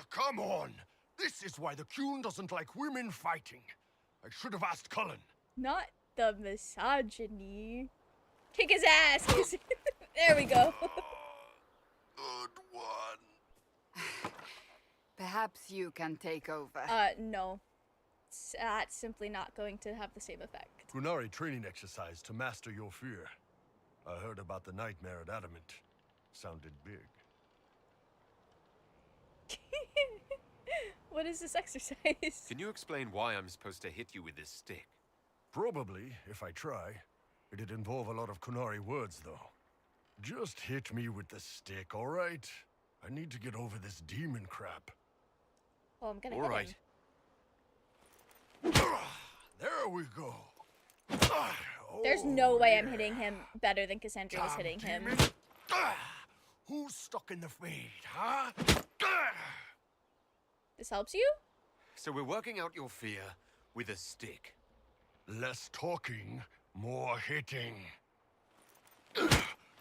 S6: Come on. This is why the Qun doesn't like women fighting. I should have asked Cullen.
S1: Not the misogyny. Kick his ass. There we go.
S6: Good one.
S7: Perhaps you can take over.
S1: No. That's simply not going to have the same effect.
S6: Qunari training exercise to master your fear. I heard about the nightmare at Adamant. Sounded big.
S1: What is this exercise?
S8: Can you explain why I'm supposed to hit you with this stick?
S6: Probably, if I try. It'd involve a lot of Qunari words, though. Just hit me with the stick, all right? I need to get over this demon crap.
S1: Well, I'm gonna
S6: All
S1: hit
S6: right.
S1: him.
S6: There we go.
S1: There's no way I'm hitting him better than Cassandra was hitting him.
S6: Who's stuck in the fade, huh?
S1: This helps you?
S8: So we're working out your fear with a stick.
S6: Less talking, more hitting.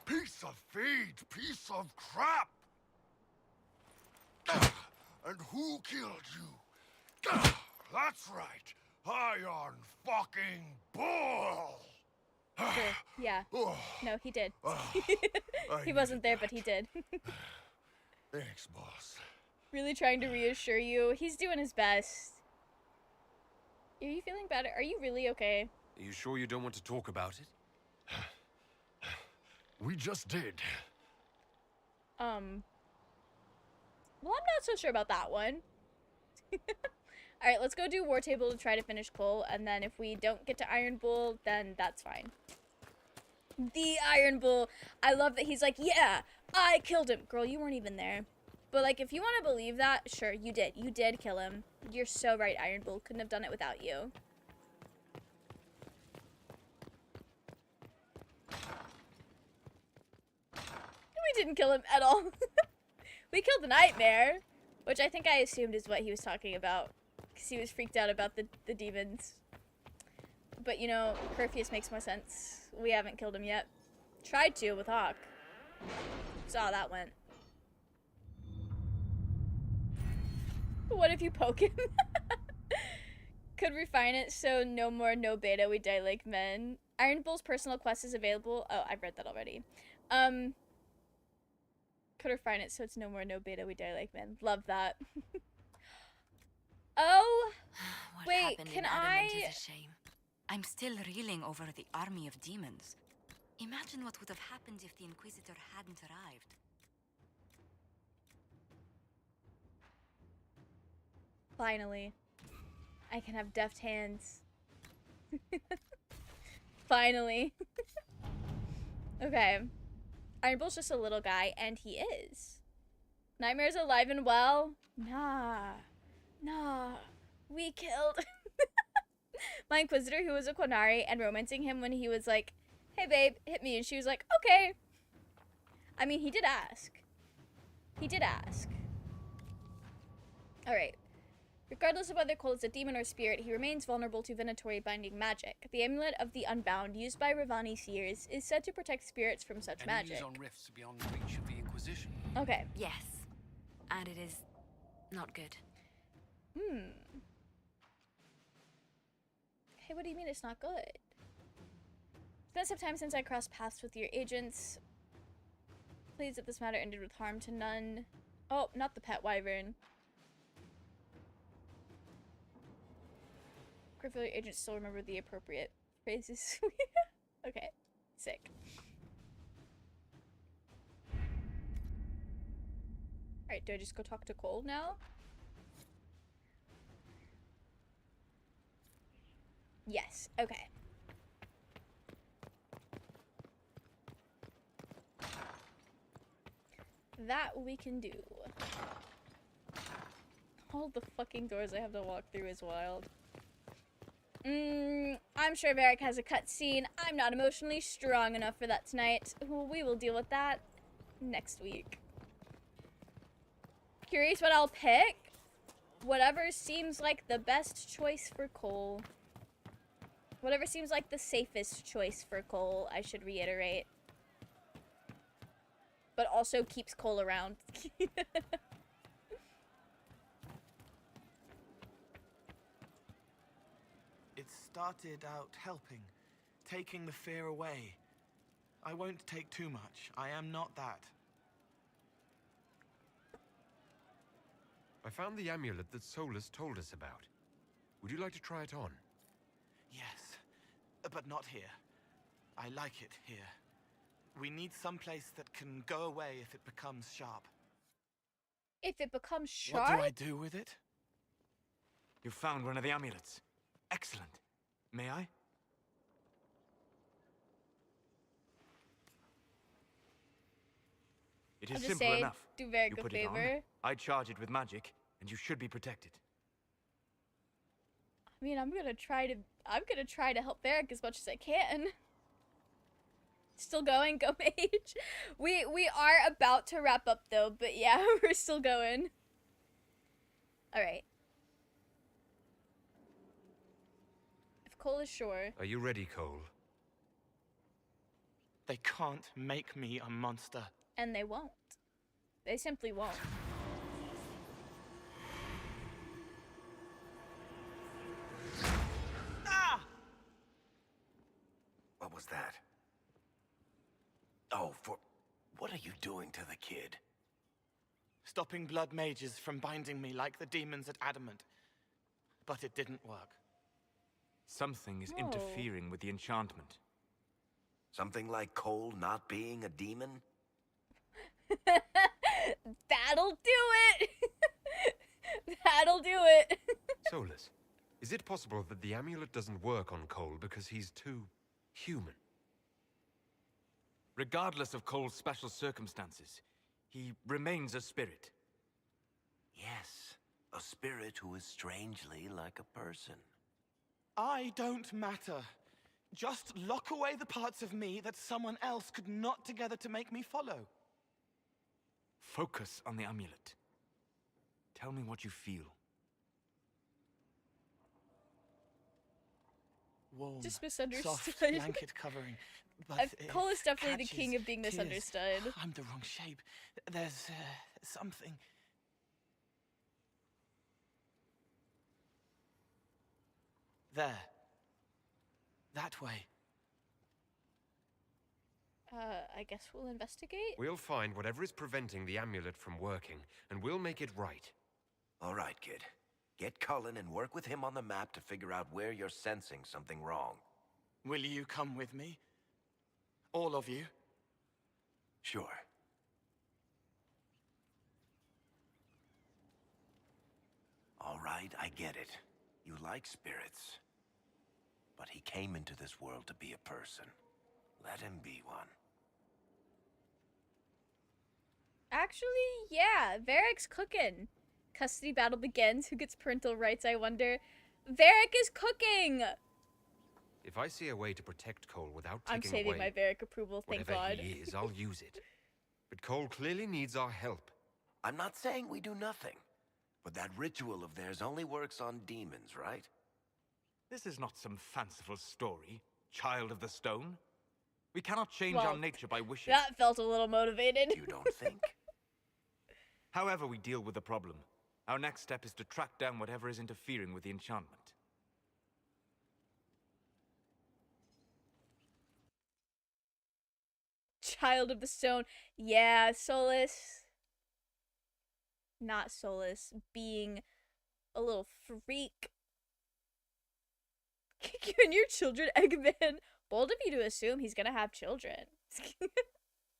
S6: Piece of feed, piece of crap! And who killed you? That's right, Iron fucking Bull!
S1: Sure. Yeah.
S6: Oh.
S1: No, he did.
S6: I
S1: He wasn't there, but he did.
S6: Thanks, boss.
S1: Really trying to reassure you. He's doing his best. Are you feeling better? Are you really okay?
S8: Are you sure you don't want to talk about it?
S6: We just did.
S1: Well, I'm not so sure about that one. Alright, let's go do War Table to try to finish Cole, and then if we don't get to Iron Bull, then that's fine. The Iron Bull. I love that he's like, yeah, I killed him. Girl, you weren't even there. But, like, if you want to believe that, sure, you did. You did kill him. You're so right, Iron Bull. Couldn't have done it without you. didn't kill him at all. We killed the nightmare, which I think I assumed is what he was talking about, because he was freaked out about the demons. But you know, Perseus makes more sense. We haven't killed him yet. Tried to with Hawk. Saw how that went. What if you poke him? Could refine it so no more no beta, we die like men. Iron Bull's personal quest is available. Oh, I've read that already. Could refine it so it's no more no beta, we die like men. Love that. Oh,
S2: What
S1: wait,
S2: happened
S1: can
S2: in Adamant
S1: I...
S2: is a shame. I'm still reeling over the army of demons. Imagine what would have happened if the Inquisitor hadn't arrived.
S1: Finally. I can have deft hands. Finally. Okay. Iron Bull's just a little guy, and he is. Nightmare's alive and well? Nah. Nah. We killed my Inquisitor, who was a Quanari, and romancing him when he was like, hey babe, hit me. And she was like, okay. I mean, he did ask. He did ask. Alright. Regardless of whether Cole is a demon or spirit, he remains vulnerable to Venatori binding magic. The Amulet of the Unbound, used by Ravani seers, is said to protect spirits from such magic.
S5: Enemies on rifts beyond the reach of the Inquisition.
S1: Okay.
S4: Yes. And it is not good.
S1: Hey, what do you mean it's not good? It's been some time since I crossed paths with your agents. Pleased that this matter ended with harm to none. Oh, not the pet wyvern. Grateful your agents still remember the appropriate phrases. Okay, sick. Alright, do I just go talk to Cole now? Yes, okay. That we can do. All the fucking doors I have to walk through is wild. I'm sure Varric has a cutscene. I'm not emotionally strong enough for that tonight. We will deal with that next week. Curious what I'll pick? Whatever seems like the best choice for Cole. Whatever seems like the safest choice for Cole, I should reiterate. But also keeps Cole around.
S11: It started out helping, taking the fear away. I won't take too much. I am not that.
S8: I found the amulet that Solus told us about. Would you like to try it on?
S11: Yes, but not here. I like it here. We need some place that can go away if it becomes sharp.
S1: If it becomes sharp?
S11: What do I do with it?
S21: You found one of the amulets. Excellent. May I? It is
S1: I'll just
S21: simple
S1: say,
S21: enough.
S1: do Varric
S21: You
S1: a
S21: put it on,
S1: favor.
S21: I charge it with magic, and you should be protected.
S1: I mean, I'm gonna try to help Varric as much as I can. Still going, go mage. We are about to wrap up though, but yeah, we're still going. All right. If Cole is sure.
S8: Are you ready, Cole?
S11: They can't make me a monster.
S1: And they won't. They simply won't.
S15: Ah! What was that? Oh, what are you doing to the kid?
S11: Stopping blood mages from binding me like the demons at Adamant. But it didn't work.
S21: Something is
S1: Oh.
S21: interfering with the enchantment.
S15: Something like Cole not being a demon?
S1: That'll do it. That'll do it.
S8: Solus, is it possible that the amulet doesn't work on Cole because he's too human?
S21: Regardless of Cole's special circumstances, he remains a spirit.
S15: Yes, a spirit who is strangely like a person.
S11: I don't matter. Just lock away the parts of me that someone else could knot together to make me follow.
S21: Focus on the amulet. Tell me what you feel.
S11: Warm,
S1: Just misunderstood.
S11: soft blanket covering. But
S1: Cole is definitely the
S11: catches
S1: king of being
S11: tears.
S1: misunderstood.
S11: I'm the wrong shape. There's something. There. That way.
S1: I guess we'll investigate.
S8: We'll find whatever is preventing the amulet from working, and we'll make it right.
S15: All right, kid. Get Cullen and work with him on the map to figure out where you're sensing something wrong.
S11: Will you come with me? All of you?
S15: Sure. All right, I get it. You like spirits. But he came into this world to be a person. Let him be one.
S1: Actually, yeah, Varric's cooking. Custody battle begins. Who gets parental rights, I wonder? Varric is cooking!
S8: If I see a way to protect Cole without
S1: I'm
S8: taking
S1: saving
S8: away
S1: my Varric approval, thank
S8: whatever
S1: God.
S8: he is, I'll use it. But Cole clearly needs our help.
S15: I'm not saying we do nothing. But that ritual of theirs only works on demons, right?
S21: This is not some fanciful story, child of the stone. We cannot change our nature by wishing.
S1: That felt a little motivated.
S15: You don't think?
S21: However we deal with the problem, our next step is to track down whatever is interfering with the enchantment.
S1: Child of the Stone. Yeah, Solus. Not Solus. Being a little freak. Kick you and your children, Eggman. Bold of you to assume he's gonna have children.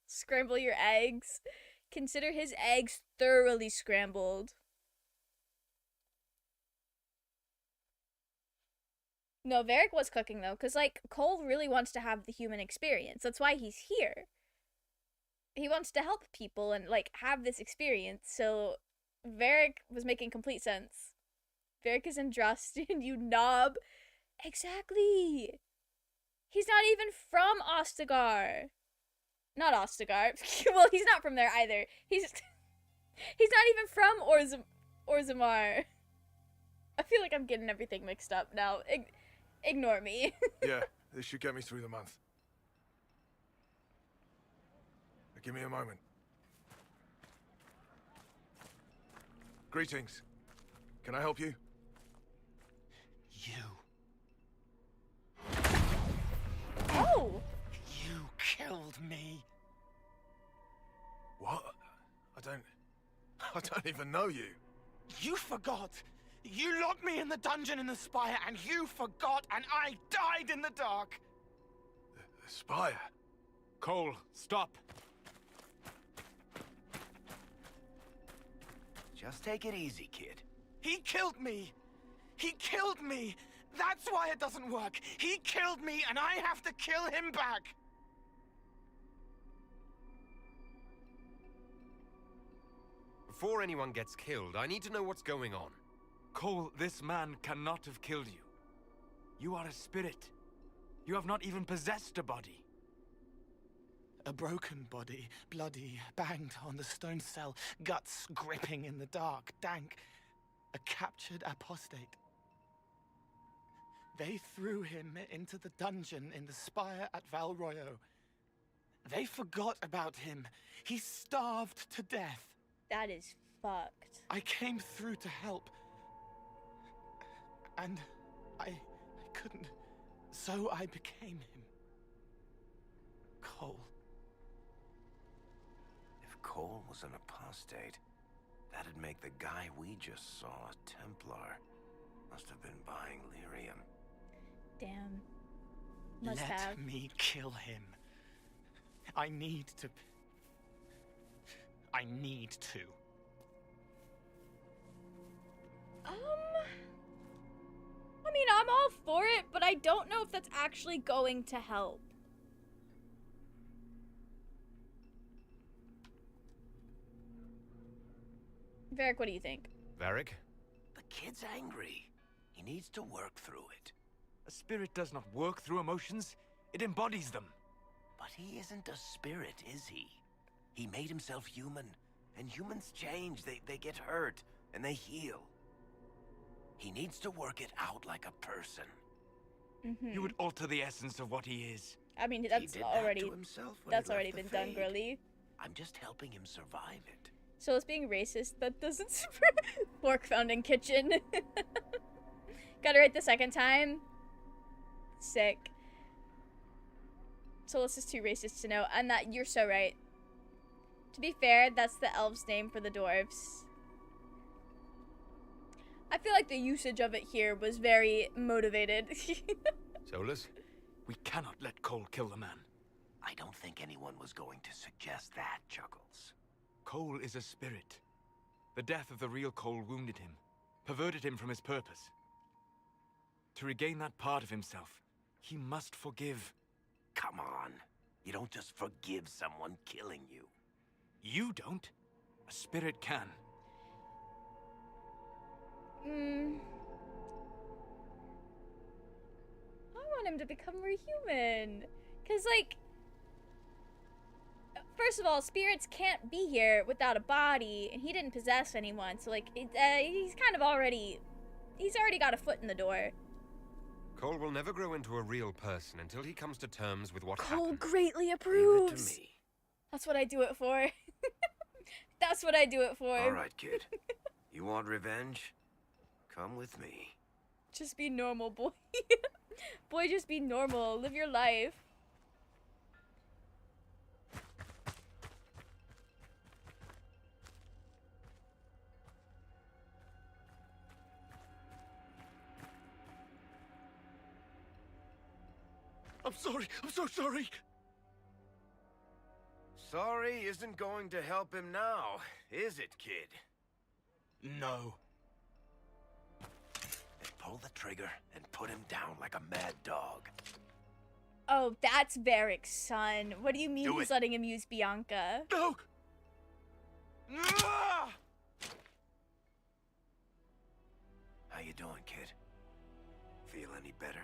S1: Scramble your eggs. Consider his eggs thoroughly scrambled. No, Varric was cooking though, because like Cole really wants to have the human experience. That's why he's here. He wants to help people and like have this experience. So Varric was making complete sense. Varric is in Drostin, you knob. Exactly. He's not even from Ostagar. Not Ostagar. Well, he's not from there either. He's not even from Orzammar. I feel like I'm getting everything mixed up now. Ignore me.
S6: Yeah, this should get me through the month. Give me a moment. Greetings. Can I help you?
S11: You.
S1: Oh!
S11: You killed me.
S6: What? I don't even know you.
S11: You forgot. You locked me in the dungeon in the spire, and you forgot, and I died in the dark.
S6: The spire?
S21: Cole, stop.
S15: Just take it easy, kid.
S11: He killed me. He killed me. That's why it doesn't work. He killed me, and I have to kill him back.
S8: Before anyone gets killed, I need to know what's going on.
S21: Cole, this man cannot have killed you. You are a spirit. You have not even possessed a body.
S11: A broken body, bloody, banged on the stone cell, guts gripping in the dark, dank. A captured apostate. They threw him into the dungeon in the spire at Valroyo. They forgot about him. He starved to death.
S1: That is fucked.
S11: I came through to help. And I couldn't. So I became him. Cole.
S15: If Cole was an apostate, that'd make the guy we just saw a Templar. Must have been buying lyrium.
S1: Damn. Must
S11: Let
S1: have.
S11: me kill him. I need to. I need to.
S1: I mean, I'm all for it, but I don't know if that's actually going to help. Varric, what do you think?
S8: Varric?
S15: The kid's angry. He needs to work through it.
S21: A spirit does not work through emotions. It embodies them.
S15: But he isn't a spirit, is he? He made himself human, And humans change. They get hurt, and they heal. He needs to work it out like a person.
S21: You would alter the essence of what he is.
S1: I mean,
S15: He
S1: that's
S15: did
S1: already
S15: that to himself when
S1: that's
S15: he left
S1: already
S15: the
S1: been done,
S15: Fade.
S1: girly.
S15: I'm just helping him survive it.
S1: So it's being racist. That doesn't. Fork found in kitchen. Got it right the second time. Sick. Solus is too racist to know, and that you're so right. To be fair, that's the elves' name for the dwarves. I feel like the usage of it here was very motivated.
S13: Solus?
S21: We cannot let Cole kill the man.
S15: I don't think anyone was going to suggest that, Chuckles.
S21: Cole is a spirit. The death of the real Cole wounded him, perverted him from his purpose. To regain that part of himself, he must forgive.
S15: Come on. You don't just forgive someone killing you.
S21: You don't. A spirit can.
S1: I want him to become more human. Because, like, first of all, spirits can't be here without a body, and he didn't possess anyone, so, like, he's kind of already, he's already got a foot in the door.
S8: Cole will never grow into a real person until he comes to terms with what
S1: Cole
S8: happened.
S1: greatly approves.
S15: Leave it to me.
S1: That's what I do it for. That's what I do it for.
S15: All right, kid. You want revenge? Come with me.
S1: Just be normal, boy. Boy, just be normal. Live your life.
S6: I'm sorry. I'm so sorry.
S15: Sorry isn't going to help him now, is it, kid?
S11: No.
S15: Then pull the trigger and put him down like a mad dog.
S1: Oh, that's Varric's son. What do you mean
S15: Do
S1: he's
S15: it.
S1: letting him use Bianca?
S6: No!
S15: How you doing, kid? Feel any better?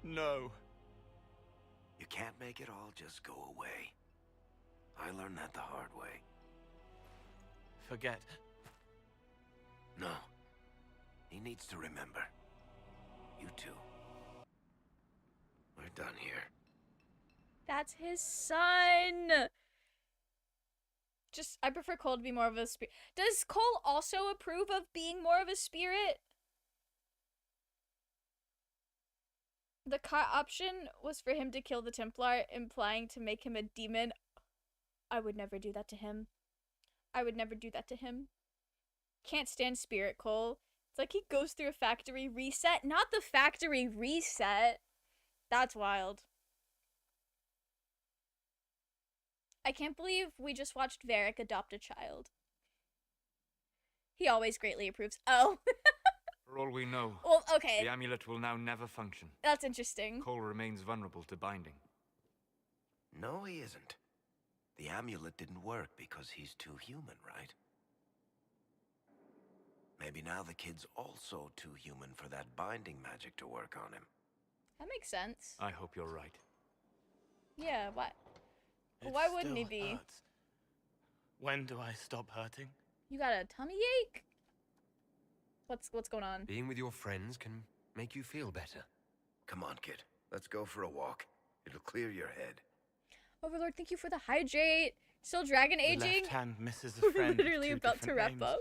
S11: No.
S15: You can't make it all just go away. I learned that the hard way.
S11: Forget.
S15: No. He needs to remember. You too. We're done here.
S1: That's his son. Just, I prefer Cole to be more of a spirit. Does Cole also approve of being more of a spirit? The cut option was for him to kill the Templar, implying to make him a demon. I would never do that to him. I would never do that to him. Can't stand spirit Cole. It's like he goes through a factory reset. Not the factory reset. That's wild. I can't believe we just watched Varric adopt a child. He always greatly approves. Oh.
S21: For all we know,
S1: Well, okay.
S21: the amulet will now never function.
S1: That's interesting.
S21: Cole remains vulnerable to binding.
S15: No, he isn't. The amulet didn't work because he's too human, right? Maybe now the kid's also too human for that binding magic to work on him.
S1: That makes sense.
S21: I hope you're right.
S1: Yeah, why?
S11: It
S1: Why wouldn't he
S11: still
S1: be?
S11: hurts. When do I stop hurting?
S1: You got a tummy ache? What's going on?
S8: Being with your friends can make you feel better.
S15: Come on, kid. Let's go for a walk. It'll clear your head.
S1: Overlord, thank you for the hydrate. Still dragon
S11: The
S1: aging?
S11: left hand misses a
S1: We're
S11: friend.
S1: literally
S11: Two
S1: about to
S11: different
S1: wrap
S11: names.
S1: up.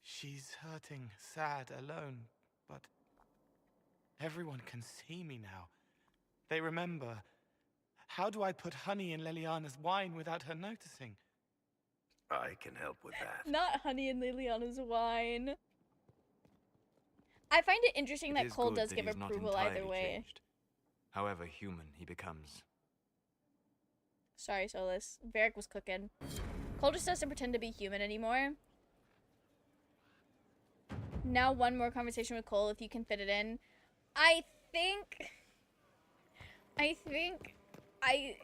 S11: She's hurting, sad, alone, but everyone can see me now. They remember. How do I put honey in Liliana's wine without her noticing?
S15: I can help with that.
S1: Not honey and Liliana's wine. I find it interesting that
S21: It is
S1: Cole
S21: good
S1: does
S21: that
S1: give
S21: he's not
S1: approval either
S21: entirely
S1: way.
S21: changed. However human he becomes.
S1: Sorry, Solus. Varric was cooking. Cole just doesn't pretend to be human anymore. Now one more conversation with Cole if you can fit it in. I think I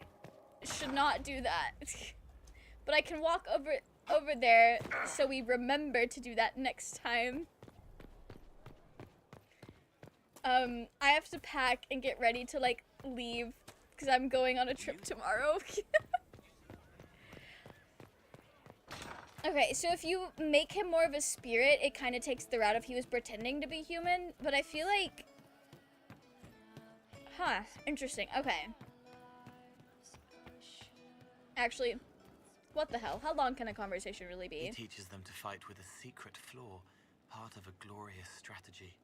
S1: should not do that. But I can walk over there so we remember to do that next time. I have to pack and get ready to like leave because I'm going on a trip tomorrow. Okay, so if you make him more of a spirit, it kind of takes the route of he was pretending to be human, but I feel like... Huh, interesting. Okay. Actually, what the hell? How long can a conversation really be?
S11: He teaches them to fight with a secret flaw, part of a glorious strategy.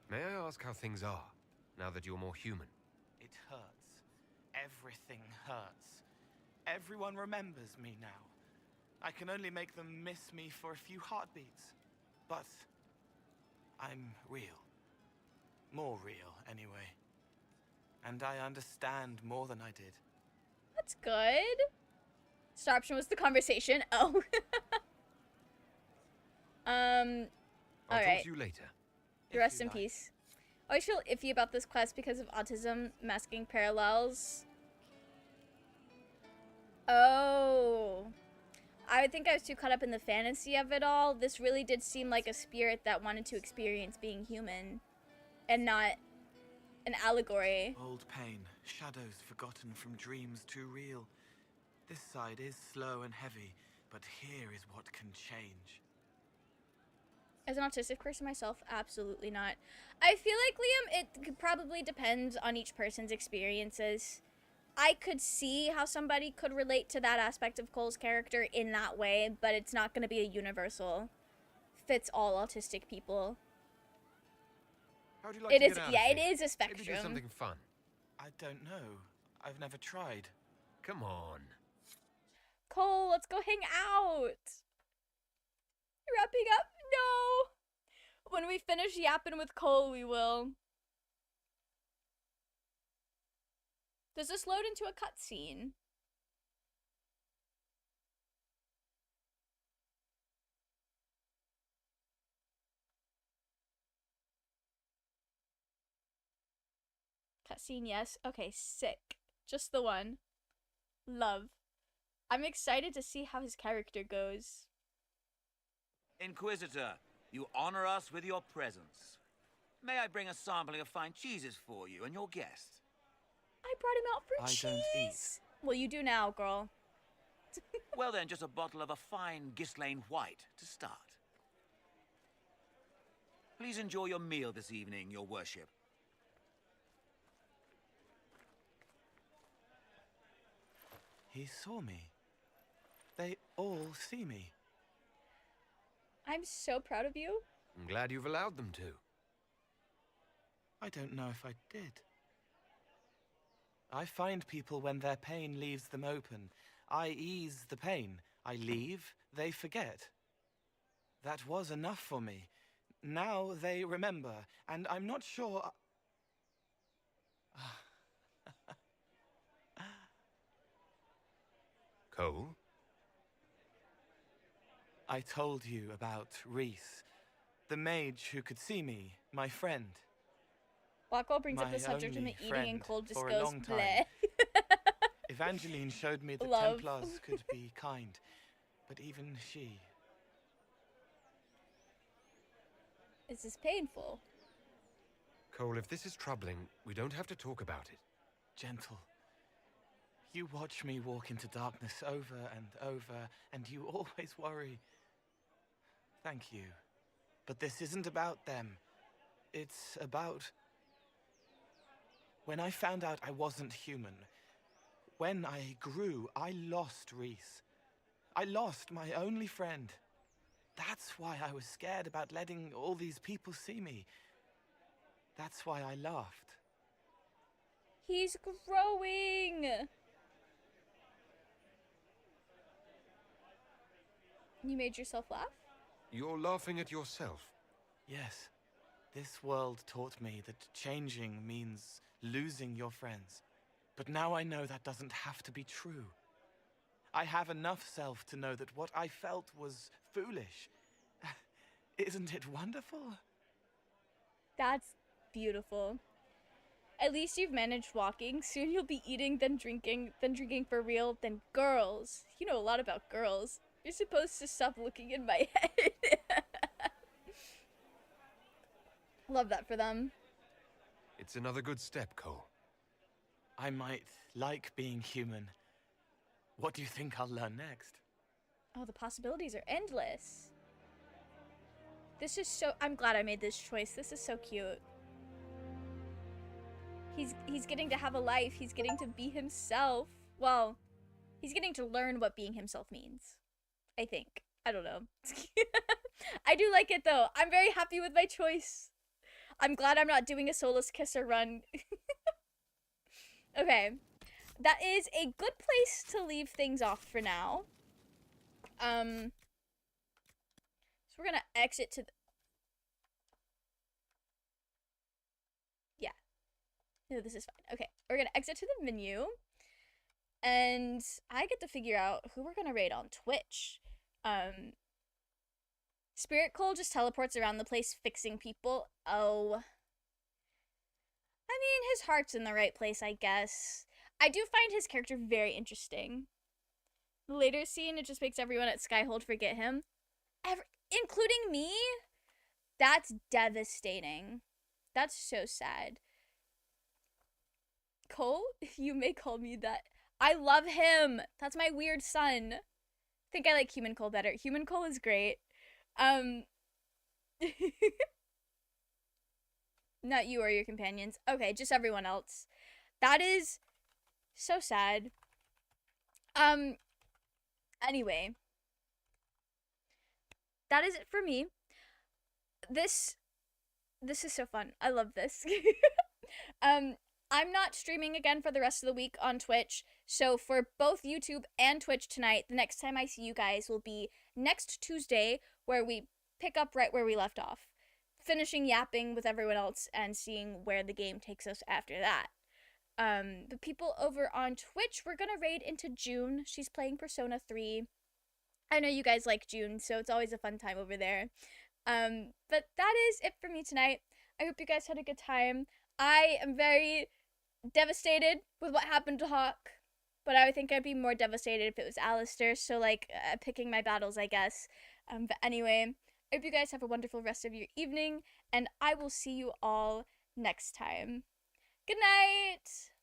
S8: May I ask how things are, now that you're more human?
S11: It hurts. Everything hurts. Everyone remembers me now. I can only make them miss me for a few heartbeats. But I'm real. More real, anyway. And I understand more than I did.
S1: That's good. Star option was the conversation. Oh.
S8: I'll
S1: alright.
S8: talk to you later.
S1: Rest in peace. I always feel iffy about this quest because of autism masking parallels. Oh. I think I was too caught up in the fantasy of it all. This really did seem like a spirit that wanted to experience being human and not an allegory.
S11: Old pain, shadows forgotten from dreams too real. This side is slow and heavy, but here is what can change.
S1: As an autistic person myself, absolutely not. I feel like, Liam, it could probably depend on each person's experiences. I could see how somebody could relate to that aspect of Cole's character in that way, but it's not going to be a universal, fits all autistic people.
S8: How'd you like to
S1: It is,
S8: get out
S1: yeah,
S8: of
S1: it
S8: here?
S1: is a spectrum.
S8: Maybe do something fun.
S11: I don't know. I've never tried.
S8: Come on.
S1: Cole, let's go hang out. Wrapping up? No. When we finish yapping with Cole, we will. Does this load into a cutscene? Cutscene, yes. Okay, sick. Just the one. Love. I'm excited to see how his character goes.
S9: Inquisitor, you honor us with your presence. May I bring a sampling of fine cheeses for you and your guest?
S1: I brought him out for
S11: I
S1: cheese.
S11: don't eat.
S1: Well, you do now, girl.
S9: Well then, just a bottle of a fine Ghislaine White to start. Please enjoy your meal this evening, your worship.
S11: He saw me. They all see me.
S1: I'm so proud of you.
S8: I'm glad you've allowed them to.
S11: I don't know if I did. I find people when their pain leaves them open. I ease the pain. I leave, they forget. That was enough for me. Now they remember, and I'm not sure...
S8: Cole?
S11: I told you about Reese, the mage who could see me, my friend.
S1: Blackwell brings up
S11: My
S1: the subject and the
S11: only
S1: eating, and
S11: friend
S1: Cole just
S11: for a
S1: goes
S11: long time.
S1: bleh.
S11: Evangeline showed me that
S1: Love.
S11: Templars could be kind, but even she...
S1: This is painful.
S8: Cole, if this is troubling, we don't have to talk about it.
S11: Gentle. You watch me walk into darkness over and over, and you always worry. Thank you. But this isn't about them. It's about... When I found out I wasn't human, when I grew, I lost Reese. I lost my only friend. That's why I was scared about letting all these people see me. That's why I laughed.
S1: He's growing. You made yourself laugh?
S8: You're laughing at yourself.
S11: Yes. This world taught me that changing means losing your friends. But now I know that doesn't have to be true. I have enough self to know that what I felt was foolish. Isn't it wonderful?
S1: That's beautiful. At least you've managed walking. Soon you'll be eating, then drinking for real, then girls. You know a lot about girls. You're supposed to stop looking in my head. Love that for them.
S8: It's another good step, Cole.
S11: I might like being human, What do you think I'll learn next?
S1: Oh, the possibilities are endless. This is so... I'm glad I made this choice. This is so cute. He's getting to have a life. He's getting to be himself. Well, he's getting to learn what being himself means. I think. I don't know. I do like it, though. I'm very happy with my choice. I'm glad I'm not doing a soulless kisser run. Okay. That is a good place to leave things off for now. So we're gonna exit to... Yeah. No, this is fine. Okay, we're gonna exit to the menu. And I get to figure out who we're gonna raid on Twitch. Spirit Cole just teleports around the place fixing people. Oh. I mean, his heart's in the right place, I guess. I do find his character very interesting. The later scene, it just makes everyone at Skyhold forget him. Including me? That's devastating. That's so sad. Cole, you may call me that. I love him. That's my weird son. I think I like Human Cole better. Human Cole is great. Not you or your companions. Okay, just everyone else. That is so sad. Anyway. That is it for me. This is so fun. I love this. I'm not streaming again for the rest of the week on Twitch. So for both YouTube and Twitch tonight, the next time I see you guys will be next Tuesday, where we pick up right where we left off. Finishing yapping with everyone else and seeing where the game takes us after that. The people over on Twitch, we're gonna raid into June. She's playing Persona 3. I know you guys like June, so it's always a fun time over there. But that is it for me tonight. I hope you guys had a good time. I am very devastated with what happened to Hawk, but I would think I'd be more devastated if it was Alistair, so like, picking my battles, I guess. But anyway, I hope you guys have a wonderful rest of your evening, and I will see you all next time. Good night!